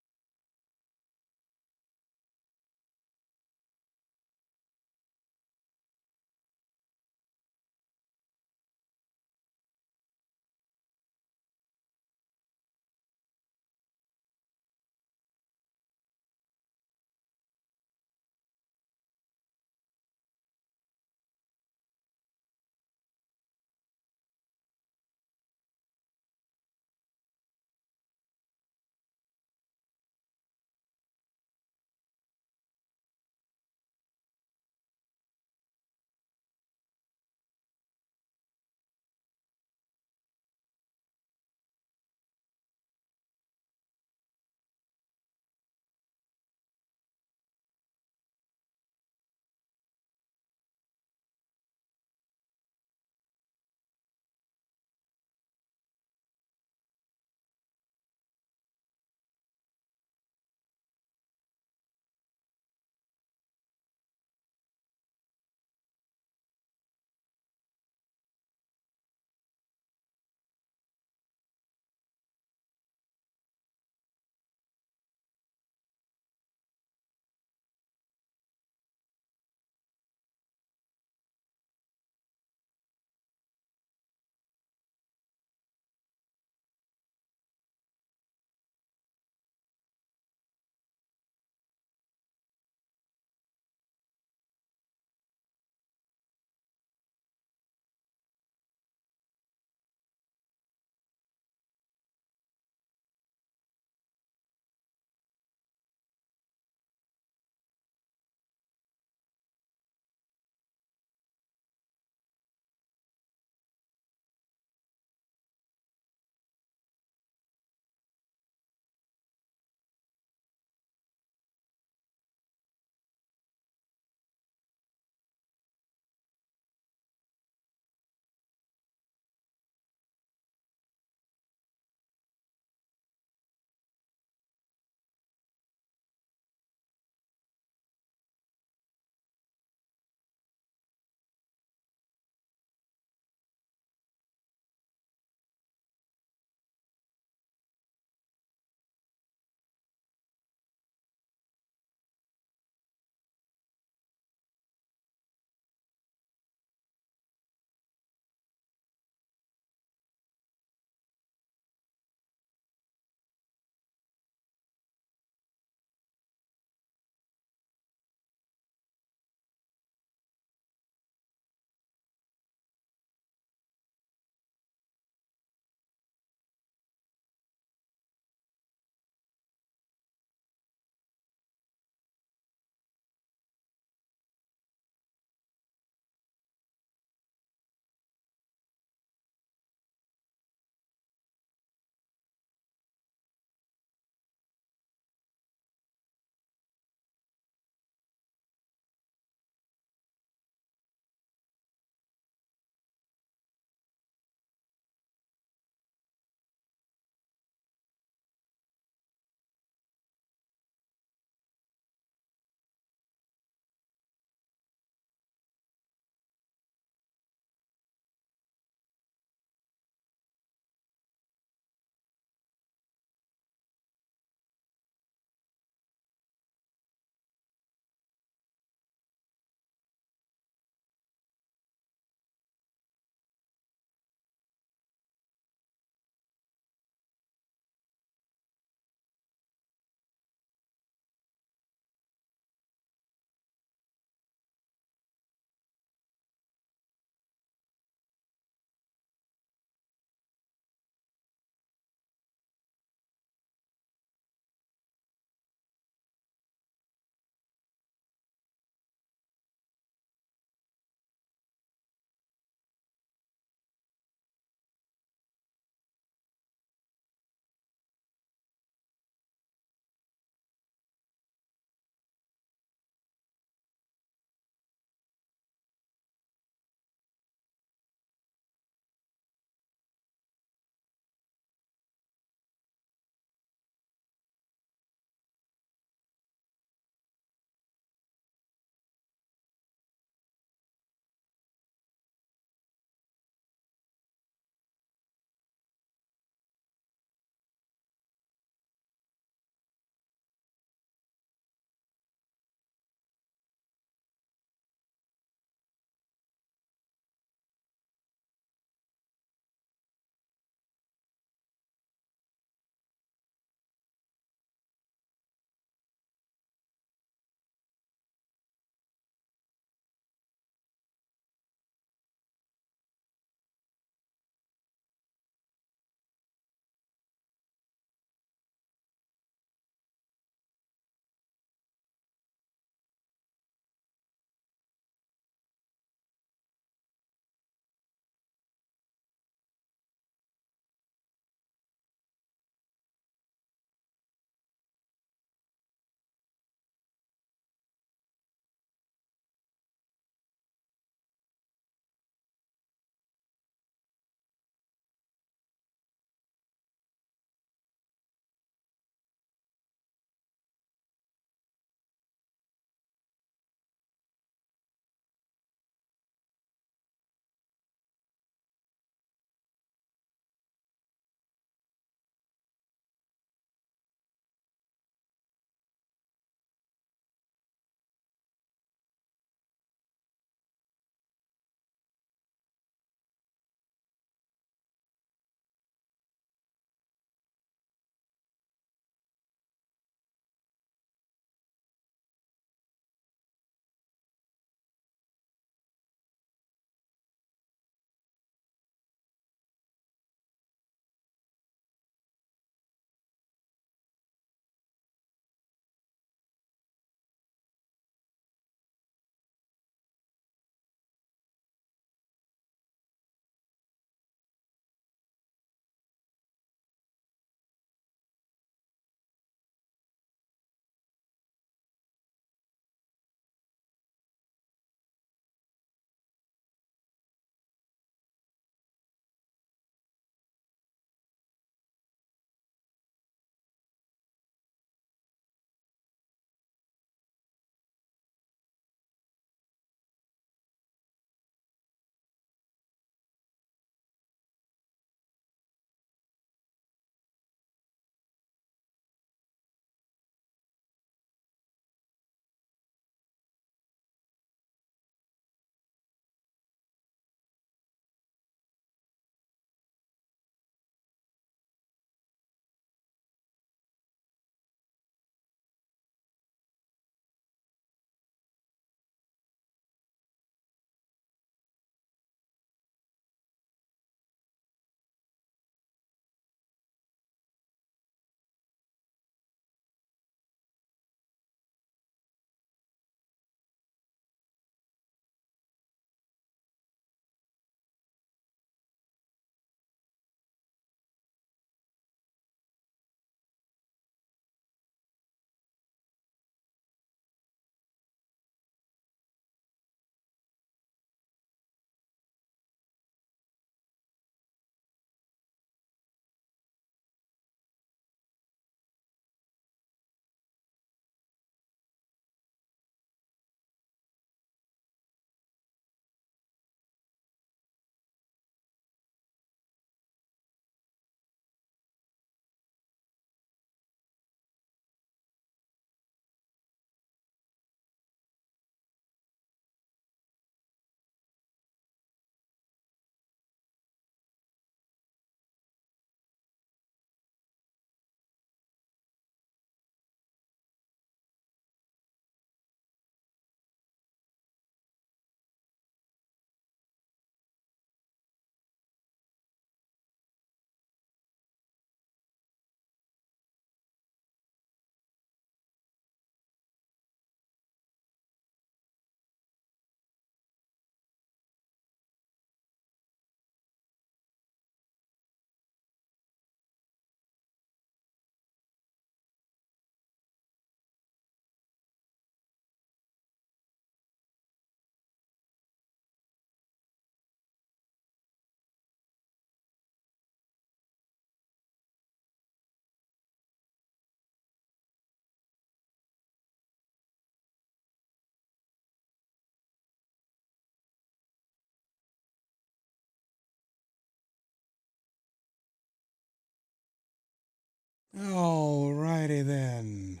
All righty then.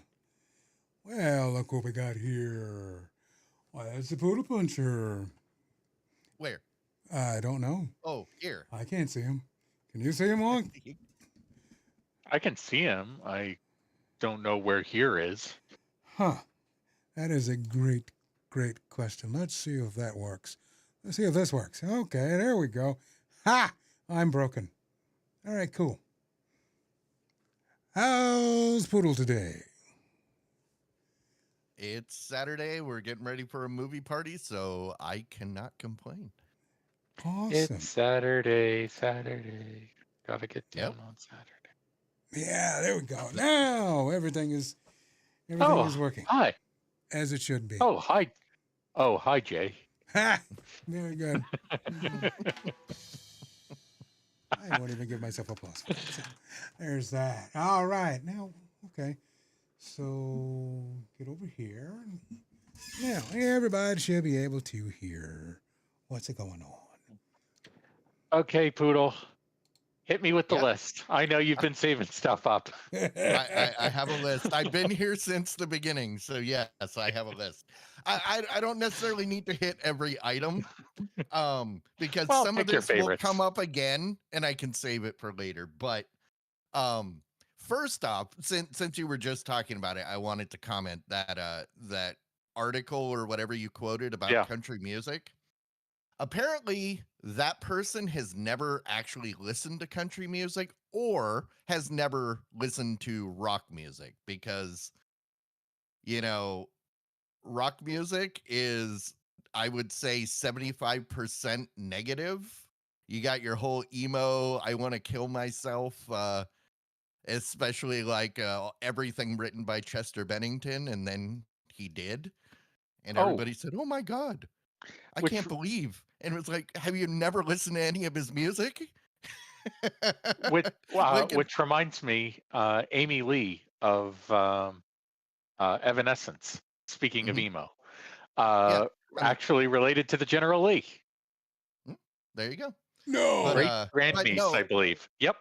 Well, look what we got here. Why, that's the Poodle Puncher.
Where?
I don't know.
Oh, here.
I can't see him. Can you see him, Wong?
I can see him. I don't know where here is.
Huh. That is a great, great question. Let's see if that works. Let's see if this works. Okay, there we go. Ha! I'm broken. All right, cool. How's Poodle today?
It's Saturday. We're getting ready for a movie party, so I cannot complain.
Awesome.
It's Saturday. Gotta get down on Saturday.
Yeah, there we go. Now everything is working
Hi.
as it should be.
Oh, hi. Oh, hi, Jay.
Ha! Very good. I won't even give myself applause. So, there's that. All right. Now, okay. So get over here. Now, everybody should be able to hear what's going on.
Okay, Poodle. Hit me with the
Yep.
list. I know you've been saving stuff up.
I have a list. I've been here since the beginning, so yes, I have a list. I don't necessarily need to hit every item, because
Well,
some of
pick your
this will
favorites.
come up again, and I can save it for later. But first off, since you were just talking about it, I wanted to comment that that article or whatever you quoted about country music. Apparently, that person has never actually listened to country music or has never listened to rock music because, rock music is, I would say, 75% negative. You got your whole emo, I want to kill myself, especially like everything written by Chester Bennington, and then he did. And everybody said, oh my God, I can't believe. And it was like, have you never listened to any of his music?
Which reminds me, Amy Lee of Evanescence, speaking of emo, actually related to the General Lee.
There you go.
No.
Great grandniece, I believe. Yep.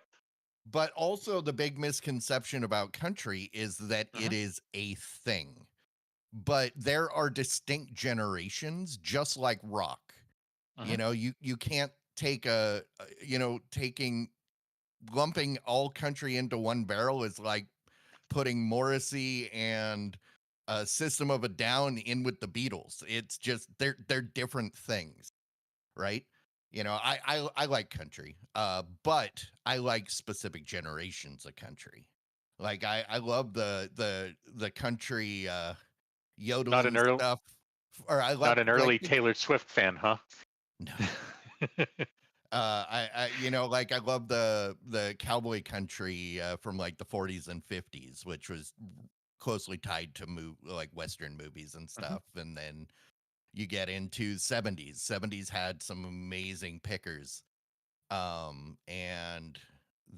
But also the big misconception about country is that it is a thing. But there are distinct generations, just like rock. You can't take lumping all country into one barrel is like putting Morrissey and System of a Down in with the Beatles. It's just they're different things, right? I like country, but I like specific generations of country. Like I love the country yodeling stuff. Or I
not an early Taylor Swift fan, huh?
No. I love the cowboy country from like the 40s and 50s, which was closely tied to like Western movies and stuff. And then you get into 70s. 70s had some amazing pickers. And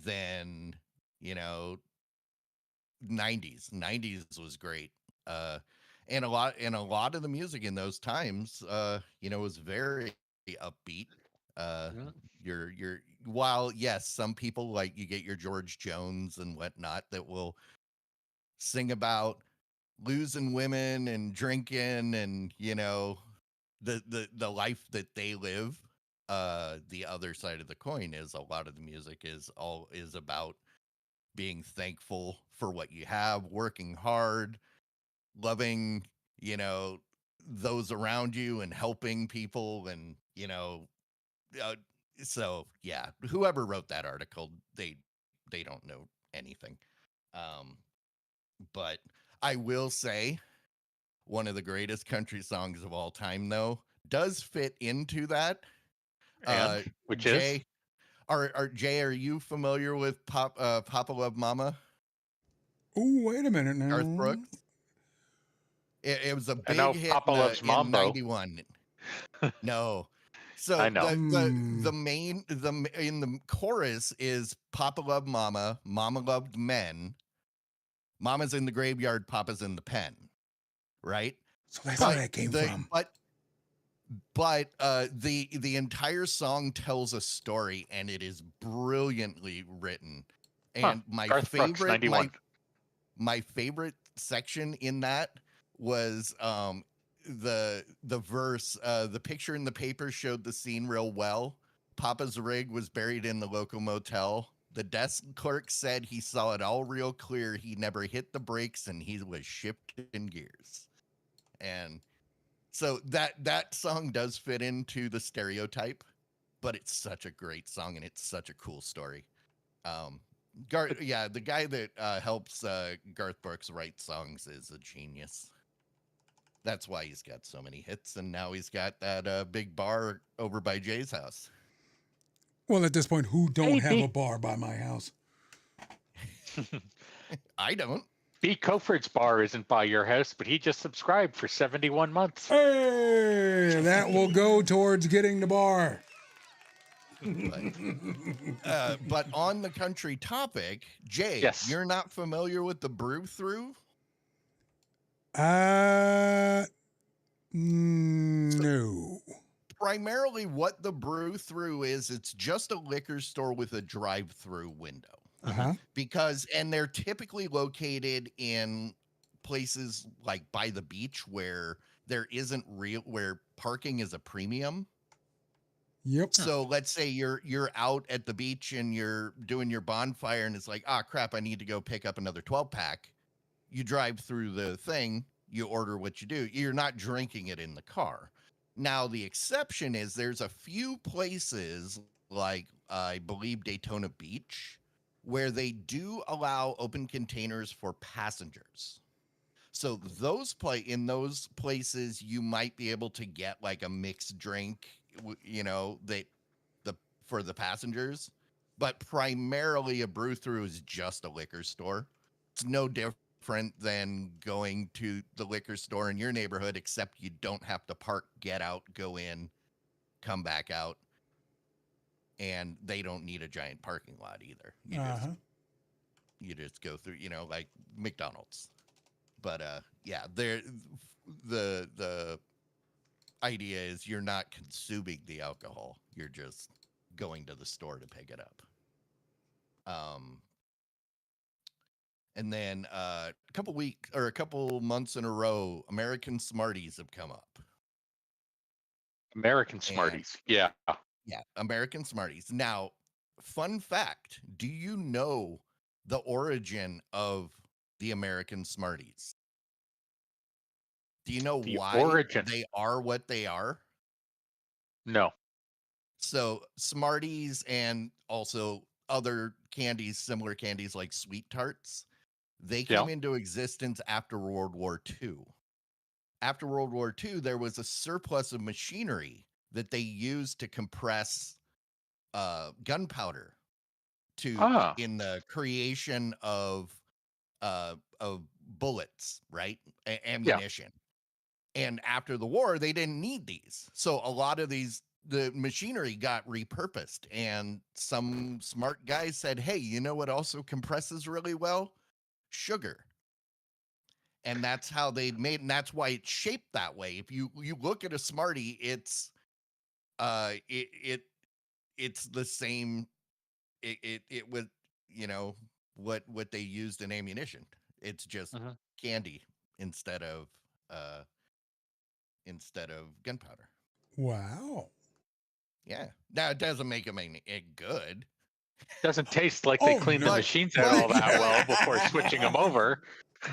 then 90s was great. And a lot of the music in those times was very upbeat. While yes, some people, like, you get your George Jones and whatnot that will sing about losing women and drinking and the life that they live. The other side of the coin is a lot of the music is about being thankful for what you have, working hard, loving those around you and helping people, and so yeah, whoever wrote that article, they don't know anything. But I will say one of the greatest country songs of all time, though, does fit into that.
Which
Jay,
is?
Jay, are you familiar with Papa Love Mama?
Oh, wait a minute now.
Garth Brooks. It was a big hit
Papa Loves
in
Mambo.
91. No. So
I know.
the main in the chorus is Papa loved Mama, Mama loved men, Mama's in the graveyard, Papa's in the pen, right?
So that's where that came from.
But the entire song tells a story, and it is brilliantly written. And my
Garth Brooks,
favorite
91.
my favorite section in that was the verse, the picture in the paper showed the scene real well. Papa's rig was buried in the local motel. The desk clerk said he saw it all real clear. He never hit the brakes and he was shifting gears. And so that song does fit into the stereotype, but it's such a great song and it's such a cool story. The guy that helps Garth Brooks write songs is a genius. That's why he's got so many hits, and now he's got that big bar over by Jay's house.
Well, at this point, who don't have a bar by my house?
I don't.
B. Coford's bar isn't by your house, but he just subscribed for 71 months.
Hey, that will go towards getting the bar.
But on the country topic, Jay,
Yes.
You're not familiar with the brew through?
No.
Primarily what the brew through is, it's just a liquor store with a drive-through window.
Uh-huh.
And they're typically located in places like by the beach where there isn't where parking is a premium.
Yep.
So let's say you're out at the beach and you're doing your bonfire and it's like, crap, I need to go pick up another 12-pack. You drive through the thing, you order what you do. You're not drinking it in the car. Now, the exception is there's a few places like I believe Daytona Beach where they do allow open containers for passengers. So in those places, you might be able to get like a mixed drink, for the passengers. But primarily, a brew through is just a liquor store. It's no different than going to the liquor store in your neighborhood, except you don't have to park, get out, go in, come back out. And they don't need a giant parking lot either. You just go through, like McDonald's. But the idea is you're not consuming the alcohol. You're just going to the store to pick it up. And then a couple months in a row, American Smarties have come up.
American Smarties. Yeah.
Yeah, American Smarties. Now, fun fact, do you know the origin of the American Smarties? Do you know why they are what they are?
No.
So Smarties and also other candies, similar candies like Sweet Tarts, they came into existence after World War II. After World War II, there was a surplus of machinery that they used to compress gunpowder in the creation of bullets, right? Ammunition. And after the war, they didn't need these. So a lot of the machinery got repurposed. And some smart guys said, hey, you know what also compresses really well? Sugar. And that's how they made, and that's why it's shaped that way. If you look at a Smartie, it's it's the same. It was, what they used in ammunition. It's just candy instead of gunpowder.
Wow.
Yeah. Now it doesn't make them good.
Doesn't taste like they cleaned the machines out all that well before switching them over.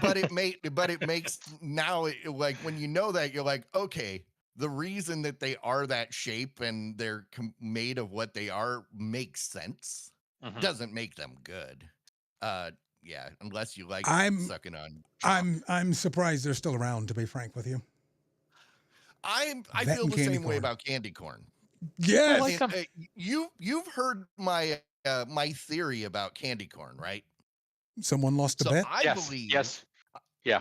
But it makes now, like, when you know that, you're like, okay, the reason that they are that shape and they're made of what they are makes sense. Doesn't make them good. Yeah, unless you like sucking on chalk.
I'm surprised they're still around, to be frank with you.
I feel the same way about candy corn.
Yes.
You've heard my my theory about candy corn, right?
Someone lost a bet?
I believe.
Yes. Yeah.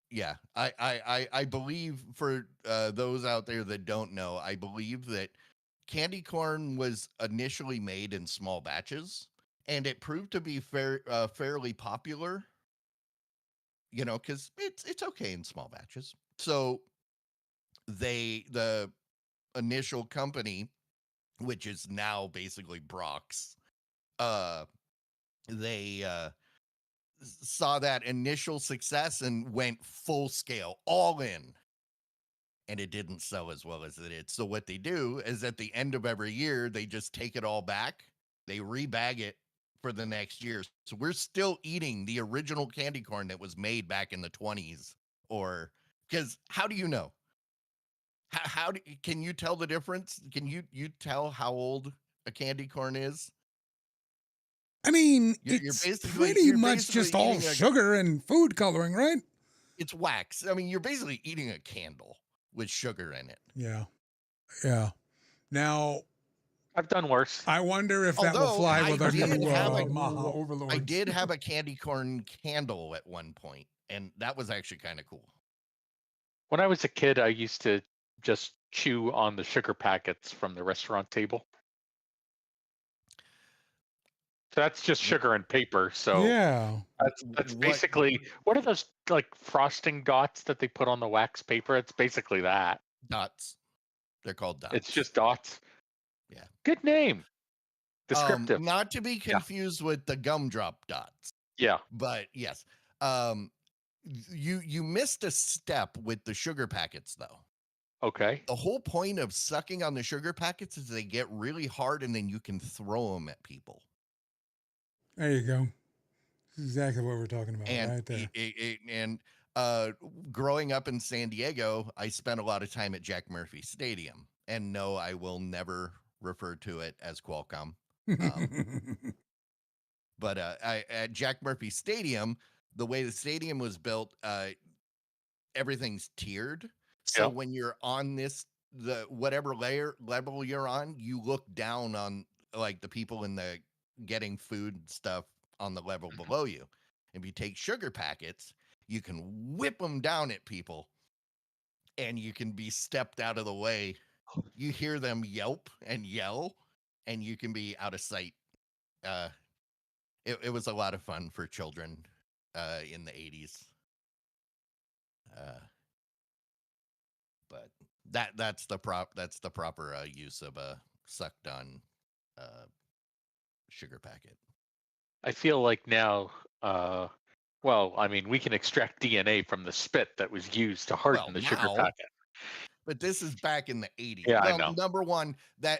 Yeah. I believe, for those out there that don't know, I believe that candy corn was initially made in small batches, and it proved to be fairly popular, because it's okay in small batches. So the initial company, which is now basically Brock's, they saw that initial success and went full scale, all in. And it didn't sell as well as it did. So what they do is at the end of every year, they just take it all back. They rebag it for the next year. So we're still eating the original candy corn that was made back in the 20s. Or because how do you know? Can you tell the difference? Can you tell how old a candy corn is?
I mean,
You're
it's pretty much
basically
just all
eating
sugar and food coloring, right?
It's wax. I mean, you're basically eating a candle with sugar in it.
Yeah. Yeah. Now,
I've done worse.
I wonder if that will
Although
fly
I
with our
did
new
have
Maha Overlords.
I did have a candy corn candle at one point, and that was actually kind of cool.
When I was a kid, I used to just chew on the sugar packets from the restaurant table. So that's just sugar and paper. So
Yeah.
that's basically, what are those like frosting dots that they put on the wax paper? It's basically that.
Dots. They're called dots.
It's just dots.
Yeah.
Good name. Descriptive.
Not to be confused with the gumdrop dots.
Yeah.
But yes. You missed a step with the sugar packets though.
Okay.
The whole point of sucking on the sugar packets is they get really hard and then you can throw them at people.
There you go. This is exactly what we're talking about right there.
And growing up in San Diego, I spent a lot of time at Jack Murphy Stadium. And no, I will never refer to it as Qualcomm. But at Jack Murphy Stadium, the way the stadium was built, everything's tiered. So when you're on whatever level you're on, you look down on like the people in the getting food stuff on the level below you. If you take sugar packets, you can whip them down at people and you can be stepped out of the way. You hear them yelp and yell and you can be out of sight. It was a lot of fun for children in the 80s. But that's the proper use of a sucked on sugar packet.
I feel like now, well, I mean, we can extract DNA from the spit that was used to harden the sugar packet.
But this is back in the 80s.
Yeah,
well,
I know.
Number one,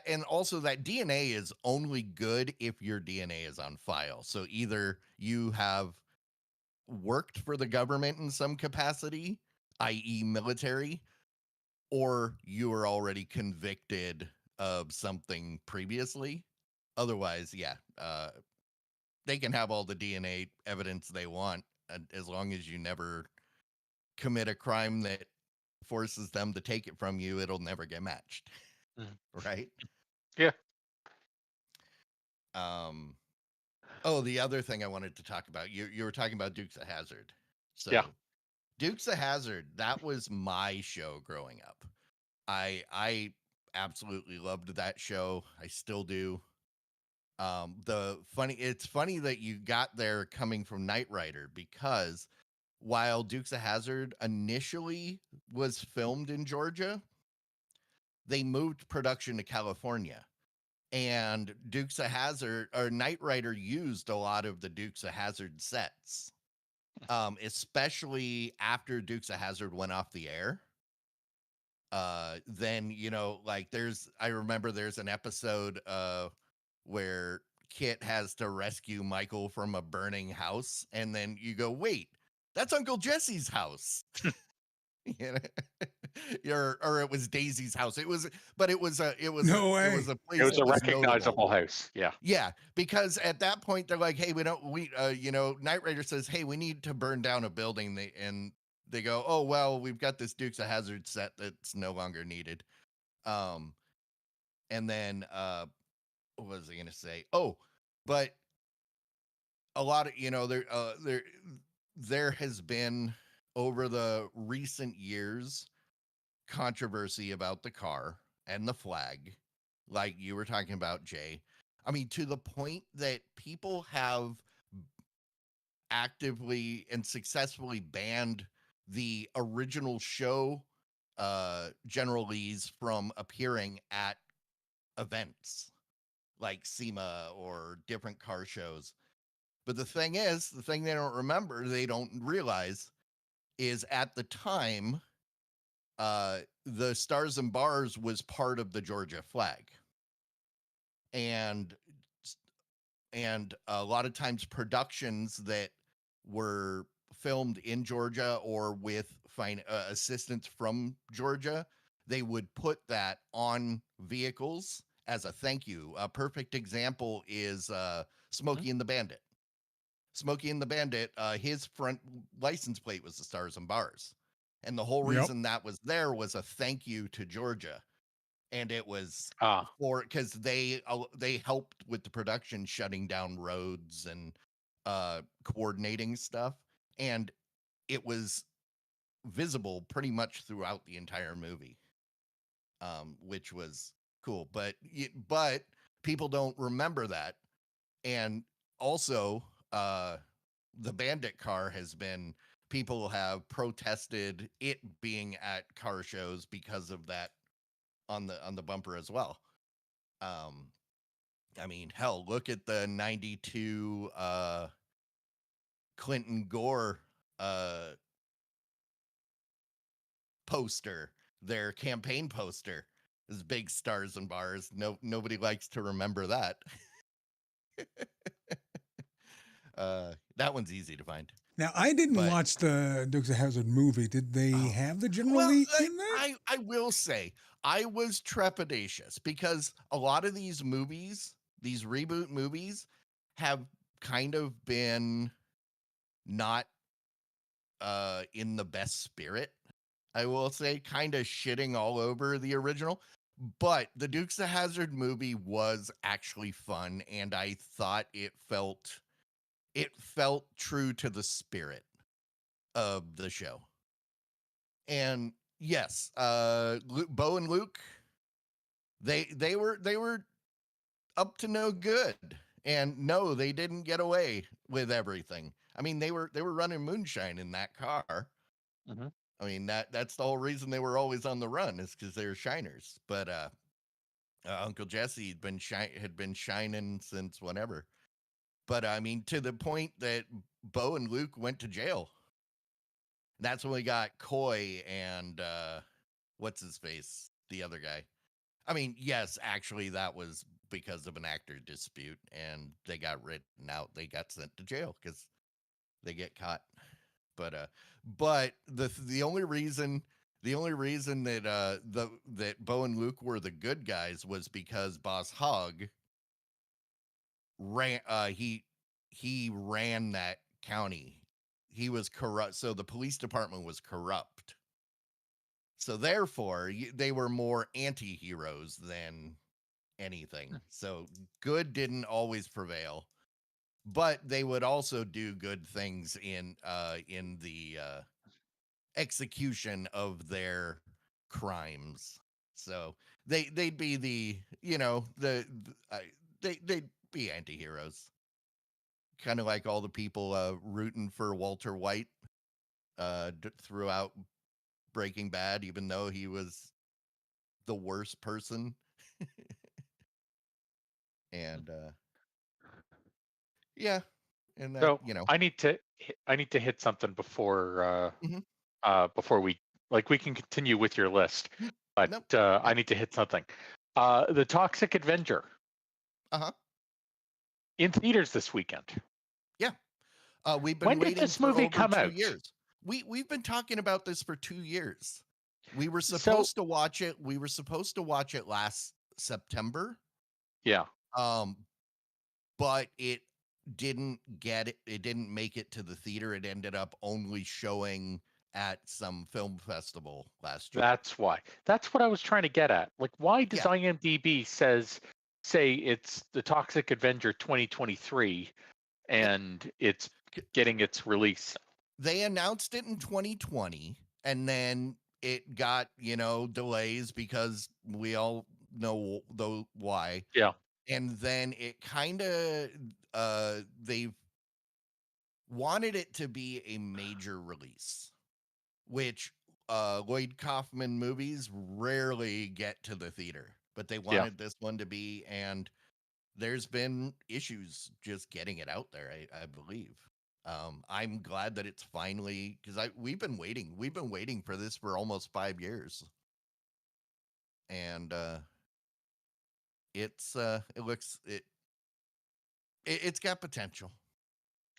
and also that DNA is only good if your DNA is on file. So either you have worked for the government in some capacity, i.e. military, or you are already convicted of something previously. Otherwise, they can have all the DNA evidence they want as long as you never commit a crime that forces them to take it from you. It'll never get matched. Right?
Yeah.
The other thing I wanted to talk about, you were talking about Dukes of Hazzard. So
yeah.
Dukes of Hazzard, that was my show growing up. I absolutely loved that show. I still do. It's funny that you got there coming from Knight Rider, because while Dukes of Hazzard initially was filmed in Georgia, they moved production to California. And Dukes of Hazzard or Knight Rider used a lot of the Dukes of Hazzard sets, especially after Dukes of Hazzard went off the air. Then, I remember there's an episode where Kit has to rescue Michael from a burning house. And then you go, wait, that's Uncle Jesse's house. Or it was Daisy's house. It was a place.
It was a recognizable house. Yeah.
Yeah. Because at that point they're like, hey, Knight Rider says, hey, we need to burn down a building. And they go, oh, well, we've got this Dukes of Hazzard set that's no longer needed. And then, what was I going to say? Oh, but a lot of, there has been over the recent years controversy about the car and the flag, like you were talking about, Jay. I mean, to the point that people have actively and successfully banned the original show General Lees from appearing at events like SEMA or different car shows. But the thing is, the thing they don't realize is at the time, the Stars and Bars was part of the Georgia flag. And a lot of times productions that were filmed in Georgia or with assistance from Georgia, they would put that on vehicles as a thank you. A perfect example is Smokey and the Bandit. Smokey and the Bandit, his front license plate was the Stars and Bars. And the whole reason that was there was a thank you to Georgia. And it was because they helped with the production, shutting down roads and coordinating stuff. And it was visible pretty much throughout the entire movie, which was cool. But people don't remember that. And also, the Bandit car people have protested it being at car shows because of that on the bumper as well. I mean, hell, look at the 92 Clinton Gore poster, their campaign poster. Is big Stars and Bars. Nobody likes to remember that. That one's easy to find.
Now, I didn't watch the Dukes of Hazzard movie. Did they have the General Lee in there?
I will say, I was trepidatious because a lot of these movies, these reboot movies, have kind of been not in the best spirit, I will say, kind of shitting all over the original. But the Dukes of Hazzard movie was actually fun, and I thought it felt true to the spirit of the show. And yes, Bo and Luke, they were up to no good. And no, they didn't get away with everything. I mean, they were running moonshine in that car.
Mm-hmm.
I mean, that's the whole reason they were always on the run, is because they were shiners. But Uncle Jesse had been shining since whenever. But I mean, to the point that Bo and Luke went to jail. That's when we got Coy and what's his face, the other guy. I mean, yes, actually, that was because of an actor dispute, and they got written out. They got sent to jail because they get caught. But the only reason that that Bo and Luke were the good guys was because Boss Hogg ran he ran that county. He was corrupt, so the police department was corrupt. So therefore, they were more anti-heroes than anything. So good didn't always prevail, but they would also do good things in the execution of their crimes. So they'd be they'd be anti-heroes, kind of like all the people rooting for Walter White throughout Breaking Bad, even though he was the worst person. And yeah, and that,
So I need to hit something before before we we can continue with your list, but
Nope.
I need to hit something. The Toxic Avenger. In theaters this weekend.
Yeah. We've been
when
waiting
did this
for
movie
over
come
2
out?
years. We've been talking about this for 2 years. We were supposed to watch it. We were supposed to watch it last September.
Yeah.
But it didn't it didn't make it to the theater. It ended up only showing at some film festival last year.
That's why. That's what I was trying to get at. Like, why does IMDb say it's the Toxic Avenger 2023 and it's getting its release?
They announced it in 2020, and then it got, delays because we all know why.
Yeah.
And then it kind of they've wanted it to be a major release, which Lloyd Kaufman movies rarely get to the theater, but they wanted this one to be. And there's been issues just getting it out there, I believe. I'm glad that it's finally, because we've been waiting for this for almost 5 years. And it's it's got potential.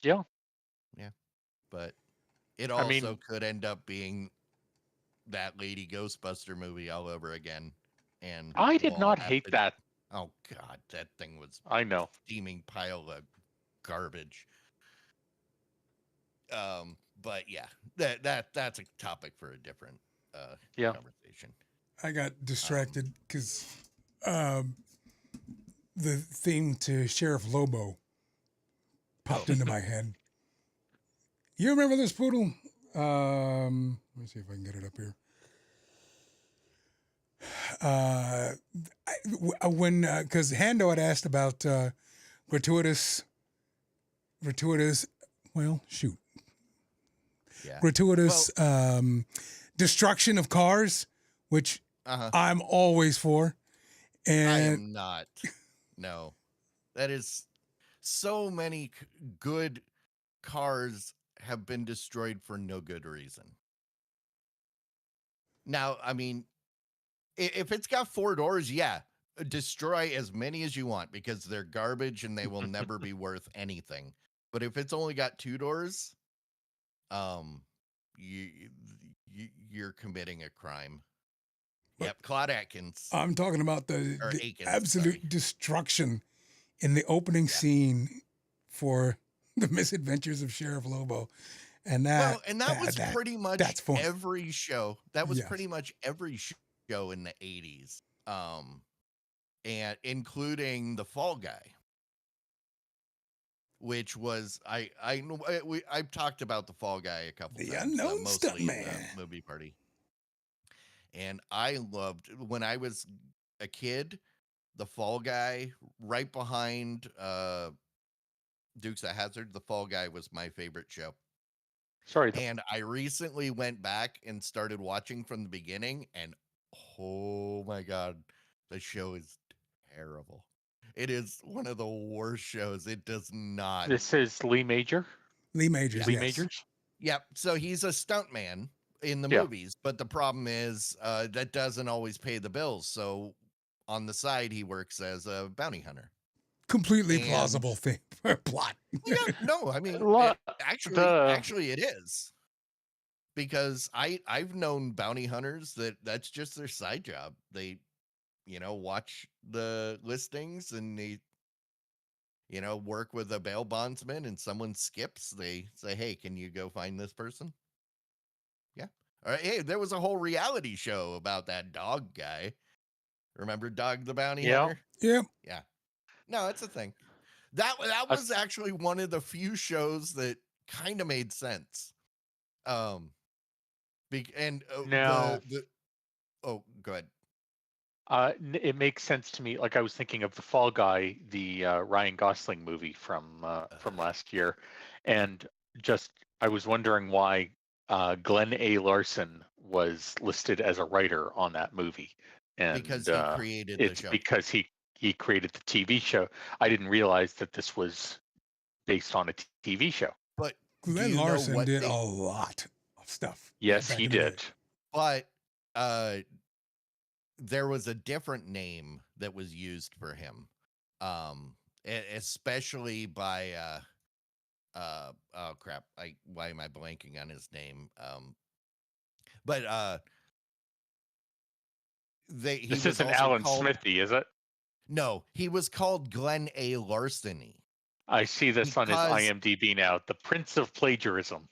Yeah.
Yeah. But it
I
also
mean,
could end up being that Lady Ghostbuster movie all over again. And
I did
we'll
not
have
hate
to,
that.
oh God, that thing was
I know.
steaming pile of garbage. But yeah, that's a topic for a different
Yeah.
conversation.
I got distracted because the theme to Sheriff Lobo popped into my head. You remember this, Poodle? Let me see if I can get it up here. When because Hando had asked about gratuitous, well, shoot,
Yeah.
gratuitous destruction of cars, which I'm always for. And
I am not. No, that is so many good cars have been destroyed for no good reason. Now, I mean, if it's got 4 doors, yeah, destroy as many as you want because they're garbage and they will never be worth anything. But if it's only got 2 doors, you, you're committing a crime. Yep, Claude Atkins.
I'm talking about the
Akins,
absolute destruction in the opening scene for the Misadventures of Sheriff Lobo. And that,
was pretty much
that's fun.
every show. That was pretty much every show in the 80s. And including the Fall Guy, which was I've talked about the Fall Guy a couple times. The
Unknown Stuntman
movie party. And I loved when I was a kid, the Fall Guy right behind Dukes of Hazzard. The Fall Guy was my favorite show.
Sorry.
And I recently went back and started watching from the beginning, and oh my God, the show is terrible. It is one of the worst shows. It does not.
This is Lee Major.
Lee Majors.
Lee
yes.
Majors.
Yep. So he's a stuntman in the movies, but the problem is that doesn't always pay the bills. So on the side, he works as a bounty hunter.
Completely plausible thing plot.
Yeah, no, I mean, actually, it is. Because I've known bounty hunters that's just their side job. They, watch the listings and they, work with a bail bondsman and someone skips. They say, hey, can you go find this person? Yeah. All right. Hey, there was a whole reality show about that dog guy. Remember Dog the Bounty Hunter?
Yeah.
Yeah. No, it's a thing. That was actually one of the few shows that kind of made sense. Now, oh, go ahead.
It makes sense to me. Like I was thinking of the Fall Guy, the Ryan Gosling movie from last year, and just I was wondering why Glenn A. Larson was listed as a writer on that movie, and
because he created the show.
Because he created the TV show. I didn't realize that this was based on a TV show.
But
Glenn Larson did a lot of stuff.
Yes, he did.
But there was a different name that was used for him, especially by oh crap! Why am I blanking on his name? But
this isn't Alan Smithy, is it?
No, he was called Glenn A. Larceny.
I see this on his IMDb now. The Prince of Plagiarism.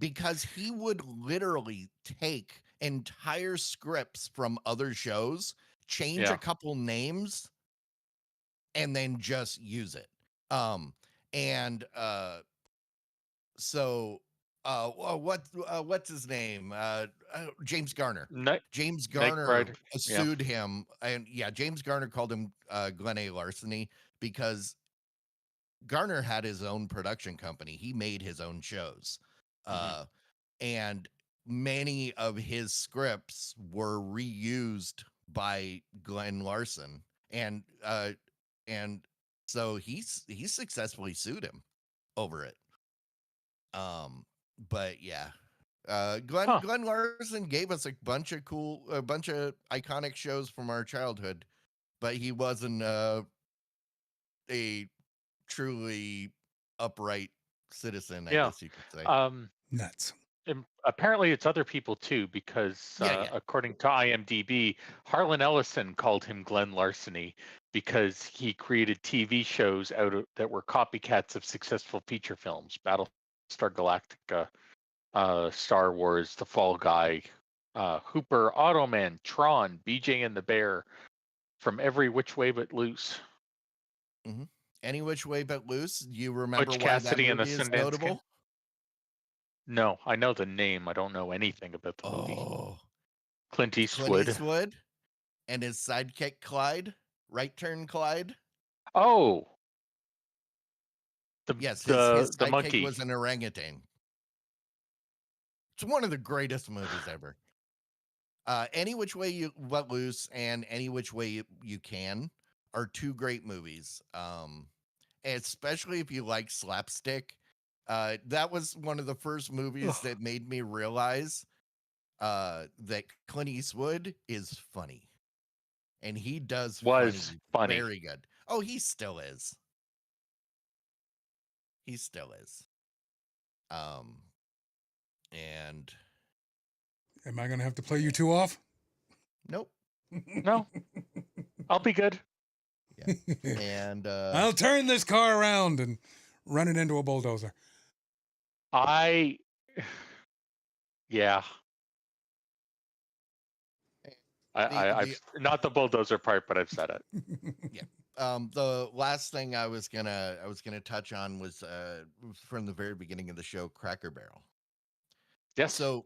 Because he would literally take entire scripts from other shows, change a couple names, and then just use it. What's his name? James Garner. James Garner sued him, and James Garner called him Glenn A. Larceny because Garner had his own production company. He made his own shows. And many of his scripts were reused by Glenn Larson. And So he successfully sued him over it. But yeah, Glenn Larson gave us a bunch of iconic shows from our childhood, but he wasn't a truly upright citizen, I
Yeah.
guess you could say.
Nuts.
And apparently it's other people too, because according to IMDb, Harlan Ellison called him Glenn Larceny because he created TV shows that were copycats of successful feature films, Battlestar Galactica, Star Wars, The Fall Guy, Hooper, Automan, Tron, BJ and the Bear, From Every Which Way But Loose.
Mm-hmm. Any Which Way But Loose. You remember
Butch
why that
Cassidy and the
movie is
Sundance
notable?
Kid? No, I know the name. I don't know anything about the movie.
Oh,
Clint
Clint
Eastwood.
Eastwood and his sidekick Clyde, Right Turn Clyde.
Oh,
Yes, his
the
sidekick
monkey
was an orangutan. It's one of the greatest movies ever. Any Which Way You Let Loose and Any Which Way You Can are two great movies. Especially if you like slapstick. That was one of the first movies that made me realize that Clint Eastwood is funny. And he does
was funny.
very good. Oh, he still is. He still is. And
am I gonna have to play you two off?
Nope.
No, I'll be good.
Yeah. And
I'll turn this car around and run it into a bulldozer.
Yeah. I've not the bulldozer part, but I've said it.
Yeah. The last thing I was gonna touch on was from the very beginning of the show, Cracker Barrel.
Yes.
So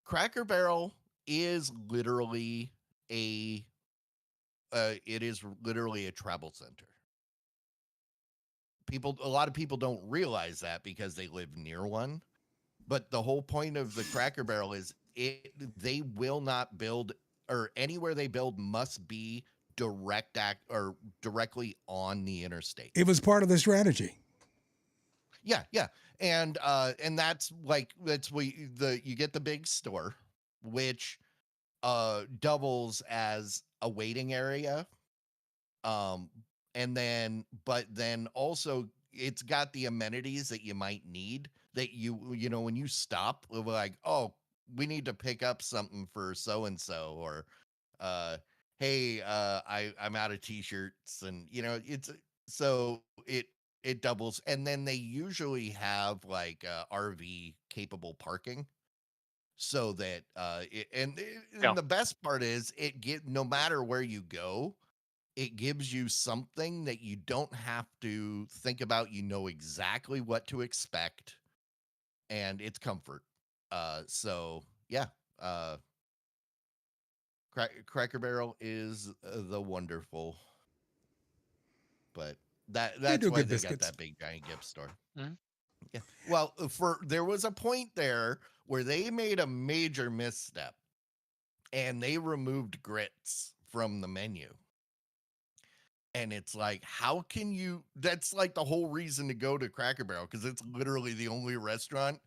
Cracker Barrel is literally a travel center. A lot of people don't realize that because they live near one. But the whole point of the Cracker Barrel is they will not build, or anywhere they build must be directly on the interstate.
It was part of the strategy.
Yeah, yeah. And that's where you get the big store, which doubles as a waiting area. And then also it's got the amenities that you might need that you know, when you stop, we're like, oh, we need to pick up something for so and so, or hey, I'm out of t-shirts, and you know, it doubles. And then they usually have like RV capable parking, so that and the best part is no matter where you go, it gives you something that you don't have to think about. You know exactly what to expect, and it's comfort. So yeah, Cracker Barrel is the wonderful, but that's why they got that big giant gift store.
Mm-hmm.
Yeah. Well, there was a point there where they made a major misstep, and they removed grits from the menu. And it's like, how can you? That's like the whole reason to go to Cracker Barrel, because it's literally the only restaurant.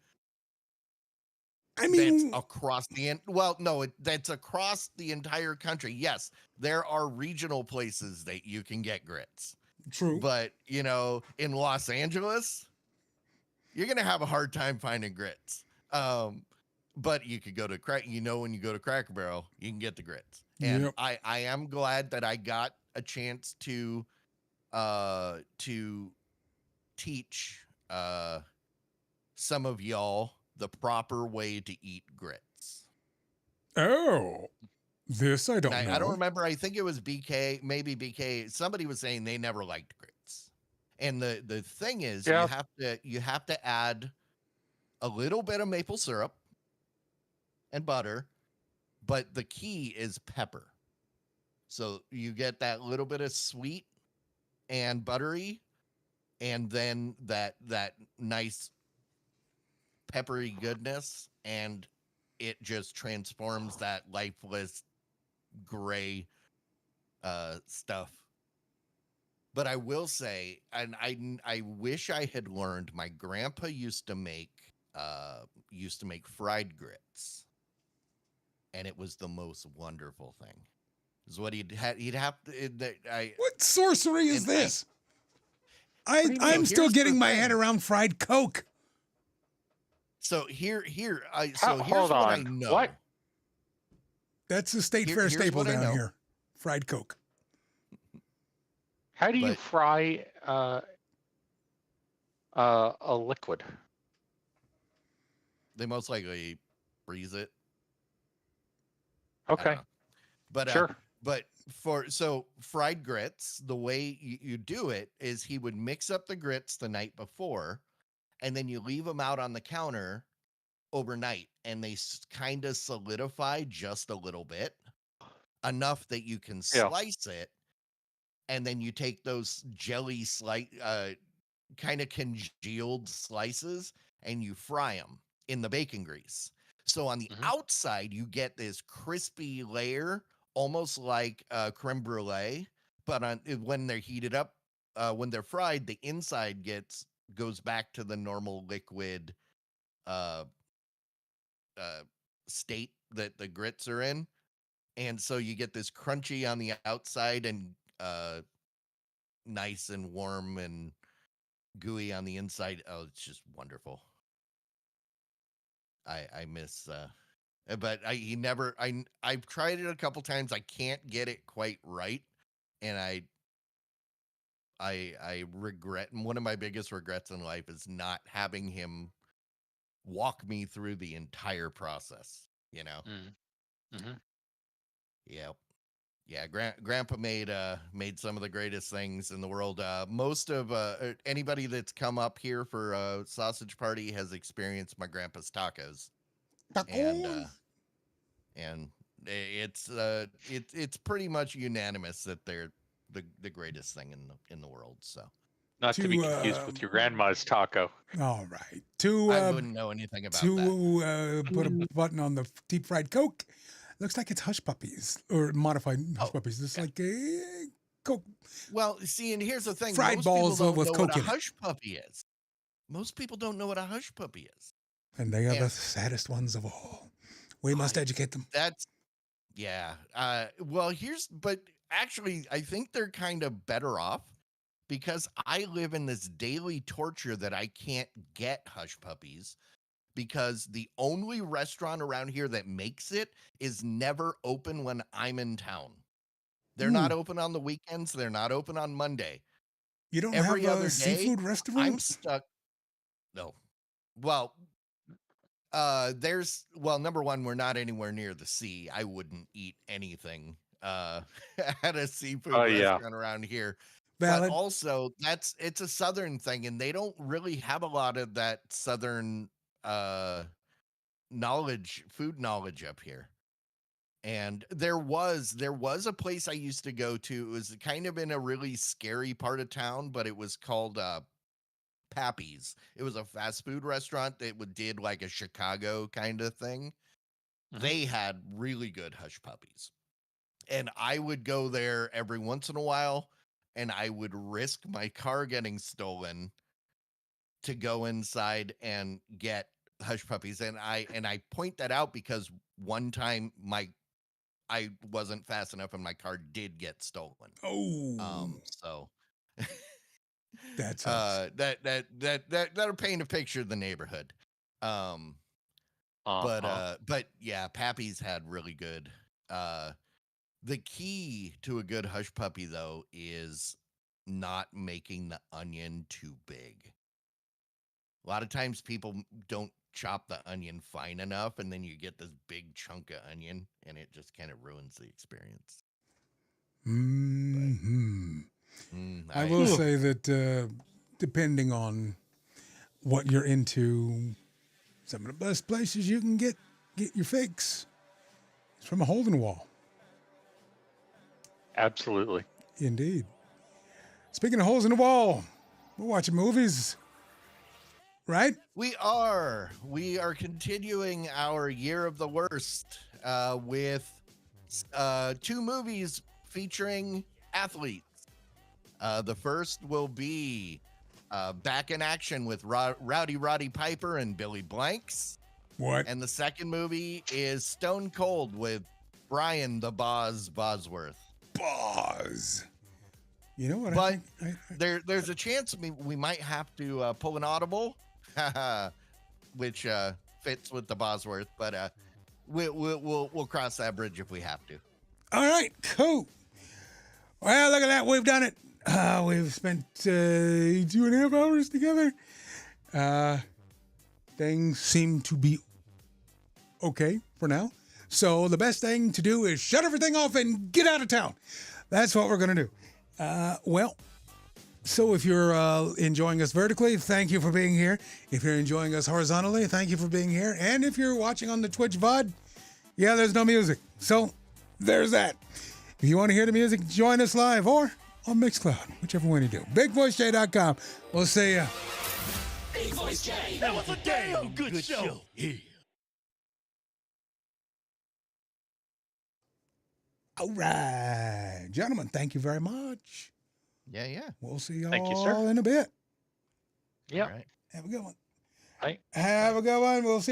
I mean,
that's across that's across the entire country. Yes, there are regional places that you can get grits.
True.
But, you know, in Los Angeles, you're going to have a hard time finding grits. But you could go to when you go to Cracker Barrel, you can get the grits. And I am glad that I got a chance to teach some of y'all the proper way to eat grits.
Oh, this I don't know.
I don't remember. I think it was maybe BK. Somebody was saying they never liked grits. And the thing is, you have to add a little bit of maple syrup and butter, but the key is pepper. So you get that little bit of sweet and buttery, and then that nice peppery goodness, and it just transforms that lifeless gray stuff But I will say, and I wish I had learned. My grandpa used to make fried grits, and it was the most wonderful thing. Is what he'd have to.
What sorcery is
and
this?
What do you mean?
I'm still
Here's the
getting my head
thing.
around fried Coke.
So here's
Hold
what I
on.
know.
What?
That's a state fair
Here's
staple
what I
down
know.
here. Fried Coke.
How do you
But-
fry a liquid?
They most likely freeze it.
Okay.
But
Sure.
but so fried grits, the way you do it is he would mix up the grits the night before, and then you leave them out on the counter overnight, and they kind of solidify just a little bit, enough that you can
Yeah.
slice it, and then you take those jelly kind of congealed slices, and you fry them in the bacon grease. So on the outside, you get this crispy layer, almost like creme brulee. But when they're heated up, when they're fried, the inside goes back to the normal liquid state that the grits are in, and so you get this crunchy on the outside and nice and warm and gooey on the inside. Oh, it's just wonderful. I miss but I've tried it a couple times. I can't get it quite right, and I regret, and one of my biggest regrets in life is not having him walk me through the entire process, you know. Yep. Yeah, Grandpa made some of the greatest things in the world. Most of anybody that's come up here for a sausage party has experienced my grandpa's tacos, and it's pretty much unanimous that they're the greatest thing in the world. So
Not to be confused with your grandma's taco.
All right.
I wouldn't know anything about that.
To put a button on the deep fried Coke. Looks like it's Hush Puppies or modified Hush Puppies. It's like a Coke.
Well, see, and here's the thing:
fried
most
balls
people don't
with
know
Coke
what a
in it.
hush puppy is. Most people don't know what a hush puppy is,
And they are the saddest ones of all. We must educate them.
Yeah. Well, but actually, I think they're kind of better off because I live in this daily torture that I can't get hush puppies because the only restaurant around here that makes it is never open when I'm in town. They're not open on the weekends. They're not open on Monday.
You don't
Every
have
other
a seafood
day,
restaurant?
I'm stuck. No. Well, number one, we're not anywhere near the sea. I wouldn't eat anything at a seafood restaurant around here.
Valid.
But also, it's a southern thing, and they don't really have a lot of that southern food knowledge up here. And there was a place I used to go to. It was kind of in a really scary part of town, but it was called Pappy's. It was a fast food restaurant that did like a Chicago kind of thing. They had really good hush puppies. And I would go there every once in a while, and I would risk my car getting stolen to go inside and get hush puppies. And I point that out because one time I wasn't fast enough and my car did get stolen. So
that's
that'll paint a picture of the neighborhood. But yeah, Pappy's had really good. The key to a good hush puppy though is not making the onion too big. A lot of times people don't chop the onion fine enough, and then you get this big chunk of onion, and it just kind of ruins the experience.
I will say that depending on what you're into, some of the best places you can get your fix is from a hole in the wall.
Absolutely.
Indeed. Speaking of holes in the wall, we're watching movies. Right?
We are continuing our year of the worst with 2 movies featuring athletes. The first will be Back in Action with Rowdy Roddy Piper and Billy Blanks.
What?
And the second movie is Stone Cold with Brian the Boz Bosworth.
Boz. You know what?
But
I think
there's a chance we might have to pull an audible, which fits with the Bosworth. But we'll cross that bridge if we have to.
All right, cool. Well, look at that. We've done it. We've spent 2.5 hours together. Things seem to be okay for now. So the best thing to do is shut everything off and get out of town. That's what we're going to do. So if you're enjoying us vertically, thank you for being here. If you're enjoying us horizontally, thank you for being here. And if you're watching on the Twitch VOD, yeah, there's no music. So there's that. If you want to hear the music, join us live or on Mixcloud, whichever one you do. BigVoiceJ.com. We'll see ya.
Big Voice J. That was a damn good show. Yeah.
All right. Gentlemen, thank you very much.
Yeah.
We'll see y'all
Thank you, sir.
in a bit.
Yeah.
All right.
Have a good one.
Bye.
Have a good one. We'll see